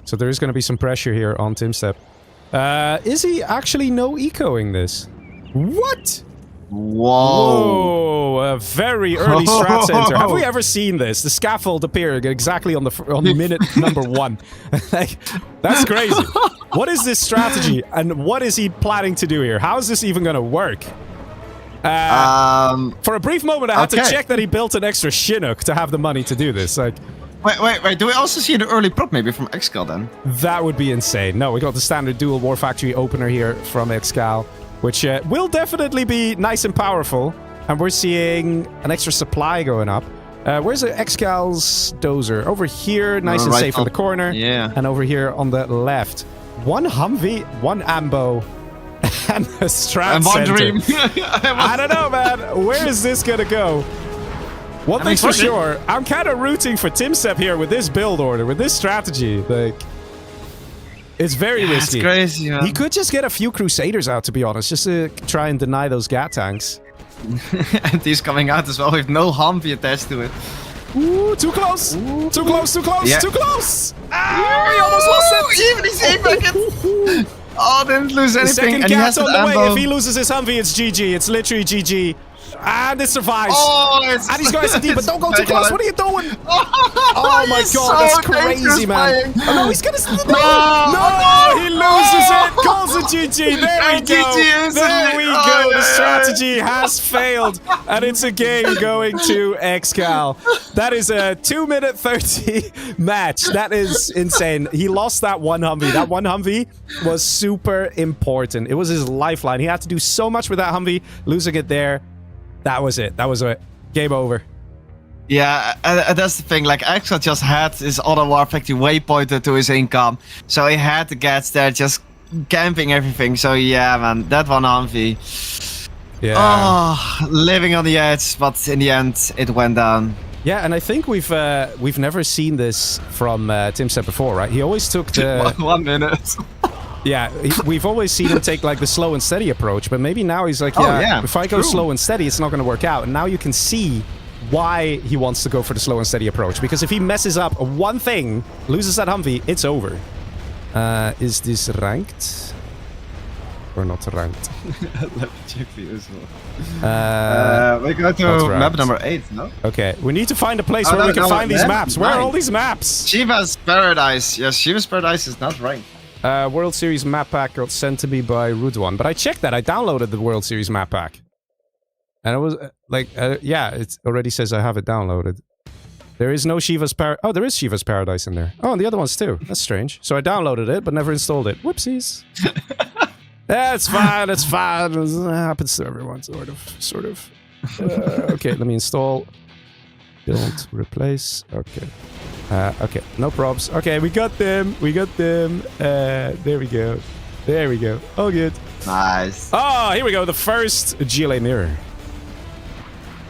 [SPEAKER 3] So there is going to be some pressure here on TumStep. Is he actually no ecoing this? What?
[SPEAKER 1] Whoa.
[SPEAKER 3] Whoa, a very early strat center. Have we ever seen this? The scaffold appear exactly on the minute number 1. Like, that's crazy. What is this strategy and what is he planning to do here? How is this even going to work? For a brief moment, I had to check that he built an extra Chinook to have the money to do this. Like,
[SPEAKER 1] Wait. Do we also see an early prop maybe from ExCal then?
[SPEAKER 3] that would be insane. No, we got the standard dual war factory opener here from ExCal, which will definitely be nice and powerful. And we're seeing an extra supply going up. Where's the ExCal's dozer? Over here, nice and
[SPEAKER 1] right
[SPEAKER 3] safe in
[SPEAKER 1] up.
[SPEAKER 3] the corner.
[SPEAKER 1] Yeah.
[SPEAKER 3] And over here on the left. 1 Humvee, 1 Ambo, and a strat
[SPEAKER 1] And one
[SPEAKER 3] center.
[SPEAKER 1] dream.
[SPEAKER 3] I don't know, man. Where is this gonna go? One thing's for sure, I'm kind of rooting for TumStep here with this build order, with this strategy. Like, it's very risky.
[SPEAKER 1] It's crazy, man.
[SPEAKER 3] He could just get a few Crusaders out, to be honest, just to try and deny those GAT tanks.
[SPEAKER 1] And he's coming out as well with no Humvee attached to it.
[SPEAKER 3] Ooh, too close!
[SPEAKER 1] Ooh.
[SPEAKER 3] Too close, too close,
[SPEAKER 1] Yeah.
[SPEAKER 3] too close! Ah, he almost lost it!
[SPEAKER 1] Even his aim bucket! Oh, didn't lose
[SPEAKER 3] The
[SPEAKER 1] anything.
[SPEAKER 3] second
[SPEAKER 1] And he has
[SPEAKER 3] GAT on
[SPEAKER 1] an
[SPEAKER 3] the way.
[SPEAKER 1] ammo.
[SPEAKER 3] If he loses his Humvee, it's GG. It's literally GG. And it survives.
[SPEAKER 1] Oh, it's
[SPEAKER 3] And he's got SD, but don't go too
[SPEAKER 1] it's
[SPEAKER 3] close. What are you doing? Oh my
[SPEAKER 1] he's
[SPEAKER 3] god, that's
[SPEAKER 1] so
[SPEAKER 3] crazy,
[SPEAKER 1] dangerous
[SPEAKER 3] man.
[SPEAKER 1] playing.
[SPEAKER 3] Oh no, he's gonna...
[SPEAKER 1] No,
[SPEAKER 3] he loses it. Calls it GG. There we go.
[SPEAKER 1] GG is
[SPEAKER 3] There
[SPEAKER 1] it.
[SPEAKER 3] we
[SPEAKER 1] Oh,
[SPEAKER 3] go. The
[SPEAKER 1] yeah.
[SPEAKER 3] strategy has failed. And it's a game going to ExCal. That is a 2-minute 30 match. That is insane. He lost that 1 Humvee. That 1 Humvee was super important. It was his lifeline. He had to do so much with that Humvee. Losing it there. That was it. That was it. Game over.
[SPEAKER 1] Yeah, that's the thing. Like, ExCal just had his other war factory waypointed to his income. So he had the gets there just camping everything. So yeah, man, that 1 Humvee.
[SPEAKER 3] Yeah.
[SPEAKER 1] Oh, living on the edge, but in the end, it went down.
[SPEAKER 3] Yeah, and I think we've never seen this from TumStep before, right? He always took the...
[SPEAKER 1] 1 minute.
[SPEAKER 3] Yeah, we've always seen him take like the slow and steady approach, but maybe now he's like,
[SPEAKER 1] Oh,
[SPEAKER 3] yeah,
[SPEAKER 1] yeah,
[SPEAKER 3] if I go
[SPEAKER 1] true.
[SPEAKER 3] slow and steady, it's not going to work out. And now you can see why he wants to go for the slow and steady approach. Because if he messes up one thing, loses that Humvee, it's over. Is this ranked? Or not ranked?
[SPEAKER 1] Let me check for you as well. We go to
[SPEAKER 3] That's
[SPEAKER 1] map
[SPEAKER 3] right.
[SPEAKER 1] number 8, no?
[SPEAKER 3] Okay, we need to find a place
[SPEAKER 1] Oh,
[SPEAKER 3] where
[SPEAKER 1] no,
[SPEAKER 3] we can
[SPEAKER 1] no,
[SPEAKER 3] find these
[SPEAKER 1] map
[SPEAKER 3] maps. Where are
[SPEAKER 1] 9.
[SPEAKER 3] all these maps?
[SPEAKER 1] Shiva's Paradise. Yes, Shiva's Paradise is not ranked.
[SPEAKER 3] World Series map pack got sent to me by Rudwan, but I checked that. I downloaded the World Series map pack. And it was yeah, it already says I have it downloaded. There is no Shiva's Paradise. Oh, there is Shiva's Paradise in there. Oh, and the other ones too. That's strange. So I downloaded it, but never installed it. Whoopsies. That's fine. That's fine. It happens to everyone, sort of. Okay, let me install. Build, replace. Okay. Okay, no probs. Okay, we got them. We got them. There we go. There we go. All good.
[SPEAKER 1] Nice.
[SPEAKER 3] Oh, here we go. The first GLA mirror.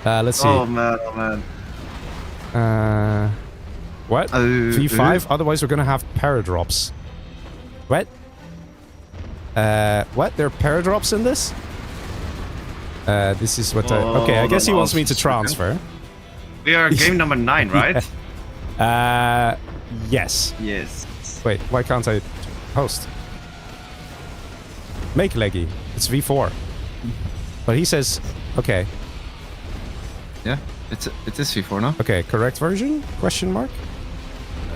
[SPEAKER 3] Let's see.
[SPEAKER 1] Oh man, oh man.
[SPEAKER 3] What? V5? Otherwise, we're gonna have paradrops. What? What? There are paradrops in this? This is what okay, I guess he wants me to transfer.
[SPEAKER 1] We are game number 9, right?
[SPEAKER 3] Yes.
[SPEAKER 1] Yes.
[SPEAKER 3] Wait, why can't I host? Make leggy. It's V4. But he says, okay.
[SPEAKER 1] Yeah. It is V4 now.
[SPEAKER 5] Okay, correct version? Question mark?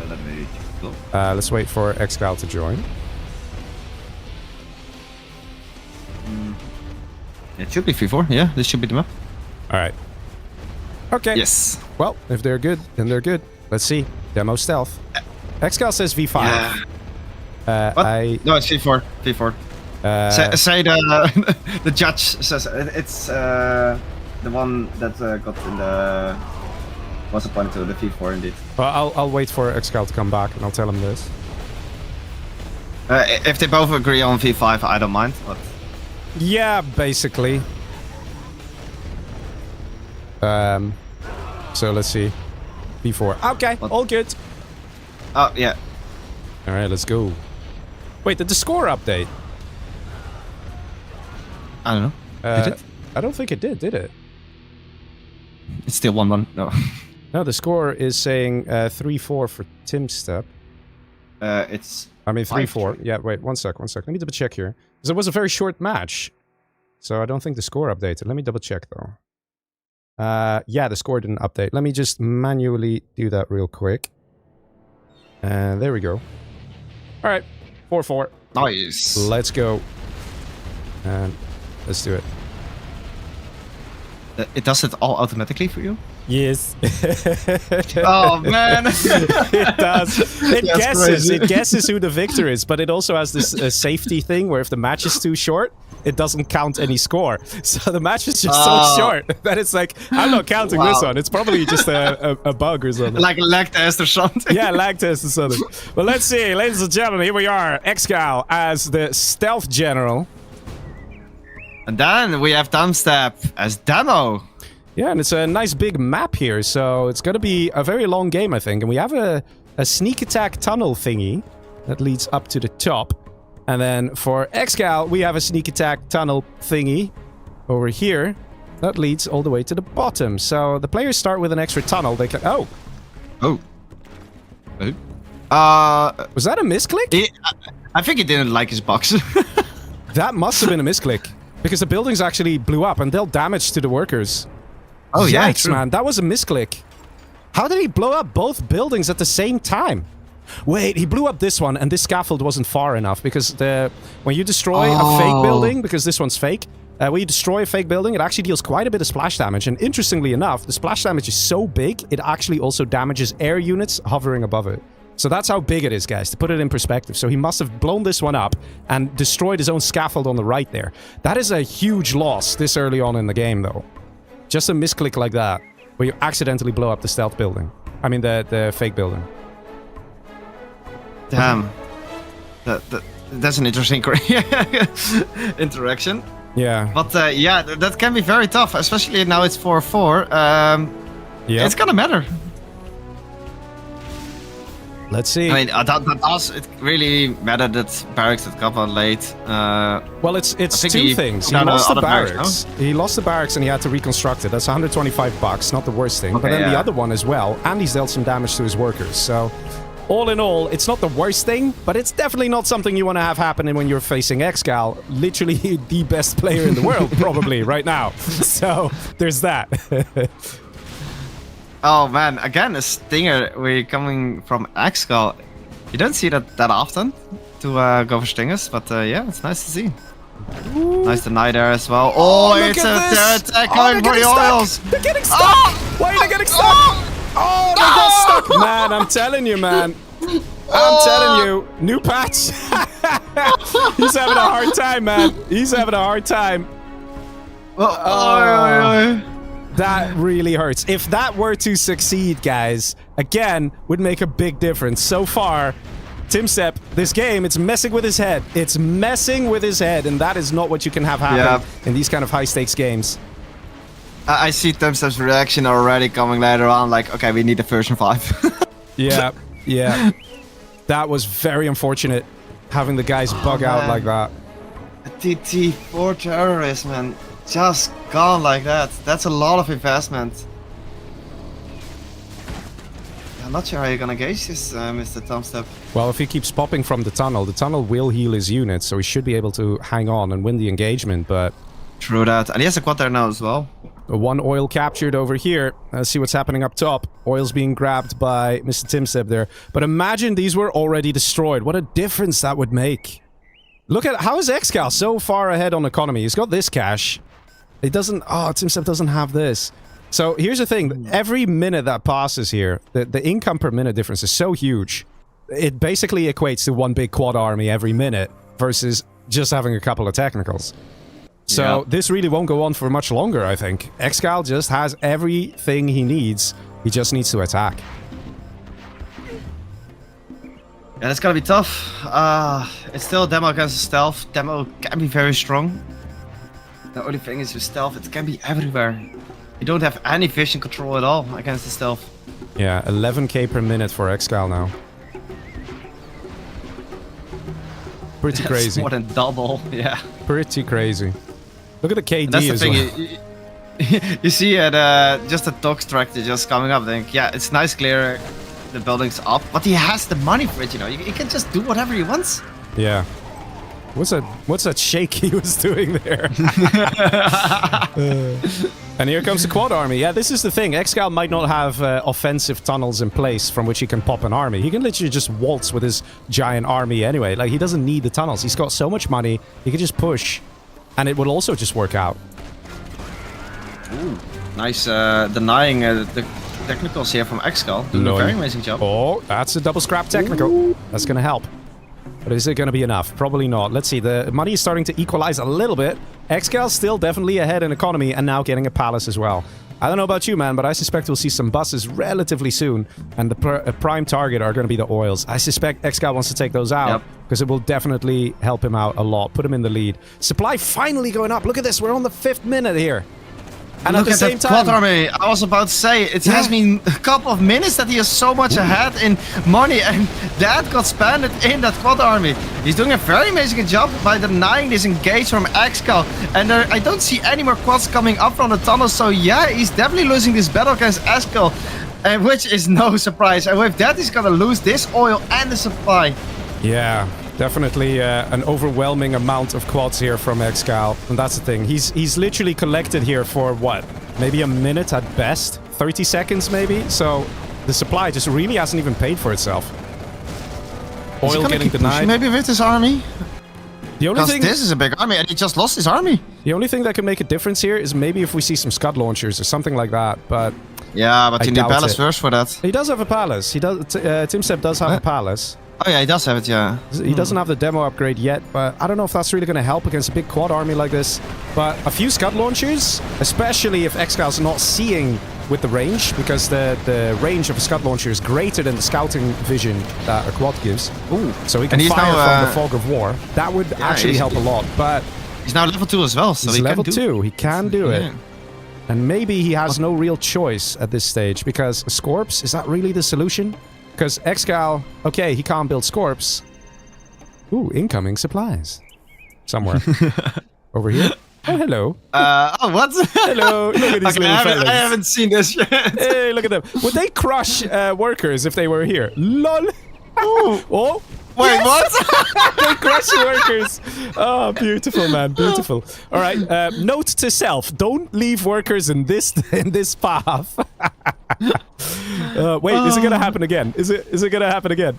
[SPEAKER 1] Let me look.
[SPEAKER 5] Let's wait for ExCal to join.
[SPEAKER 1] It should be V4. Yeah, this should be the map.
[SPEAKER 5] All right. Okay.
[SPEAKER 1] Yes.
[SPEAKER 5] Well, if they're good, then they're good. Let's see. Demo stealth. ExCal says V5.
[SPEAKER 1] Yeah. What? No, it's V4. V4. Say the the judge says it's the one that got in the was appointed to the V4 indeed.
[SPEAKER 5] Well, I'll wait for ExCal to come back and I'll tell him this.
[SPEAKER 1] If they both agree on V5, I don't mind. But
[SPEAKER 5] Yeah, basically. So let's see. V4. Okay,
[SPEAKER 1] What?
[SPEAKER 5] all good.
[SPEAKER 1] oh yeah,
[SPEAKER 5] All right, let's go. Wait, did the score update?
[SPEAKER 1] I don't know. Did it?
[SPEAKER 5] I don't think it did it?
[SPEAKER 1] It's still 1-1. No.
[SPEAKER 5] No, the score is saying 3-4 for TumStep.
[SPEAKER 1] It's.
[SPEAKER 5] I mean 3-4.
[SPEAKER 1] 5-3.
[SPEAKER 5] Yeah, wait, one sec. Let me double check here. Because it was a very short match. So I don't think the score updated. Let me double check though. Yeah, the score didn't update. Let me just manually do that real quick. And there we go. All right, 4-4.
[SPEAKER 1] Nice.
[SPEAKER 5] Let's go. And let's do it.
[SPEAKER 1] It does it all automatically for you?
[SPEAKER 5] Yes.
[SPEAKER 1] Oh man.
[SPEAKER 5] It does. It
[SPEAKER 1] That's
[SPEAKER 5] guesses.
[SPEAKER 1] crazy.
[SPEAKER 5] It guesses who the victor is, but it also has this safety thing where if the match is too short, it doesn't count any score. So the match is just so short that it's like, I'm not counting this
[SPEAKER 1] Wow.
[SPEAKER 5] one. It's probably just a bug or something.
[SPEAKER 1] Like a lag test or something.
[SPEAKER 5] Yeah, lag test or something. Well, let's see, ladies and gentlemen, here we are. ExCal as the stealth general.
[SPEAKER 1] And then we have TumStep as demo.
[SPEAKER 5] Yeah, and it's a nice big map here, so it's going to be a very long game, I think. And we have a sneak attack tunnel thingy that leads up to the top. And then for ExCal, we have a sneak attack tunnel thingy over here that leads all the way to the bottom. So the players start with an extra tunnel. They can... Oh!
[SPEAKER 1] Oh.
[SPEAKER 5] Was that a misclick?
[SPEAKER 1] I think he didn't like his box.
[SPEAKER 5] That must have been a misclick. Because the buildings actually blew up and dealt damage to the workers.
[SPEAKER 1] Oh yeah,
[SPEAKER 5] Yikes,
[SPEAKER 1] true.
[SPEAKER 5] man. That was a misclick. How did he blow up both buildings at the same time? Wait, he blew up this one and this scaffold wasn't far enough because when you destroy a fake building, because this one's fake, when you destroy a fake building, it actually deals quite a bit of splash damage. And interestingly enough, the splash damage is so big, it actually also damages air units hovering above it. So that's how big it is, guys, to put it in perspective. So he must have blown this one up and destroyed his own scaffold on the right there. That is a huge loss this early on in the game, though. Just a misclick like that, where you accidentally blow up the stealth building. I mean, the fake building.
[SPEAKER 1] Damn. That's an interesting interaction.
[SPEAKER 5] Yeah.
[SPEAKER 1] But yeah, that can be very tough, especially now it's 4-4.
[SPEAKER 5] Yeah.
[SPEAKER 1] It's gonna matter.
[SPEAKER 5] Let's see.
[SPEAKER 1] I mean, that does it really matter that barracks that got out late?
[SPEAKER 5] Well, it's
[SPEAKER 1] think
[SPEAKER 5] two
[SPEAKER 1] he
[SPEAKER 5] things. He
[SPEAKER 1] got
[SPEAKER 5] lost the
[SPEAKER 1] other barracks,
[SPEAKER 5] barracks. He lost the barracks and he had to reconstruct it. That's $125, not the worst thing. But
[SPEAKER 1] Okay,
[SPEAKER 5] then the
[SPEAKER 1] yeah.
[SPEAKER 5] other one as well, and he's dealt some damage to his workers. So, all in all, it's not the worst thing, but it's definitely not something you want to have happening when you're facing ExCal, literally the best player in the world, probably, right now. So, there's that.
[SPEAKER 1] Oh man, again, a stinger. We're coming from ExCal. You don't see that often to go for stingers, but yeah, it's nice to see. Nice to deny there as well. Oh,
[SPEAKER 5] look
[SPEAKER 1] it's
[SPEAKER 5] at
[SPEAKER 1] a
[SPEAKER 5] this!
[SPEAKER 1] third attack
[SPEAKER 5] Oh,
[SPEAKER 1] coming
[SPEAKER 5] they're
[SPEAKER 1] for the
[SPEAKER 5] getting
[SPEAKER 1] oils.
[SPEAKER 5] stuck! They're getting stuck! Why are they getting stuck? Oh, they got stuck! Man, I'm telling you, man. I'm telling you. New patch. He's having a hard time, man. He's having a hard time. That really hurts. If that were to succeed, guys, again, would make a big difference. So far, TumStep, this game, it's messing with his head. It's messing with his head, and that is not what you can have happen in these kind of high-stakes games.
[SPEAKER 1] I see TumStep's reaction already coming later on, like, okay, we need a version 5.
[SPEAKER 5] Yeah, yeah. That was very unfortunate, having the guys bug out
[SPEAKER 1] man.
[SPEAKER 5] like that.
[SPEAKER 1] A TT4 terrorist, man. Just gone like that. That's a lot of investment. I'm not sure how you're gonna gauge this, Mr. TumStep.
[SPEAKER 5] Well, if he keeps popping from the tunnel will heal his units, so he should be able to hang on and win the engagement, but...
[SPEAKER 1] True that. And he has a quad there now as well.
[SPEAKER 5] One oil captured over here. Let's see what's happening up top. Oil's being grabbed by Mr. TumStep there. But imagine these were already destroyed. What a difference that would make. Look at... How is ExCal so far ahead on economy? He's got this cash. It doesn't... Oh, TumStep doesn't have this. So here's the thing. Every minute that passes here, the income per minute difference is so huge. It basically equates to one big quad army every minute versus just having a couple of technicals. So this really won't go on for much longer, I think. ExCal just has everything he needs. He just needs to attack.
[SPEAKER 1] Yeah, that's gonna be tough. It's still demo against stealth. Demo can be very strong. The only thing is with stealth, it can be everywhere. You don't have any vision control at all against the stealth.
[SPEAKER 5] Yeah, 11k per minute for ExCal now. Pretty
[SPEAKER 1] That's
[SPEAKER 5] crazy.
[SPEAKER 1] more than double, yeah.
[SPEAKER 5] Pretty crazy. Look at the KD
[SPEAKER 1] That's the
[SPEAKER 5] as
[SPEAKER 1] thing.
[SPEAKER 5] well.
[SPEAKER 1] You see just a dog tractor just coming up. Think, yeah, it's nice, clear. The building's up, but he has the money for it. You know, he can just do whatever he wants.
[SPEAKER 5] Yeah. What's that shake he was doing there? And here comes the quad army. Yeah, this is the thing. ExCal might not have offensive tunnels in place from which he can pop an army. He can literally just waltz with his giant army anyway. Like, he doesn't need the tunnels. He's got so much money. He can just push, and it will also just work out.
[SPEAKER 1] Ooh, nice denying the technicals here from ExCal. Doing a very amazing job.
[SPEAKER 5] Oh, that's a double scrap technical. Ooh. That's going to help. But is it going to be enough? Probably not. Let's see. The money is starting to equalize a little bit. ExCal's still definitely ahead in economy and now getting a palace as well. I don't know about you, man, but I suspect we'll see some buses relatively soon. And the prime target are going to be the oils. I suspect ExCal wants to take those out because it will definitely help him out a lot. Put him in the lead. Supply finally going up. Look at this. We're on the 5th minute here. And
[SPEAKER 1] look
[SPEAKER 5] at the same time,
[SPEAKER 1] quad army. I was about to say, it has been a couple of minutes that he is so much ahead in money, and that got spent in that quad army. He's doing a very amazing job by denying this engage from ExCal, and I don't see any more quads coming up from the tunnel. So yeah, he's definitely losing this battle against ExCal, which is no surprise. And with that, he's gonna lose this oil and the supply.
[SPEAKER 5] Yeah. Definitely an overwhelming amount of quads here from ExCal. And that's the thing. He's literally collected here for, what? Maybe a minute at best? 30 seconds, maybe? So the supply just really hasn't even paid for itself. Oil getting denied.
[SPEAKER 1] Maybe with his army?
[SPEAKER 5] The only thing...
[SPEAKER 1] this is a big army and he just lost his army.
[SPEAKER 5] The only thing that can make a difference here is maybe if we see some Scud launchers or something like that, but...
[SPEAKER 1] Yeah, but you need palace first for that.
[SPEAKER 5] He does have a palace. He does. TumStep does have a palace.
[SPEAKER 1] Oh yeah, he does have it, yeah.
[SPEAKER 5] He doesn't have the demo upgrade yet, but I don't know if that's really going to help against a big quad army like this. But a few Scud launchers, especially if ExCal's not seeing with the range, because the range of a Scud launcher is greater than the scouting vision that a quad gives. Ooh, so he can fire from the fog of war. That would actually help a lot, but...
[SPEAKER 1] He's now level 2 as well, so
[SPEAKER 5] he's level 2. He can do it. And maybe he has no real choice at this stage, because Scorps, is that really the solution? Because ExCal, okay, he can't build Scorps. Ooh, incoming supplies. Somewhere. Over here. Oh, hello.
[SPEAKER 1] What?
[SPEAKER 5] Hello. Look at these little fellas.
[SPEAKER 1] I haven't seen this yet.
[SPEAKER 5] Hey, look at them. Would they crush workers if they were here? LOL. Oh.
[SPEAKER 1] Wait,
[SPEAKER 5] yes!
[SPEAKER 1] what?
[SPEAKER 5] They crush workers. Oh, beautiful, man. Beautiful. All right. Note to self: don't leave workers in this path. Wait, is it gonna happen again? Is it gonna happen again?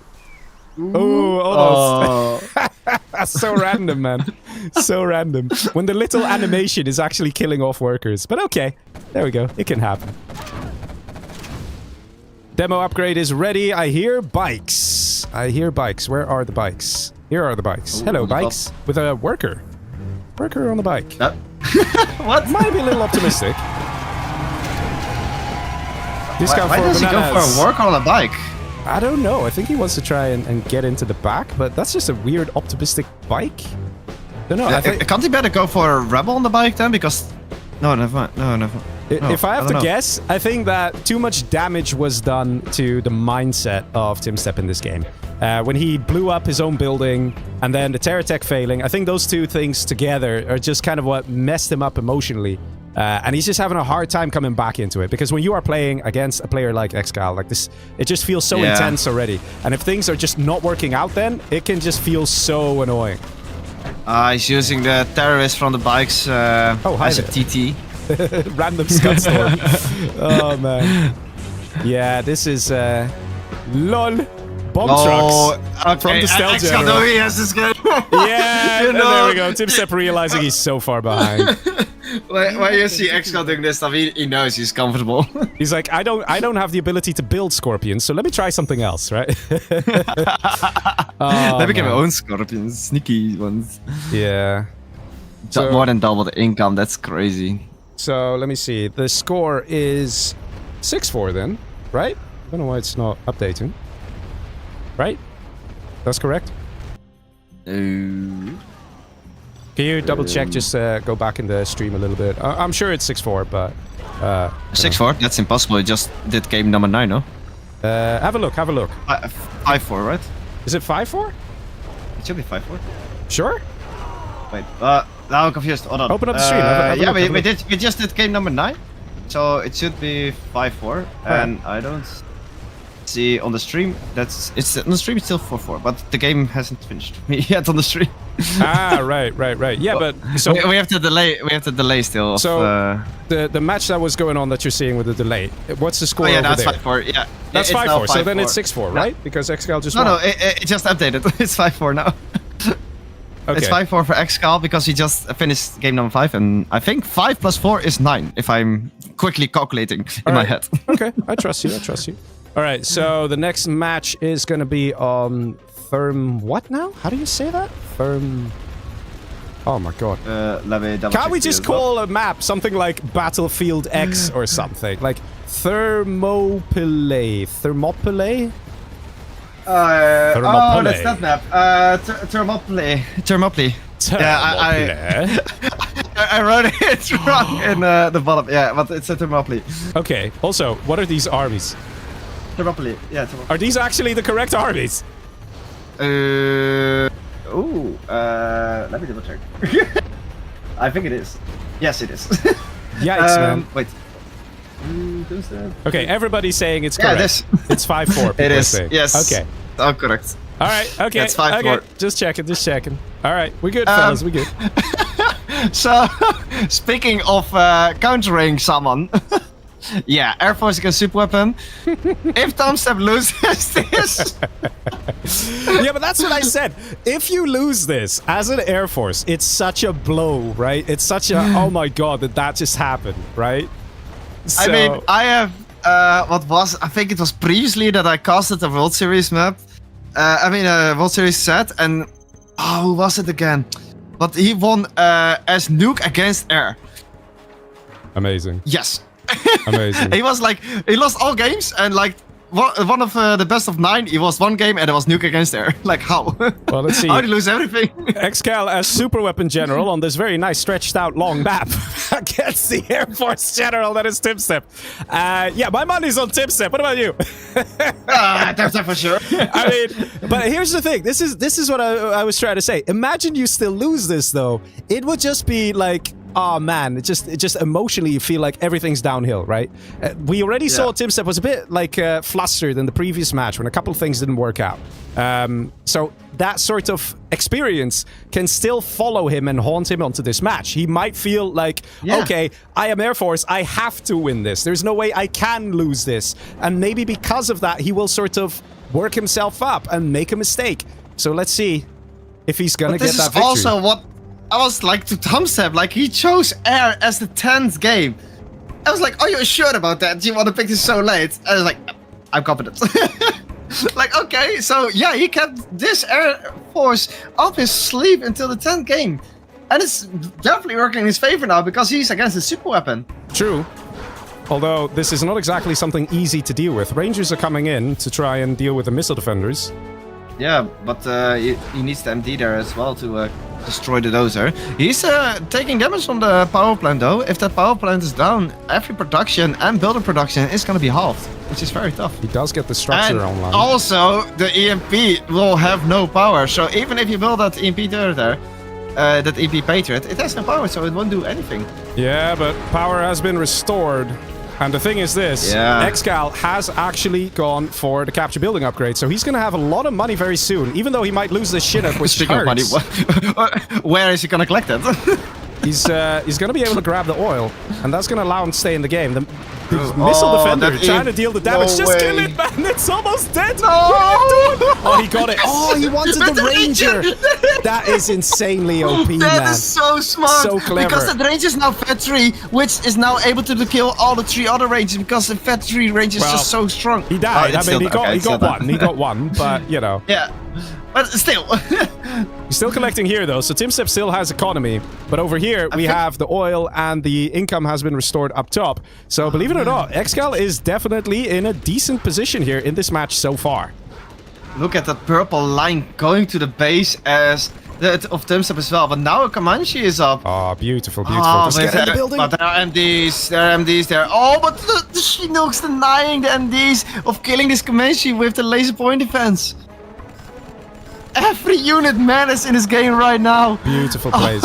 [SPEAKER 5] Oh, almost. That's so random, man. So random. When the little animation is actually killing off workers. But okay, there we go. It can happen. Demo upgrade is ready. I hear bikes. I hear bikes. Where are the bikes? Here are the bikes. Hello, bikes. With a worker. Worker on the bike.
[SPEAKER 1] What?
[SPEAKER 5] Might be a little optimistic. Discount
[SPEAKER 1] why
[SPEAKER 5] for
[SPEAKER 1] does
[SPEAKER 5] bananas.
[SPEAKER 1] he go for a worker on a bike?
[SPEAKER 5] I don't know. I think he wants to try and get into the back, but that's just a weird optimistic bike. Don't know.
[SPEAKER 1] Can't he better go for a rebel on the bike then? Because... No, never mind. No, never.
[SPEAKER 5] If I have to guess, I think that too much damage was done to the mindset of TumStep in this game. When he blew up his own building and then the terror tech failing, I think those two things together are just kind of what messed him up emotionally. And he's just having a hard time coming back into it. Because when you are playing against a player like ExCal, like this, it just feels so intense already. And if things are just not working out then, it can just feel so annoying.
[SPEAKER 1] He's using the terrorists from the bikes as a TT.
[SPEAKER 5] Random scud storm. Oh man. Yeah, this is lol. Bomb trucks from the stealth general.
[SPEAKER 1] Yes, this game.
[SPEAKER 5] Yeah,
[SPEAKER 1] You
[SPEAKER 5] and
[SPEAKER 1] know-
[SPEAKER 5] there we go. TumStep realizing he's so far behind.
[SPEAKER 1] When you see ExCal doing this stuff, he knows he's comfortable.
[SPEAKER 5] He's like, I don't have the ability to build scorpions, so let me try something else, right? Oh,
[SPEAKER 1] They became
[SPEAKER 5] man.
[SPEAKER 1] their own scorpions, sneaky ones.
[SPEAKER 5] Yeah. So-
[SPEAKER 1] More than double the income, that's crazy.
[SPEAKER 5] So let me see. The score is 6-4 then, right? I don't know why it's not updating. Right? That's correct. Can you double check? Just go back in the stream a little bit. I'm sure it's 6-4, but
[SPEAKER 1] 6-4, that's impossible. You just did game number 9, no?
[SPEAKER 5] have a look. Have a look.
[SPEAKER 1] 5-4, right?
[SPEAKER 5] Is it 5-4?
[SPEAKER 1] It should be 5-4.
[SPEAKER 5] Sure.
[SPEAKER 1] Wait, now I'm confused. Hold on.
[SPEAKER 5] Open up the stream, have a
[SPEAKER 1] yeah,
[SPEAKER 5] look,
[SPEAKER 1] we just did game number 9, so it should be 5-4, and I don't see on the stream. It's on the stream. It's still 4-4, but the game hasn't finished yet on the stream.
[SPEAKER 5] Ah, right. Yeah, but so
[SPEAKER 1] we have to delay. We have to delay still. Of,
[SPEAKER 5] So, the match that was going on that you're seeing with the delay. What's the score
[SPEAKER 1] oh yeah,
[SPEAKER 5] over
[SPEAKER 1] that's
[SPEAKER 5] there?
[SPEAKER 1] 5-4. Yeah,
[SPEAKER 5] That's
[SPEAKER 1] it's now
[SPEAKER 5] 5-4. So then
[SPEAKER 1] 5-4.
[SPEAKER 5] it's 6-4, right? Because ExCal just
[SPEAKER 1] No,
[SPEAKER 5] won.
[SPEAKER 1] it just updated. It's 5-4 now.
[SPEAKER 5] Okay.
[SPEAKER 1] It's 5-4 for ExCal because he just finished game number 5, and I think 5 plus 4 is 9. If I'm quickly calculating in my
[SPEAKER 5] right.
[SPEAKER 1] head.
[SPEAKER 5] Okay, I trust you. All right, so the next match is going to be on what now? How do you say that? Oh my god.
[SPEAKER 1] Let me double
[SPEAKER 5] Can't
[SPEAKER 1] check
[SPEAKER 5] we
[SPEAKER 1] for
[SPEAKER 5] just
[SPEAKER 1] you as well.
[SPEAKER 5] call a map something like Battlefield X or something? Like Thermlpylae?
[SPEAKER 1] Oh,
[SPEAKER 5] Thermlpylae.
[SPEAKER 1] that's that map. Thermlpylae. Yeah, I wrote it wrong in the bottom. Yeah, but it's a Thermlpylae.
[SPEAKER 5] Okay, also, what are these armies?
[SPEAKER 1] Thermlpylae. Yeah, Thermlpylae.
[SPEAKER 5] Are these actually the correct armies?
[SPEAKER 1] Let me double check. I think it is. Yes, it is.
[SPEAKER 5] Yikes, man.
[SPEAKER 1] Wait.
[SPEAKER 5] Okay, everybody's saying it's
[SPEAKER 1] Yeah,
[SPEAKER 5] correct.
[SPEAKER 1] it is.
[SPEAKER 5] It's 5-4.
[SPEAKER 1] It
[SPEAKER 5] people
[SPEAKER 1] is.
[SPEAKER 5] say.
[SPEAKER 1] Yes.
[SPEAKER 5] Okay.
[SPEAKER 1] Oh, correct.
[SPEAKER 5] All right. Okay.
[SPEAKER 1] It's 5-4.
[SPEAKER 5] Okay. Just checking. All right. We're good, fellas. We're good.
[SPEAKER 1] So, speaking of countering someone, yeah, Air Force against super weapon. If TumStep loses this,
[SPEAKER 5] Yeah, but that's what I said. If you lose this as an Air Force, it's such a blow, right? It's such a, oh my god, that just happened, right? So,
[SPEAKER 1] I mean, I have I think it was previously that I casted a World Series map. World Series set, and who was it again? But he won as Nuke against Air.
[SPEAKER 5] amazing.
[SPEAKER 1] Yes.
[SPEAKER 5] Amazing.
[SPEAKER 1] He was like, he lost all games, and like one of the best of 9, he lost one game, and it was Nuke against Air. Like how?
[SPEAKER 5] Well, let's see.
[SPEAKER 1] How did he lose everything?
[SPEAKER 5] ExCal as super weapon general on this very nice stretched out long map against the Air Force general that is TumStep. Yeah, my money's on TumStep. What about you?
[SPEAKER 1] That's for sure.
[SPEAKER 5] I mean, but here's the thing. This is what I was trying to say. Imagine you still lose this though. It would just be like, oh man, it just emotionally you feel like everything's downhill, right? We already saw TumStep was a bit like flustered in the previous match when a couple of things didn't work out. So that sort of experience can still follow him and haunt him onto this match. He might feel like, okay, I am Air Force, I have to win this. There's no way I can lose this. And maybe because of that, he will sort of work himself up and make a mistake. So let's see if he's gonna get that victory.
[SPEAKER 1] This is also what I was like to TumStep. Like, he chose Air as the 10th game. I was like, are you sure about that? Do you want to pick this so late? I was like, I'm confident. Like, okay, so yeah, he kept this Air Force up his sleeve until the 10th game. And it's definitely working in his favor now because he's against the super weapon.
[SPEAKER 5] True. Although this is not exactly something easy to deal with. Rangers are coming in to try and deal with the missile defenders.
[SPEAKER 1] Yeah, but he needs the MD there as well to destroy the dozer. He's taking damage from the power plant though. If that power plant is down, every production and builder production is going to be halved, which is very tough.
[SPEAKER 5] He does get the structure
[SPEAKER 1] And
[SPEAKER 5] online.
[SPEAKER 1] also, the EMP will have no power. So even if you build that EMP turret there, that EMP Patriot, it has no power, so it won't do anything.
[SPEAKER 5] Yeah, but power has been restored. And the thing is this, ExCal has actually gone for the capture building upgrade, so he's going to have a lot of money very soon, even though he might lose this shit up, which
[SPEAKER 1] Speaking of money,
[SPEAKER 5] hurts.
[SPEAKER 1] where is he going to collect it?
[SPEAKER 5] He's going to be able to grab the oil, and that's going to allow him to stay in the game. The missile defender trying to deal the damage.
[SPEAKER 2] No
[SPEAKER 5] Just
[SPEAKER 2] way.
[SPEAKER 5] kill it, man. It's almost dead.
[SPEAKER 1] No!
[SPEAKER 5] Oh, he got it. Oh, he wanted the ranger. That is insanely OP, man.
[SPEAKER 1] That is so smart.
[SPEAKER 5] So clever.
[SPEAKER 1] Because the ranger is now factory, which is now able to kill all the 3 other rangers because the factory ranger is
[SPEAKER 5] Well,
[SPEAKER 1] just so strong.
[SPEAKER 5] He died.
[SPEAKER 1] Oh, it's
[SPEAKER 5] I mean,
[SPEAKER 1] still- okay,
[SPEAKER 5] he
[SPEAKER 1] it's still
[SPEAKER 5] got one.
[SPEAKER 1] done.
[SPEAKER 5] He got one, but, you know.
[SPEAKER 1] Yeah. But still.
[SPEAKER 5] He's still collecting here, though, so TumStep still has economy. But over here, we have the oil, and the income has been restored up top. So, believe it or not, ExCal is definitely in a decent position here in this match so far.
[SPEAKER 1] Look at that purple line going to the base as of TumStep as well. But now a Comanche is up.
[SPEAKER 5] Oh, beautiful, beautiful.
[SPEAKER 1] Oh,
[SPEAKER 5] Just get in the building.
[SPEAKER 1] but there are MDs, there. Oh, but the Chinook's denying the MDs of killing this Comanche with the laser point defense. Every unit matters in this game right now.
[SPEAKER 5] Beautiful plays.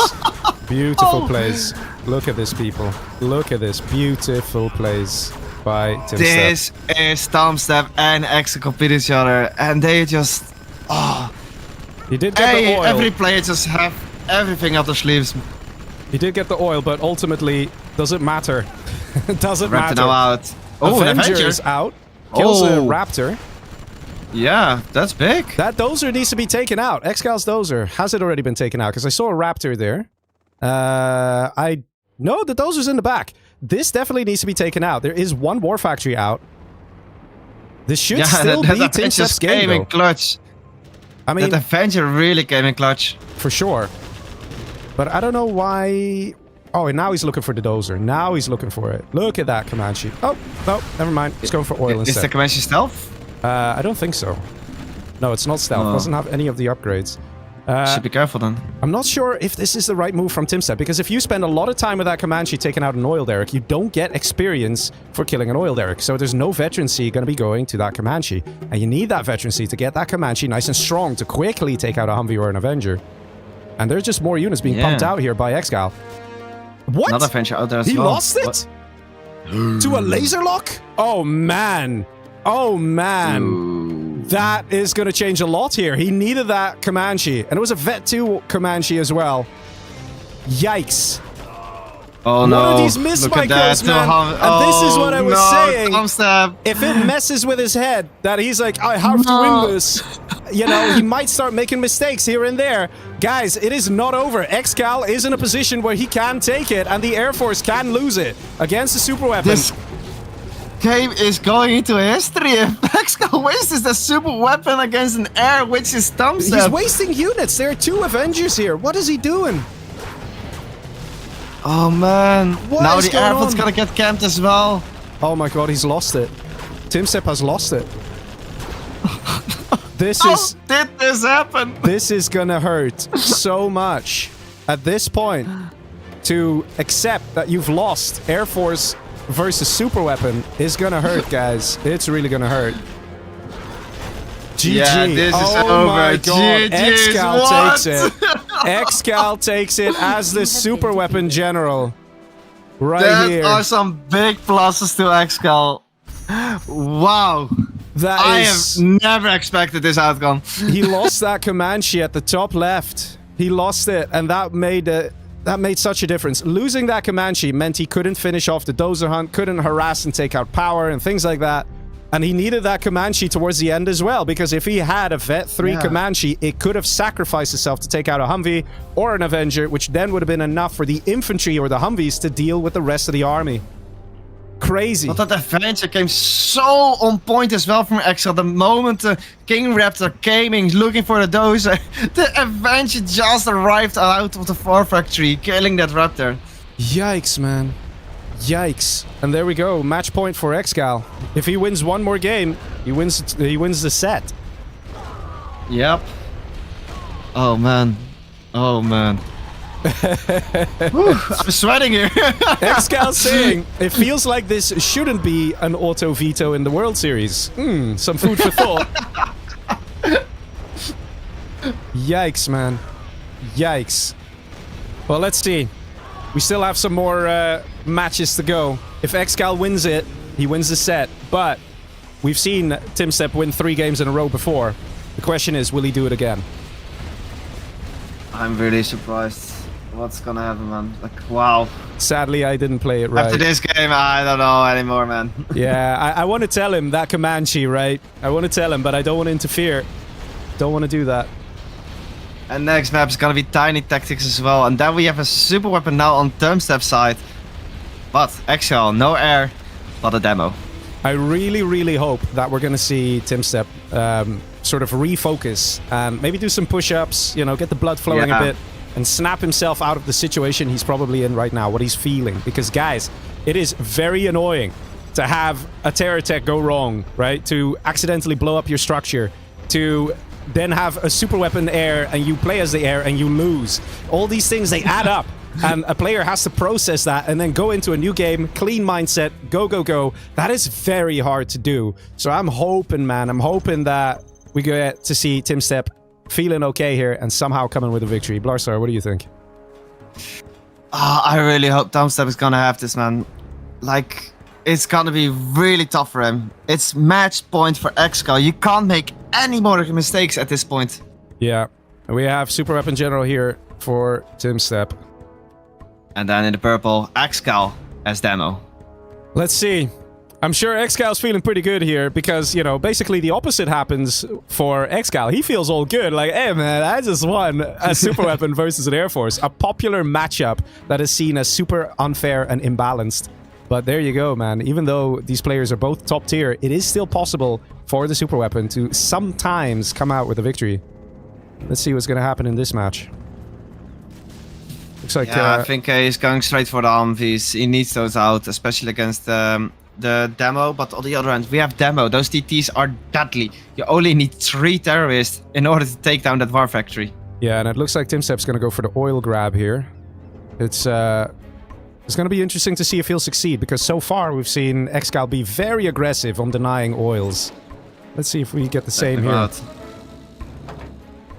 [SPEAKER 5] Beautiful plays. Look at this, people. Look at this. Beautiful plays by TumStep.
[SPEAKER 1] This is TumStep and ExCal compete each other, and they just... Oh,
[SPEAKER 5] He did get the oil.
[SPEAKER 1] every player just have everything up their sleeves.
[SPEAKER 5] He did get the oil, but ultimately, doesn't matter. Doesn't
[SPEAKER 1] Raptor
[SPEAKER 5] matter.
[SPEAKER 1] now out. Oh, an
[SPEAKER 5] Avenger
[SPEAKER 1] Avenger.
[SPEAKER 5] is out. Kills a
[SPEAKER 1] Oh.
[SPEAKER 5] Raptor.
[SPEAKER 1] Yeah, that's big.
[SPEAKER 5] That dozer needs to be taken out. ExCal's dozer. Has it already been taken out? Because I saw a Raptor there. No, the dozer's in the back. This definitely needs to be taken out. There is one war factory out. This should still be
[SPEAKER 1] that
[SPEAKER 5] TumStep's game,
[SPEAKER 1] came in
[SPEAKER 5] though.
[SPEAKER 1] clutch.
[SPEAKER 5] I mean,
[SPEAKER 1] That Avenger really came in clutch.
[SPEAKER 5] for sure. But I don't know why... Oh, and now he's looking for the dozer. Now he's looking for it. Look at that Comanche. Oh, no, never mind. He's going for oil
[SPEAKER 1] Is the
[SPEAKER 5] instead.
[SPEAKER 1] Comanche stealth?
[SPEAKER 5] I don't think so. No, it's not stealth.
[SPEAKER 1] Oh.
[SPEAKER 5] Doesn't have any of the upgrades.
[SPEAKER 1] Should be careful then.
[SPEAKER 5] I'm not sure if this is the right move from TumStep, because if you spend a lot of time with that Comanche taking out an oil derrick, you don't get experience for killing an oil derrick. So there's no veterancy going to be going to that Comanche. And you need that veterancy to get that Comanche nice and strong to quickly take out a Humvee or an Avenger. And there's just more units being pumped out here by ExCal. What?
[SPEAKER 1] Another Avenger out there as
[SPEAKER 5] He
[SPEAKER 1] well.
[SPEAKER 5] lost it? To a laser lock? Oh, man. Oh, man.
[SPEAKER 1] Ooh.
[SPEAKER 5] That is going to change a lot here. He needed that Comanche. And it was a Vet 2 Comanche as well. Yikes.
[SPEAKER 1] Oh
[SPEAKER 5] One
[SPEAKER 1] no.
[SPEAKER 5] of these miss
[SPEAKER 1] Look at
[SPEAKER 5] micros,
[SPEAKER 1] that.
[SPEAKER 5] man. And this is what I was saying.
[SPEAKER 1] TumStep.
[SPEAKER 5] If it messes with his head, that he's like, I have to win this. You know, he might start making mistakes here and there. Guys, it is not over. ExCal is in a position where he can take it, and the Air Force can lose it against the super weapon.
[SPEAKER 1] This game is going into history. If ExCal wastes the super weapon against an air, which is TumStep.
[SPEAKER 5] He's wasting units. There are 2 Avengers here. What is he doing?
[SPEAKER 1] Oh man.
[SPEAKER 5] What
[SPEAKER 1] now
[SPEAKER 5] is
[SPEAKER 1] the
[SPEAKER 5] going
[SPEAKER 1] airport's
[SPEAKER 5] on?
[SPEAKER 1] gonna get camped as well.
[SPEAKER 5] Oh my god, he's lost it. TumStep has lost it. This
[SPEAKER 1] How
[SPEAKER 5] is...
[SPEAKER 1] did this happen?
[SPEAKER 5] This is gonna hurt so much at this point to accept that you've lost Air Force versus super weapon is gonna hurt, guys. It's really gonna hurt. GG.
[SPEAKER 1] Yeah, this is
[SPEAKER 5] oh my
[SPEAKER 1] over.
[SPEAKER 5] god.
[SPEAKER 1] GG's,
[SPEAKER 5] ExCal
[SPEAKER 1] what?
[SPEAKER 5] takes it. ExCal takes it as the super weapon general. Right
[SPEAKER 1] That
[SPEAKER 5] here.
[SPEAKER 1] are some big pluses to ExCal. Wow.
[SPEAKER 5] That
[SPEAKER 1] I
[SPEAKER 5] is...
[SPEAKER 1] have never expected this outcome.
[SPEAKER 5] He lost that Comanche at the top left. He lost it, and that made such a difference. Losing that Comanche meant he couldn't finish off the dozer hunt, couldn't harass and take out power and things like that. And he needed that Comanche towards the end as well, because if he had a Vet 3 Comanche, it could have sacrificed itself to take out a Humvee or an Avenger, which then would have been enough for the infantry or the Humvees to deal with the rest of the army. Crazy.
[SPEAKER 1] But that Avenger came so on point as well from ExCal. The moment the King Raptor came in looking for the dozer, the Avenger just arrived out of the War Factory, killing that Raptor.
[SPEAKER 5] Yikes, man. Yikes. And there we go. Match point for ExCal. If he wins one more game, he wins the set.
[SPEAKER 1] Yep. Oh man. Oh man. Whew, I'm sweating here.
[SPEAKER 5] ExCal saying, it feels like this shouldn't be an auto veto in the World Series. Some food for thought. Yikes, man. Yikes. Well, let's see. We still have some more matches to go. If ExCal wins it, he wins the set. But we've seen TumStep win 3 games in a row before. The question is, will he do it again?
[SPEAKER 1] I'm really surprised. what's gonna happen, man. Like, wow.
[SPEAKER 5] Sadly, I didn't play it right.
[SPEAKER 1] After this game, I don't know anymore, man.
[SPEAKER 5] Yeah, I want to tell him that Comanche, right? I want to tell him, but I don't want to interfere. Don't want to do that.
[SPEAKER 1] And next map is gonna be Tiny Tactics as well. And then we have a super weapon now on TumStep side. But ExCal, no air, but a demo.
[SPEAKER 5] I really, really hope that we're going to see TumStep sort of refocus and maybe do some push-ups, you know, get the blood flowing a bit and snap himself out of the situation he's probably in right now, what he's feeling. Because, guys, it is very annoying to have a terror attack go wrong, right? To accidentally blow up your structure, to then have a super weapon air and you play as the air and you lose. All these things, they add up. And a player has to process that and then go into a new game, clean mindset, go, go, go. That is very hard to do. So I'm hoping, man, I'm hoping that we get to see TumStep feeling okay here and somehow coming with a victory. Blarstar, what do you think?
[SPEAKER 1] I really hope TumStep is gonna have this, man. Like, it's gonna be really tough for him. It's match point for ExCal. You can't make any more mistakes at this point.
[SPEAKER 5] Yeah, we have Super Weapon General here for TumStep.
[SPEAKER 1] And then in the purple, ExCal as demo.
[SPEAKER 5] Let's see. I'm sure ExCal's feeling pretty good here because, you know, basically the opposite happens for ExCal. He feels all good. Like, hey, man, I just won a super weapon versus an Air Force. A popular matchup that is seen as super unfair and imbalanced. But there you go, man. Even though these players are both top tier, it is still possible for the super weapon to sometimes come out with a victory. Let's see what's going to happen in this match. Looks like,
[SPEAKER 1] yeah, I think he's going straight for the Humvees. He needs those out, especially against the demo. But on the other hand, we have demo. Those TTs are deadly. You only need 3 terrorists in order to take down that war factory.
[SPEAKER 5] Yeah, and it looks like TumStep's going to go for the oil grab here. It's going to be interesting to see if he'll succeed, because so far we've seen ExCal be very aggressive on denying oils. Let's see if we get the same here.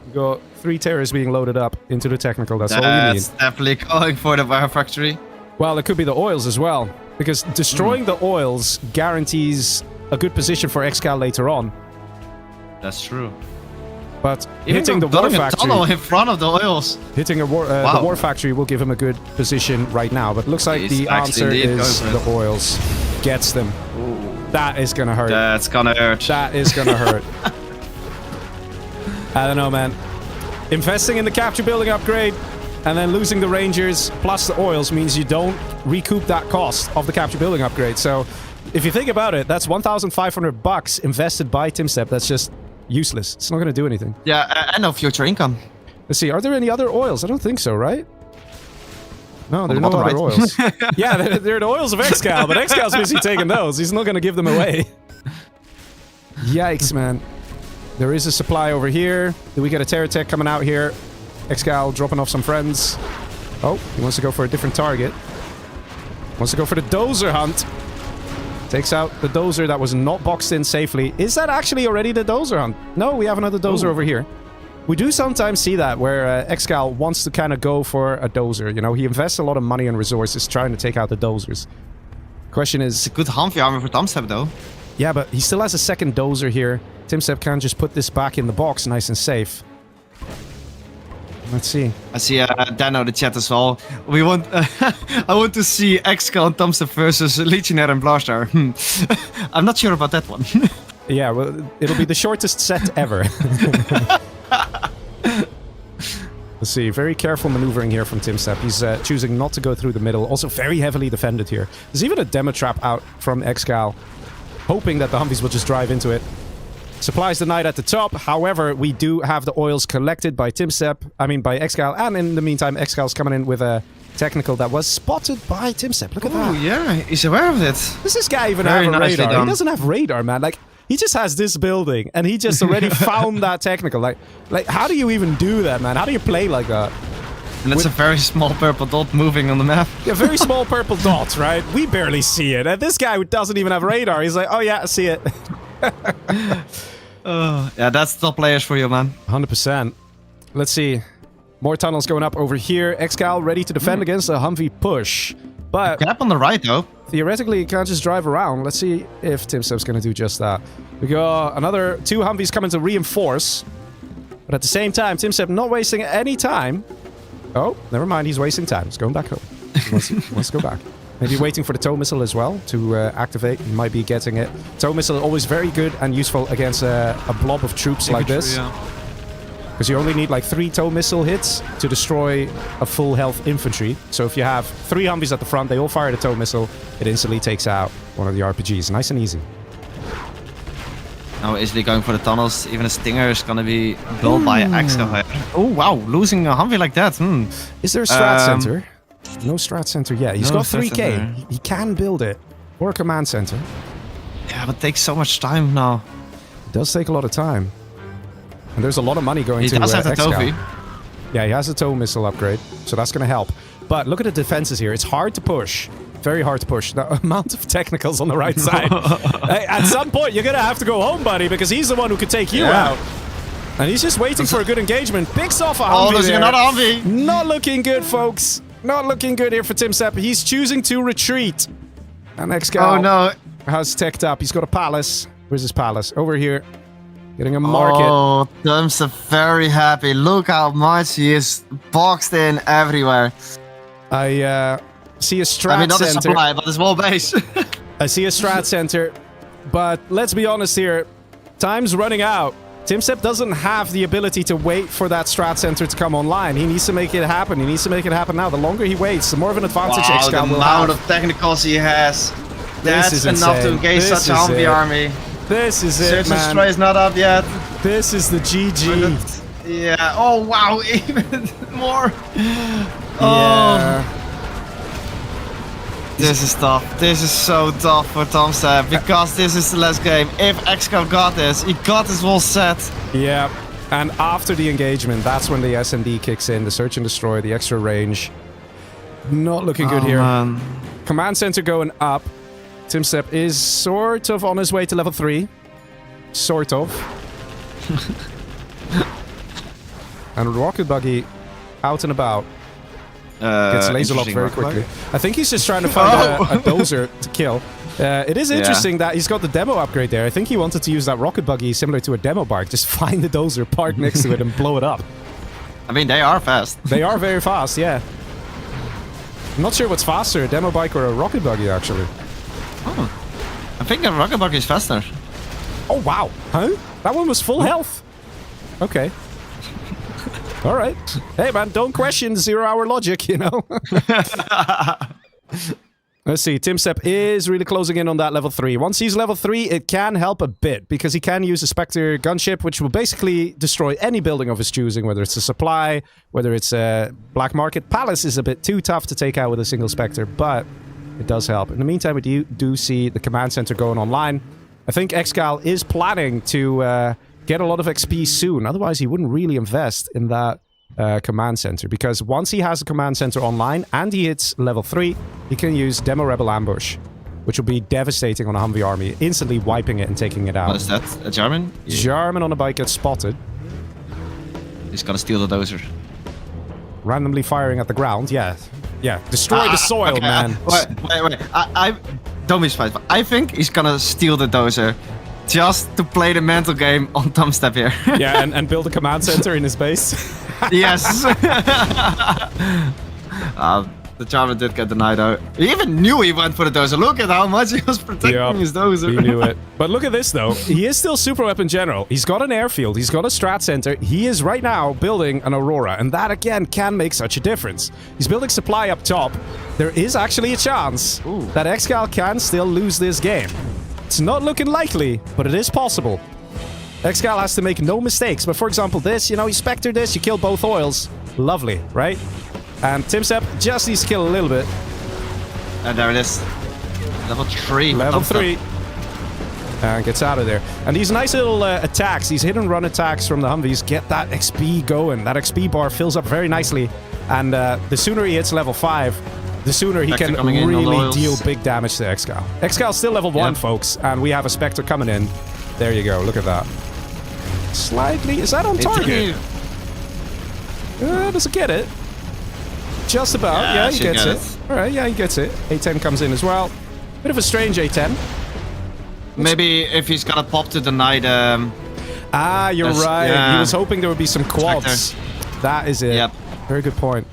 [SPEAKER 5] We got 3 terrorists being loaded up into the technical. That's all you need.
[SPEAKER 1] That's definitely going for the war factory.
[SPEAKER 5] Well, it could be the oils as well, because destroying the oils guarantees a good position for ExCal later on.
[SPEAKER 1] That's true.
[SPEAKER 5] But
[SPEAKER 1] even
[SPEAKER 5] hitting the war factory,
[SPEAKER 1] tunnel in front of the oils,
[SPEAKER 5] hitting a the war factory will give him a good position right now. But looks like the answer is the oils. Gets them. Ooh. That is gonna hurt.
[SPEAKER 1] That's gonna hurt.
[SPEAKER 5] That is gonna hurt. I don't know, man. Investing in the capture building upgrade and then losing the Rangers plus the oils means you don't recoup that cost of the capture building upgrade. So if you think about it, that's $1,500 invested by TumStep. That's just useless. It's not going to do anything.
[SPEAKER 1] Yeah, and no future income.
[SPEAKER 5] Let's see. Are there any other oils? I don't think so, right? No, there are no other oils. Yeah, they're the oils of ExCal, but ExCal's busy taking those. He's not going to give them away. Yikes, man. There is a supply over here. Do we get a terror tech coming out here? ExCal dropping off some friends. Oh, he wants to go for a different target. Wants to go for the dozer hunt. Takes out the dozer that was not boxed in safely. Is that actually already the dozer hunt? No, we have another dozer over here. We do sometimes see that where ExCal wants to kind of go for a dozer. You know, he invests a lot of money and resources trying to take out the dozers. Question is...
[SPEAKER 1] It's a good Humvee armor for TumStep, though.
[SPEAKER 5] Yeah, but he still has a second dozer here. TumStep can't just put this back in the box nice and safe. Let's see.
[SPEAKER 1] I see Dan in the chat as well. We want... I want to see ExCal and TumStep versus Legionnaire and Blarstar. I'm not sure about that one.
[SPEAKER 5] Yeah, well, it'll be the shortest set ever. Let's see. Very careful maneuvering here from TumStep. He's choosing not to go through the middle. Also very heavily defended here. There's even a demo trap out from ExCal, hoping that the Humvees will just drive into it. Supplies denied at the top. However, we do have the oils collected by TumStep. I mean, by ExCal. And in the meantime, ExCal's coming in with a technical that was spotted by TumStep. Look at that.
[SPEAKER 1] Oh, yeah. He's aware of it.
[SPEAKER 5] Does this guy even have a radar? He doesn't have radar, man. Like, he just has this building, and he just already found that technical. Like, how do you even do that, man? How do you play like that?
[SPEAKER 1] And it's a very small purple dot moving on the map.
[SPEAKER 5] Yeah, very small purple dots, right? We barely see it. And this guy who doesn't even have radar, he's like, oh yeah, I see it.
[SPEAKER 1] Yeah, that's top players for you, man.
[SPEAKER 5] 100%. Let's see. More tunnels going up over here. ExCal ready to defend against a Humvee push. But
[SPEAKER 1] gap on the right, though.
[SPEAKER 5] Theoretically, you can't just drive around. Let's see if TumStep's going to do just that. We got another 2 Humvees coming to reinforce. But at the same time, TumStep not wasting any time. Oh, never mind. He's wasting time. He's going back home. He wants to go back. Maybe waiting for the tow missile as well to activate. He might be getting it. Tow missile always very good and useful against a blob of troops like this. Because you only need like 3 tow missile hits to destroy a full health infantry. So if you have 3 Humvees at the front, they all fire the tow missile. It instantly takes out one of the RPGs. Nice and easy.
[SPEAKER 1] Now easily going for the tunnels. Even a Stinger is gonna be built by ExCal here. Oh wow, losing a Humvee like that.
[SPEAKER 5] Is there a strat center? No strat center yet. He's
[SPEAKER 1] No
[SPEAKER 5] got
[SPEAKER 1] strat
[SPEAKER 5] 3k.
[SPEAKER 1] center.
[SPEAKER 5] He can build it. Or a command center.
[SPEAKER 1] Yeah, but it takes so much time now.
[SPEAKER 5] It does take a lot of time. And there's a lot of money going
[SPEAKER 1] He
[SPEAKER 5] to
[SPEAKER 1] does have the
[SPEAKER 5] ExCal.
[SPEAKER 1] Tovi.
[SPEAKER 5] Yeah, he has a tow missile upgrade, so that's going to help. But look at the defenses here. It's hard to push. Very hard to push. The amount of technicals on the right side. Hey, at some point, you're going to have to go home, buddy, because he's the one who could take you out. And he's just waiting for a good engagement. Picks off a Humvee
[SPEAKER 1] there's
[SPEAKER 5] there.
[SPEAKER 1] another Humvee.
[SPEAKER 5] Not looking good, folks. Not looking good here for TumStep. He's choosing to retreat. And ExCal
[SPEAKER 1] Oh no.
[SPEAKER 5] has teched up. He's got a palace. Where's his palace? Over here. Getting a market.
[SPEAKER 1] Oh, TumStep very happy. Look how much he is boxed in everywhere.
[SPEAKER 5] I see a strat
[SPEAKER 1] I mean, not a
[SPEAKER 5] center.
[SPEAKER 1] supply, but a small base.
[SPEAKER 5] I see a strat center. But let's be honest here. Time's running out. TumStep doesn't have the ability to wait for that strat center to come online. He needs to make it happen. He needs to make it happen now. The longer he waits, the more of an advantage
[SPEAKER 1] Wow, the
[SPEAKER 5] ExCal will
[SPEAKER 1] amount
[SPEAKER 5] have.
[SPEAKER 1] of technicals he has. That's
[SPEAKER 5] is
[SPEAKER 1] enough to
[SPEAKER 5] insane.
[SPEAKER 1] engage
[SPEAKER 5] This
[SPEAKER 1] such a
[SPEAKER 5] is
[SPEAKER 1] Humvee
[SPEAKER 5] it.
[SPEAKER 1] army.
[SPEAKER 5] This is it,
[SPEAKER 1] Search and
[SPEAKER 5] man.
[SPEAKER 1] Destroy is not up yet.
[SPEAKER 5] This is the GG.
[SPEAKER 1] Yeah. Oh wow, even more.
[SPEAKER 5] Yeah.
[SPEAKER 1] This is tough. This is so tough for TumStep because this is the last game. If ExCal got this, he got his whole set.
[SPEAKER 5] Yeah. And after the engagement, that's when the SND kicks in, the search and destroy, the extra range. Not looking good here.
[SPEAKER 1] Man.
[SPEAKER 5] Command center going up. TumStep is sort of on his way to level 3. Sort of. And Rocket Buggy out and about. Gets laser locked very quickly. I think he's just trying to find a dozer to kill. It is interesting that he's got the demo upgrade there. I think he wanted to use that rocket buggy similar to a demo bike. Just find the dozer, park next to it, and blow it up.
[SPEAKER 1] I mean, they are fast.
[SPEAKER 5] They are very fast, yeah. I'm not sure what's faster, a demo bike or a rocket buggy, actually.
[SPEAKER 1] Oh. I think a rocket buggy is faster.
[SPEAKER 5] Oh, wow. Huh? That one was full health. Okay. All right. Hey, man, don't question 0 hour logic, you know? Let's see. TumStep is really closing in on that level 3. Once he's level 3, it can help a bit because he can use a Spectre gunship, which will basically destroy any building of his choosing, whether it's a supply, whether it's a black market. Palace is a bit too tough to take out with a single Spectre, but it does help. In the meantime, we do see the command center going online. I think ExCal is planning to get a lot of XP soon. Otherwise, he wouldn't really invest in that command center, because once he has a command center online and he hits level 3, he can use Demo Rebel Ambush, which will be devastating on a Humvee army, instantly wiping it and taking it out.
[SPEAKER 1] What is that? A German?
[SPEAKER 5] German on a bike gets spotted.
[SPEAKER 1] He's gonna steal the dozer.
[SPEAKER 5] Randomly firing at the ground, yeah. Yeah, destroy the soil,
[SPEAKER 1] okay,
[SPEAKER 5] man.
[SPEAKER 1] Wait. I don't be surprised, but I think he's gonna steal the dozer just to play the mental game on TumStep here.
[SPEAKER 5] Yeah, and build a command center in his base.
[SPEAKER 1] Yes. The German did get denied out. He even knew he went for the dozer. Look at how much he was protecting his dozer.
[SPEAKER 5] He knew it. But look at this, though. He is still super weapon general. He's got an airfield. He's got a strat center. He is right now building an Aurora. And that, again, can make such a difference. He's building supply up top. There is actually a chance that ExCal can still lose this game. It's not looking likely, but it is possible. ExCal has to make no mistakes. But for example, this, you know, you Spectre this, you kill both oils. Lovely, right? And TumStep just needs to kill a little bit.
[SPEAKER 1] And there it is. Level 3.
[SPEAKER 5] Level 3. And gets out of there. And these nice little attacks, these hit and run attacks from the Humvees, get that XP going. That XP bar fills up very nicely. And the sooner he hits level 5, the sooner he
[SPEAKER 1] Spectre
[SPEAKER 5] can
[SPEAKER 1] coming in on
[SPEAKER 5] really
[SPEAKER 1] oils.
[SPEAKER 5] deal big damage to ExCal. ExCal's still level 1, folks. And we have a Spectre coming in. There you go. Look at that. Slightly. Is that on target? Does it get it? Just about. Yeah, he gets it. All right, yeah, he gets it. A10 comes in as well. Bit of a strange A10.
[SPEAKER 1] Maybe if he's gonna pop to deny the...
[SPEAKER 5] Ah, you're right.
[SPEAKER 1] yeah.
[SPEAKER 5] He was hoping there would be some quads.
[SPEAKER 1] Spectre.
[SPEAKER 5] That is it.
[SPEAKER 1] Yep.
[SPEAKER 5] Very good point.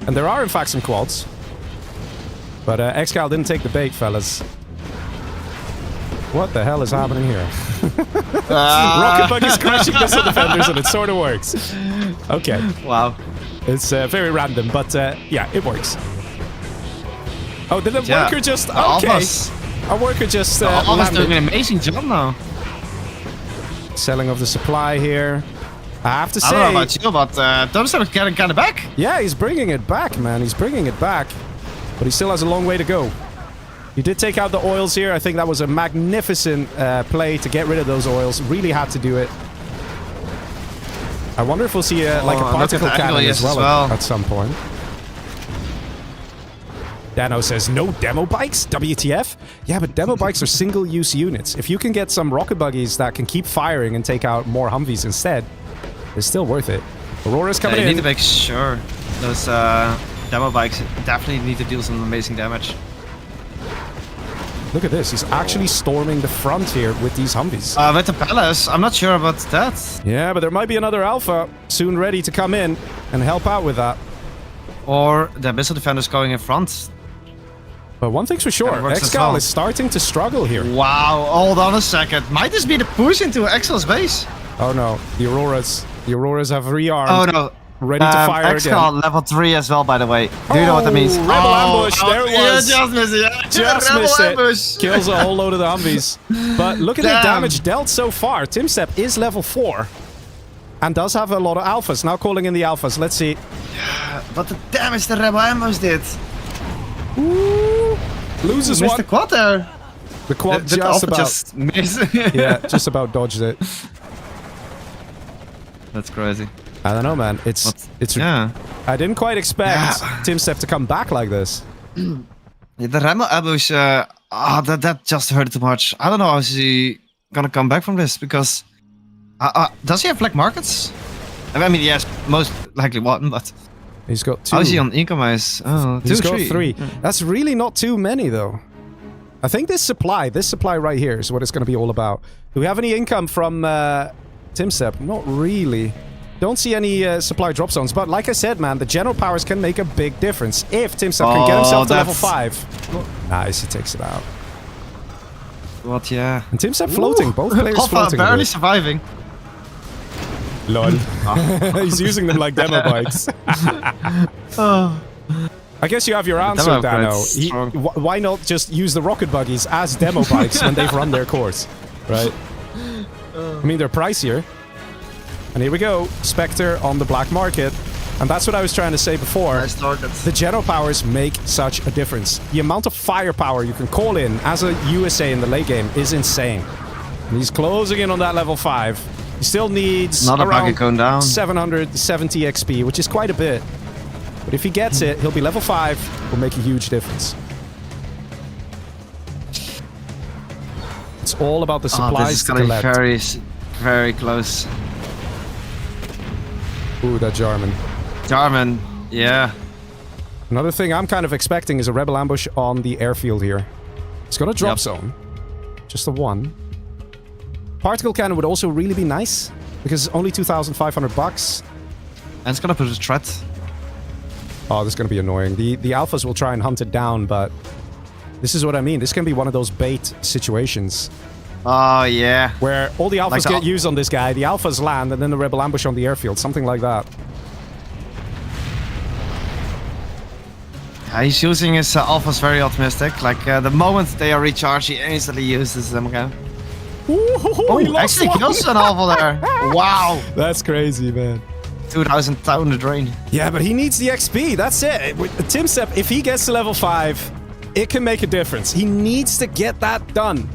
[SPEAKER 5] And there are, in fact, some quads. But ExCal didn't take the bait, fellas. What the hell is happening here? Rocket buggies crushing missile defenders, and it sort of works. Okay.
[SPEAKER 1] Wow.
[SPEAKER 5] It's very random, but yeah, it works. Oh, did the worker just... Okay.
[SPEAKER 1] Alphas.
[SPEAKER 5] Our worker just
[SPEAKER 1] Alphas
[SPEAKER 5] landed.
[SPEAKER 1] doing an amazing job now.
[SPEAKER 5] Selling of the supply here. I have to say...
[SPEAKER 1] I don't know about you, but TumStep is getting kind of back.
[SPEAKER 5] Yeah, he's bringing it back, man. He's bringing it back. But he still has a long way to go. He did take out the oils here. I think that was a magnificent play to get rid of those oils. Really had to do it. I wonder if we'll see like a particle cannon as well at some point. Dano says, no demo bikes? WTF? Yeah, but demo bikes are single-use units. If you can get some rocket buggies that can keep firing and take out more Humvees instead, it's still worth it. Aurora's coming in.
[SPEAKER 1] You need to make sure those demo bikes definitely need to deal some amazing damage.
[SPEAKER 5] Look at this. He's actually storming the front here with these Humvees.
[SPEAKER 1] With the palace, I'm not sure about that.
[SPEAKER 5] Yeah, but there might be another Alpha soon ready to come in and help out with that.
[SPEAKER 1] Or the missile defenders going in front.
[SPEAKER 5] But one thing's for sure, ExCal is starting to struggle here.
[SPEAKER 1] Wow, hold on a second. Might this be the push into ExCal's base?
[SPEAKER 5] Oh no, the Auroras have rearmed.
[SPEAKER 1] Oh no.
[SPEAKER 5] Ready to fire
[SPEAKER 1] ExCal
[SPEAKER 5] again.
[SPEAKER 1] level 3 as well, by the way. Do you know what that means?
[SPEAKER 5] Rebel ambush, there it was.
[SPEAKER 1] Yeah, just missed it. Yeah.
[SPEAKER 5] Just
[SPEAKER 1] Rebel
[SPEAKER 5] missed
[SPEAKER 1] ambush.
[SPEAKER 5] it. Kills a whole load of the Humvees. But look at the
[SPEAKER 1] Damn.
[SPEAKER 5] damage dealt so far. TumStep is level 4. And does have a lot of alphas. Now calling in the alphas. Let's see.
[SPEAKER 1] But the damage the Rebel ambush did.
[SPEAKER 5] Ooh. Loses
[SPEAKER 1] Missed
[SPEAKER 5] one.
[SPEAKER 1] the quad there.
[SPEAKER 5] The quad
[SPEAKER 1] The
[SPEAKER 5] just
[SPEAKER 1] Alpha
[SPEAKER 5] about.
[SPEAKER 1] just missed.
[SPEAKER 5] Yeah, just about dodged it.
[SPEAKER 1] That's crazy.
[SPEAKER 5] I don't know, man. It's
[SPEAKER 1] Yeah.
[SPEAKER 5] I didn't quite expect TumStep to come back like this.
[SPEAKER 1] Yeah, the Rebel ambush, that just hurt too much. I don't know how he gonna come back from this, because... does he have black markets? I mean, yes, most likely one, but...
[SPEAKER 5] He's got 2.
[SPEAKER 1] How is he on income-wise? Oh,
[SPEAKER 5] He's got
[SPEAKER 1] three.
[SPEAKER 5] 3. That's really not too many, though. I think this supply right here is what it's going to be all about. Do we have any income from TumStep? Not really. Don't see any supply drop zones, but like I said, man, the general powers can make a big difference. If TumStep can get himself to level 5. Nice, he takes it out.
[SPEAKER 1] What, yeah.
[SPEAKER 5] And TumStep floating, both players
[SPEAKER 1] Alpha
[SPEAKER 5] floating.
[SPEAKER 1] barely surviving.
[SPEAKER 5] Lol. He's using them like demo bikes. I guess you have your answer, Dano. Why not just use the rocket buggies as demo bikes when they've run their course, right? I mean, they're pricier. And here we go, Spectre on the black market. And that's what I was trying to say before.
[SPEAKER 1] Nice target.
[SPEAKER 5] The general powers make such a difference. The amount of firepower you can call in as a USA in the late game is insane. And he's closing in on that level 5. He still needs
[SPEAKER 1] Another
[SPEAKER 5] around
[SPEAKER 1] buggy going down.
[SPEAKER 5] 770 XP, which is quite a bit. But if he gets it, he'll be level 5. Will make a huge difference. It's all about the supplies
[SPEAKER 1] this is
[SPEAKER 5] to
[SPEAKER 1] gonna be
[SPEAKER 5] collect.
[SPEAKER 1] very, very close.
[SPEAKER 5] Ooh, that Jarman.
[SPEAKER 1] Jarman, yeah.
[SPEAKER 5] Another thing I'm kind of expecting is a rebel ambush on the airfield here. It's got a drop
[SPEAKER 1] Yep.
[SPEAKER 5] zone. Just the one. Particle cannon would also really be nice, because it's only 2,500 bucks.
[SPEAKER 1] And it's gonna put a threat.
[SPEAKER 5] Oh, this is going to be annoying. The alphas will try and hunt it down, but this is what I mean. This can be one of those bait situations.
[SPEAKER 1] Oh, yeah.
[SPEAKER 5] Where all the alphas
[SPEAKER 1] Like
[SPEAKER 5] get used on this guy, the alphas land, and then the rebel ambush on the airfield. Something like that.
[SPEAKER 1] Yeah, he's using his alphas very optimistic. Like, the moment they are recharged, he instantly uses them again.
[SPEAKER 5] Ooh, he lost
[SPEAKER 1] actually
[SPEAKER 5] one.
[SPEAKER 1] kills an alpha there. Wow.
[SPEAKER 5] That's crazy, man.
[SPEAKER 1] 2,000 down the drain.
[SPEAKER 5] Yeah, but he needs the XP. That's it. With TumStep, if he gets to level 5, it can make a difference. He needs to get that done.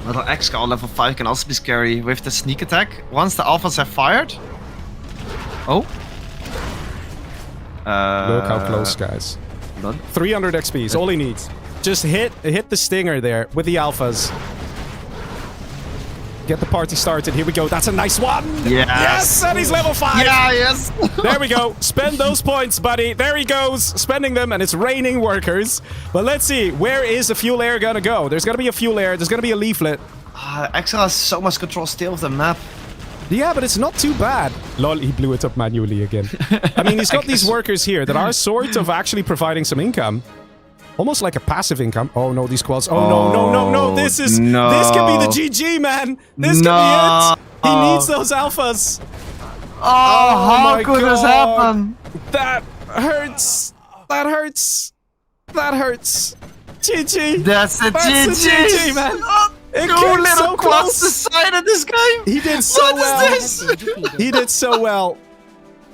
[SPEAKER 1] Little ExCal level 5 can also be scary with the sneak attack. Once the alphas have fired. Oh.
[SPEAKER 5] Look how close, guys.
[SPEAKER 1] Done.
[SPEAKER 5] 300 XP is all he needs. Just hit the stinger there with the alphas. Get the party started. Here we go. That's a nice one.
[SPEAKER 1] Yes.
[SPEAKER 5] Yes, and he's level 5.
[SPEAKER 1] Yeah, yes.
[SPEAKER 5] There we go. Spend those points, buddy. There he goes. Spending them, and it's raining workers. But let's see. Where is the fuel air going to go? There's going to be a fuel air. There's going to be a leaflet.
[SPEAKER 1] ExCal has so much control still of the map.
[SPEAKER 5] Yeah, but it's not too bad. Lol, he blew it up manually again. I mean, he's got these workers here that are sort of actually providing some income. Almost like a passive income. Oh no, these quads. Oh no. This is...
[SPEAKER 1] No.
[SPEAKER 5] This could be the GG, man. This could be it. He needs those alphas.
[SPEAKER 1] Oh, how
[SPEAKER 5] my
[SPEAKER 1] could this
[SPEAKER 5] God.
[SPEAKER 1] happen?
[SPEAKER 5] That hurts. That hurts. That hurts. GG.
[SPEAKER 1] That's a
[SPEAKER 5] That's
[SPEAKER 1] GG.
[SPEAKER 5] a GG, man. It
[SPEAKER 1] Two
[SPEAKER 5] came
[SPEAKER 1] little
[SPEAKER 5] so
[SPEAKER 1] quads
[SPEAKER 5] close.
[SPEAKER 1] decided this game.
[SPEAKER 5] He did so
[SPEAKER 1] What
[SPEAKER 5] well.
[SPEAKER 1] is this?
[SPEAKER 5] He did so well.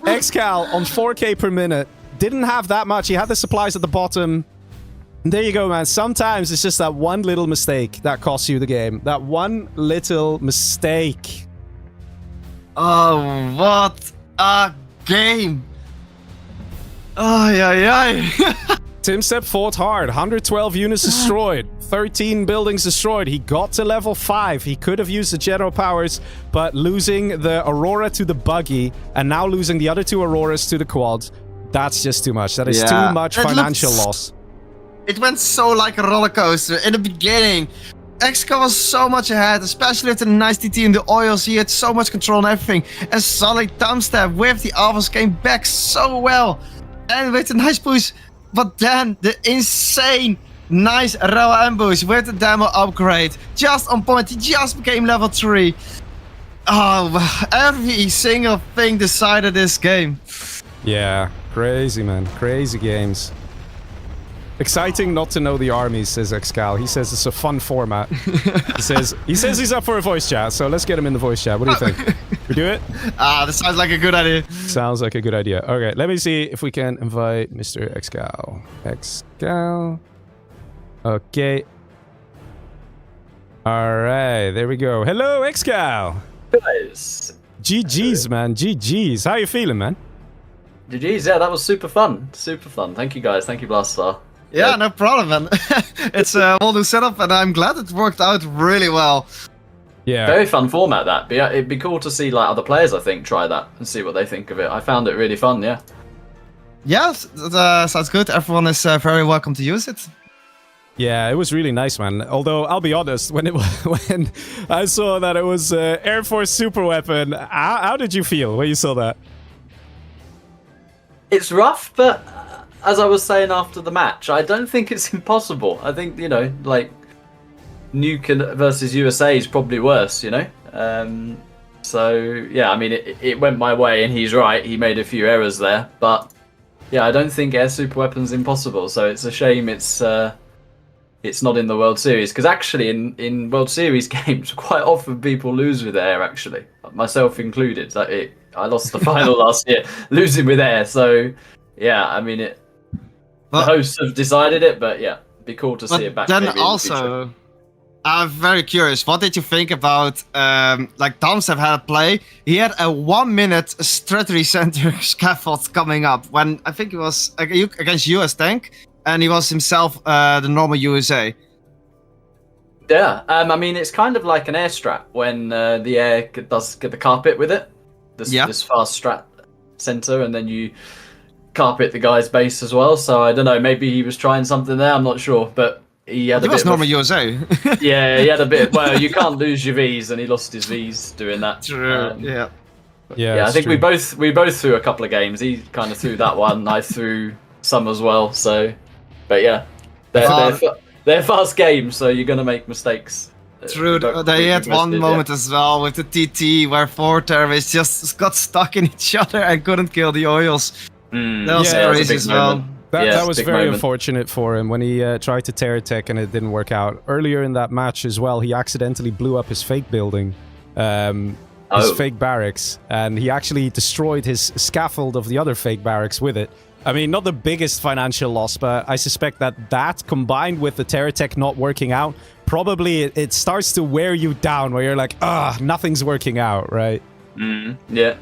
[SPEAKER 5] ExCal on 4k per minute. Didn't have that much. He had the supplies at the bottom. And there you go, man. Sometimes it's just that one little mistake that costs you the game. That one little mistake.
[SPEAKER 1] Oh, what a game. Ay, ay, ay.
[SPEAKER 5] TumStep fought hard. 112 units destroyed. 13 buildings destroyed. He got to level 5. He could have used the general powers, but losing the Aurora to the buggy and now losing the other 2 Auroras to the quad, that's just too much. That is too much
[SPEAKER 1] It
[SPEAKER 5] financial
[SPEAKER 1] looks-
[SPEAKER 5] loss.
[SPEAKER 1] It went so like a roller coaster. In the beginning, ExCal was so much ahead, especially with the nice TT in the oils. He had so much control and everything. And suddenly TumStep with the alphas came back so well. And with the nice push. But then the insane nice raw ambush with the demo upgrade. Just on point. He just became level 3. Oh, every single thing decided this game.
[SPEAKER 5] Yeah, crazy, man. Crazy games. Exciting not to know the armies, says ExCal. He says it's a fun format. he says he's up for a voice chat, so let's get him in the voice chat. What do you think? We do it?
[SPEAKER 1] This sounds like a good idea.
[SPEAKER 5] Sounds like a good idea. Okay, let me see if we can invite Mr. ExCal. ExCal. Okay. Alright, there we go. Hello, ExCal!
[SPEAKER 6] Guys.
[SPEAKER 5] GG's, man. GG's. How you feeling, man?
[SPEAKER 6] GG's, yeah, that was super fun. Super fun. Thank you guys. Thank you, Blastar.
[SPEAKER 1] Yeah, no problem, man. It's a whole new setup, and I'm glad it worked out really well.
[SPEAKER 5] Yeah.
[SPEAKER 6] Very fun format, that. But yeah, it'd be cool to see like other players, I think, try that and see what they think of it. I found it really fun, yeah.
[SPEAKER 1] Yeah, sounds good. Everyone is very welcome to use it.
[SPEAKER 5] Yeah, it was really nice, man. Although, I'll be honest, when I saw that it was Air Force super weapon, how did you feel when you saw that?
[SPEAKER 6] It's rough, but as I was saying after the match, I don't think it's impossible. I think, you know, like, Nuke versus USA is probably worse, you know? So, yeah, I mean, it went my way, and he's right. He made a few errors there, but, yeah, I don't think air super weapon's impossible, so it's a shame it's not in the World Series, because actually in World Series games, quite often people lose with air, actually, myself included. I lost the final last year, losing with air, so, yeah, I mean, the hosts have decided it, but yeah, it'd be cool to see it back.
[SPEAKER 1] Then
[SPEAKER 6] maybe in the
[SPEAKER 1] also,
[SPEAKER 6] future.
[SPEAKER 1] I'm very curious. What did you think about like TumStep had a play? He had a 1-minute strategy center scaffold coming up when I think it was against US tank, and he was himself the normal USA.
[SPEAKER 6] Yeah, I mean, it's kind of like an air strat when the air does get the carpet with it. This fast strat center, and then you carpet the guy's base as well. So I don't know, maybe he was trying something there. I'm not sure, but he had a bit. He
[SPEAKER 1] was normal USA.
[SPEAKER 6] Yeah, he had a bit. Well, you can't lose your V's, and he lost his V's doing that.
[SPEAKER 1] True.
[SPEAKER 6] Yeah. I think we both threw a couple of games. He kind of threw that one. I threw some as well. So, but yeah, they're fast games, so you're gonna make mistakes.
[SPEAKER 1] True, they had one moment as well with the TT where 4 terrorists just got stuck in each other and couldn't kill the oils. That was crazy as well.
[SPEAKER 5] That was very unfortunate for him when he tried to terror tech and it didn't work out. Earlier in that match as well, he accidentally blew up his fake building, his fake barracks, and he actually destroyed his scaffold of the other fake barracks with it. I mean, not the biggest financial loss, but I suspect that combined with the terror tech not working out, probably it starts to wear you down where you're like, nothing's working out, right?
[SPEAKER 6] Yeah.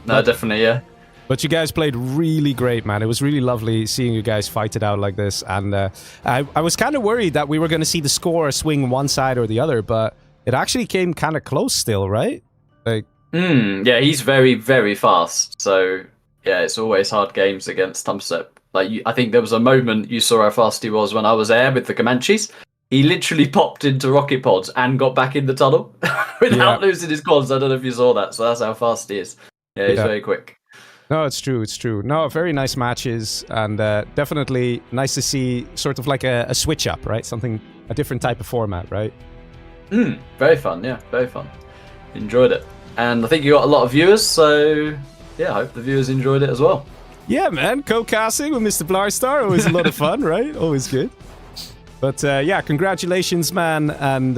[SPEAKER 6] No, definitely, yeah.
[SPEAKER 5] But you guys played really great, man. It was really lovely seeing you guys fight it out like this. And I was kind of worried that we were going to see the score swing one side or the other, but it actually came kind of close still, right? Like,
[SPEAKER 6] yeah, he's very, very fast. So, yeah, it's always hard games against TumStep. Like, I think there was a moment you saw how fast he was when I was there with the Comanches. he literally popped into rocket pods and got back in the tunnel without losing his quads. I don't know if you saw that, so that's how fast he is. Yeah, he's very quick.
[SPEAKER 5] No, it's true, it's true. No, very nice matches, and definitely nice to see sort of like a switch up, right? A different type of format, right?
[SPEAKER 6] Very fun, yeah, very fun. Enjoyed it. And I think you got a lot of viewers, so yeah, I hope the viewers enjoyed it as well.
[SPEAKER 5] Yeah, man, co-casting with Mr. Blarstar, always a lot of fun, right? Always good. But yeah, congratulations, man, and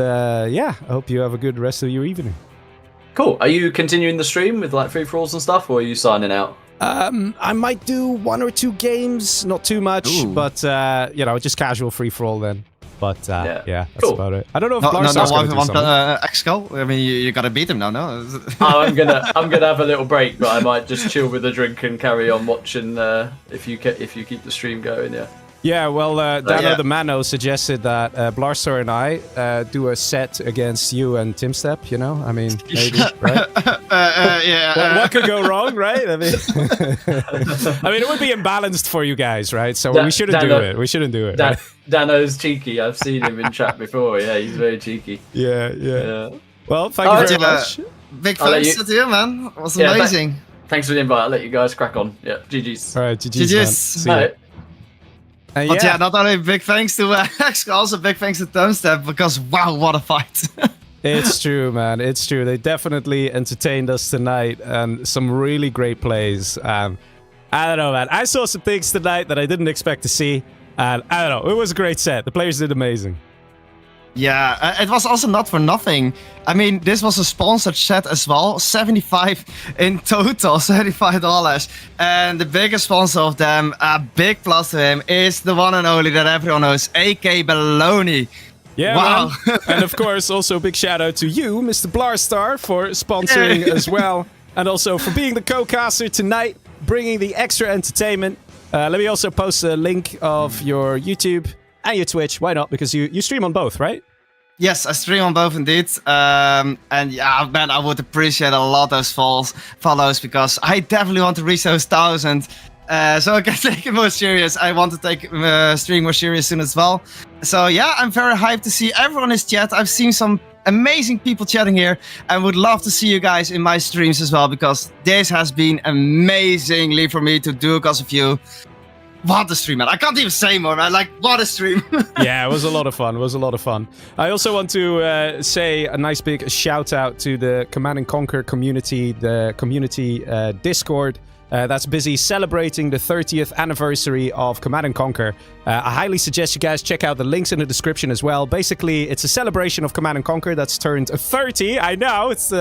[SPEAKER 5] yeah, I hope you have a good rest of your evening.
[SPEAKER 6] Cool. Are you continuing the stream with like free-for-alls and stuff, or are you signing out?
[SPEAKER 5] I might do 1 or 2 games, not too much, but you know, just casual free-for-all then. But yeah, that's about it. I don't know if Blarstar's going to do something.
[SPEAKER 1] ExCal? I mean, you gotta beat him now, no?
[SPEAKER 6] I'm gonna have a little break, but I might just chill with a drink and carry on watching if you keep the stream going. Yeah.
[SPEAKER 5] Yeah, well, Dano the Mano suggested that Blarstar and I do a set against you and TumStep, you know? I mean, maybe, right?
[SPEAKER 1] Yeah.
[SPEAKER 5] Well, what could go wrong, right? I mean, it would be imbalanced for you guys, right? So we shouldn't do it. We shouldn't do it. Right?
[SPEAKER 6] Dano's cheeky. I've seen him in chat before. Yeah, he's very cheeky.
[SPEAKER 5] Yeah. Well, thank you very much.
[SPEAKER 1] Big thanks to you, man. It was amazing.
[SPEAKER 6] Thanks for the invite. I'll let you guys crack on. Yeah, GG's.
[SPEAKER 5] All right, GG's, man. See you.
[SPEAKER 1] But yeah, not only big thanks to ExCal, also big thanks to TumStep, because wow, what a fight.
[SPEAKER 5] It's true, man. It's true. They definitely entertained us tonight, and some really great plays. I don't know, man. I saw some things tonight that I didn't expect to see, and I don't know. It was a great set. The players did amazing.
[SPEAKER 1] Yeah, it was also not for nothing. I mean, this was a sponsored set as well. 75 in total, $75. And the biggest sponsor of them, a big plus to him, is the one and only that everyone knows, AK Baloney.
[SPEAKER 5] Yeah, wow. And of course, also a big shout out to you, Mr. Blarstar, for sponsoring as well. And also for being the co-caster tonight, bringing the extra entertainment. Let me also post a link of your YouTube and your Twitch. Why not? Because you stream on both, right?
[SPEAKER 1] Yes, I stream on both indeed. And yeah, man, I would appreciate a lot those follows, because I definitely want to reach those 1,000. So I can take it more serious. I want to take stream more serious soon as well. So yeah, I'm very hyped to see everyone in chat. I've seen some amazing people chatting here, and would love to see you guys in my streams as well, because this has been amazingly for me to do because of you. What a stream, man. I can't even say more, man. Like, what a stream.
[SPEAKER 5] Yeah, it was a lot of fun. It was a lot of fun. I also want to say a nice big shout out to the Command & Conquer community, the community Discord. That's busy celebrating the 30th anniversary of Command & Conquer. I highly suggest you guys check out the links in the description as well. Basically, it's a celebration of Command & Conquer that's turned 30. I know, it's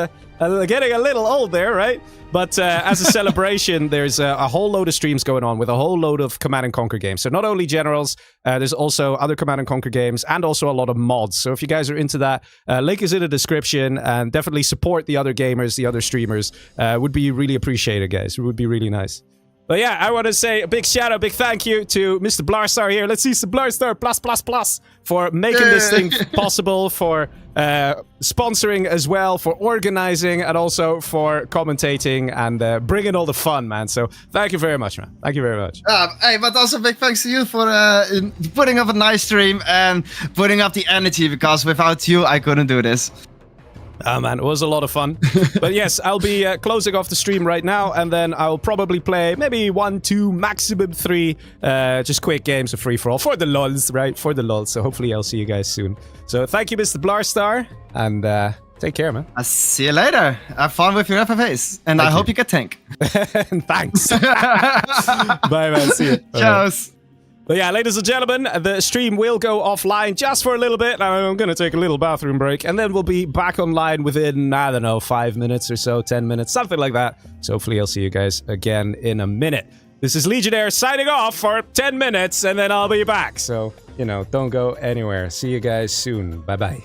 [SPEAKER 5] getting a little old there, right? But as a celebration, there's a whole load of streams going on with a whole load of Command & Conquer games. So not only Generals, there's also other Command & Conquer games, and also a lot of mods. So if you guys are into that, link is in the description, and definitely support the other gamers, the other streamers. Would be really appreciated, guys. It would be really nice. But yeah, I want to say a big shout out, big thank you to Mr. Blarstar here. Let's see some Blarstar plus for making this thing possible, for sponsoring as well, for organizing, and also for commentating and bringing all the fun, man. So thank you very much, man. Thank you very much.
[SPEAKER 1] Hey, but also big thanks to you for putting up a nice stream and putting up the energy, because without you, I couldn't do this.
[SPEAKER 5] Oh man, it was a lot of fun. But yes, I'll be closing off the stream right now, and then I'll probably play maybe 1, 2, maximum 3 just quick games of free-for-all for the lols, right? For the lols. So hopefully I'll see you guys soon. So thank you, Mr. Blarstar, and take care, man.
[SPEAKER 1] I'll see you later. Have fun with your FFAs, and I hope you get tank.
[SPEAKER 5] Thanks. Bye, man. See you.
[SPEAKER 1] Ciao.
[SPEAKER 5] But yeah, ladies and gentlemen, the stream will go offline just for a little bit. I'm going to take a little bathroom break, and then we'll be back online within, I don't know, 5 minutes or so, 10 minutes, something like that. So hopefully I'll see you guys again in a minute. This is Legionnaire signing off for 10 minutes, and then I'll be back. So, you know, don't go anywhere. See you guys soon. Bye-bye.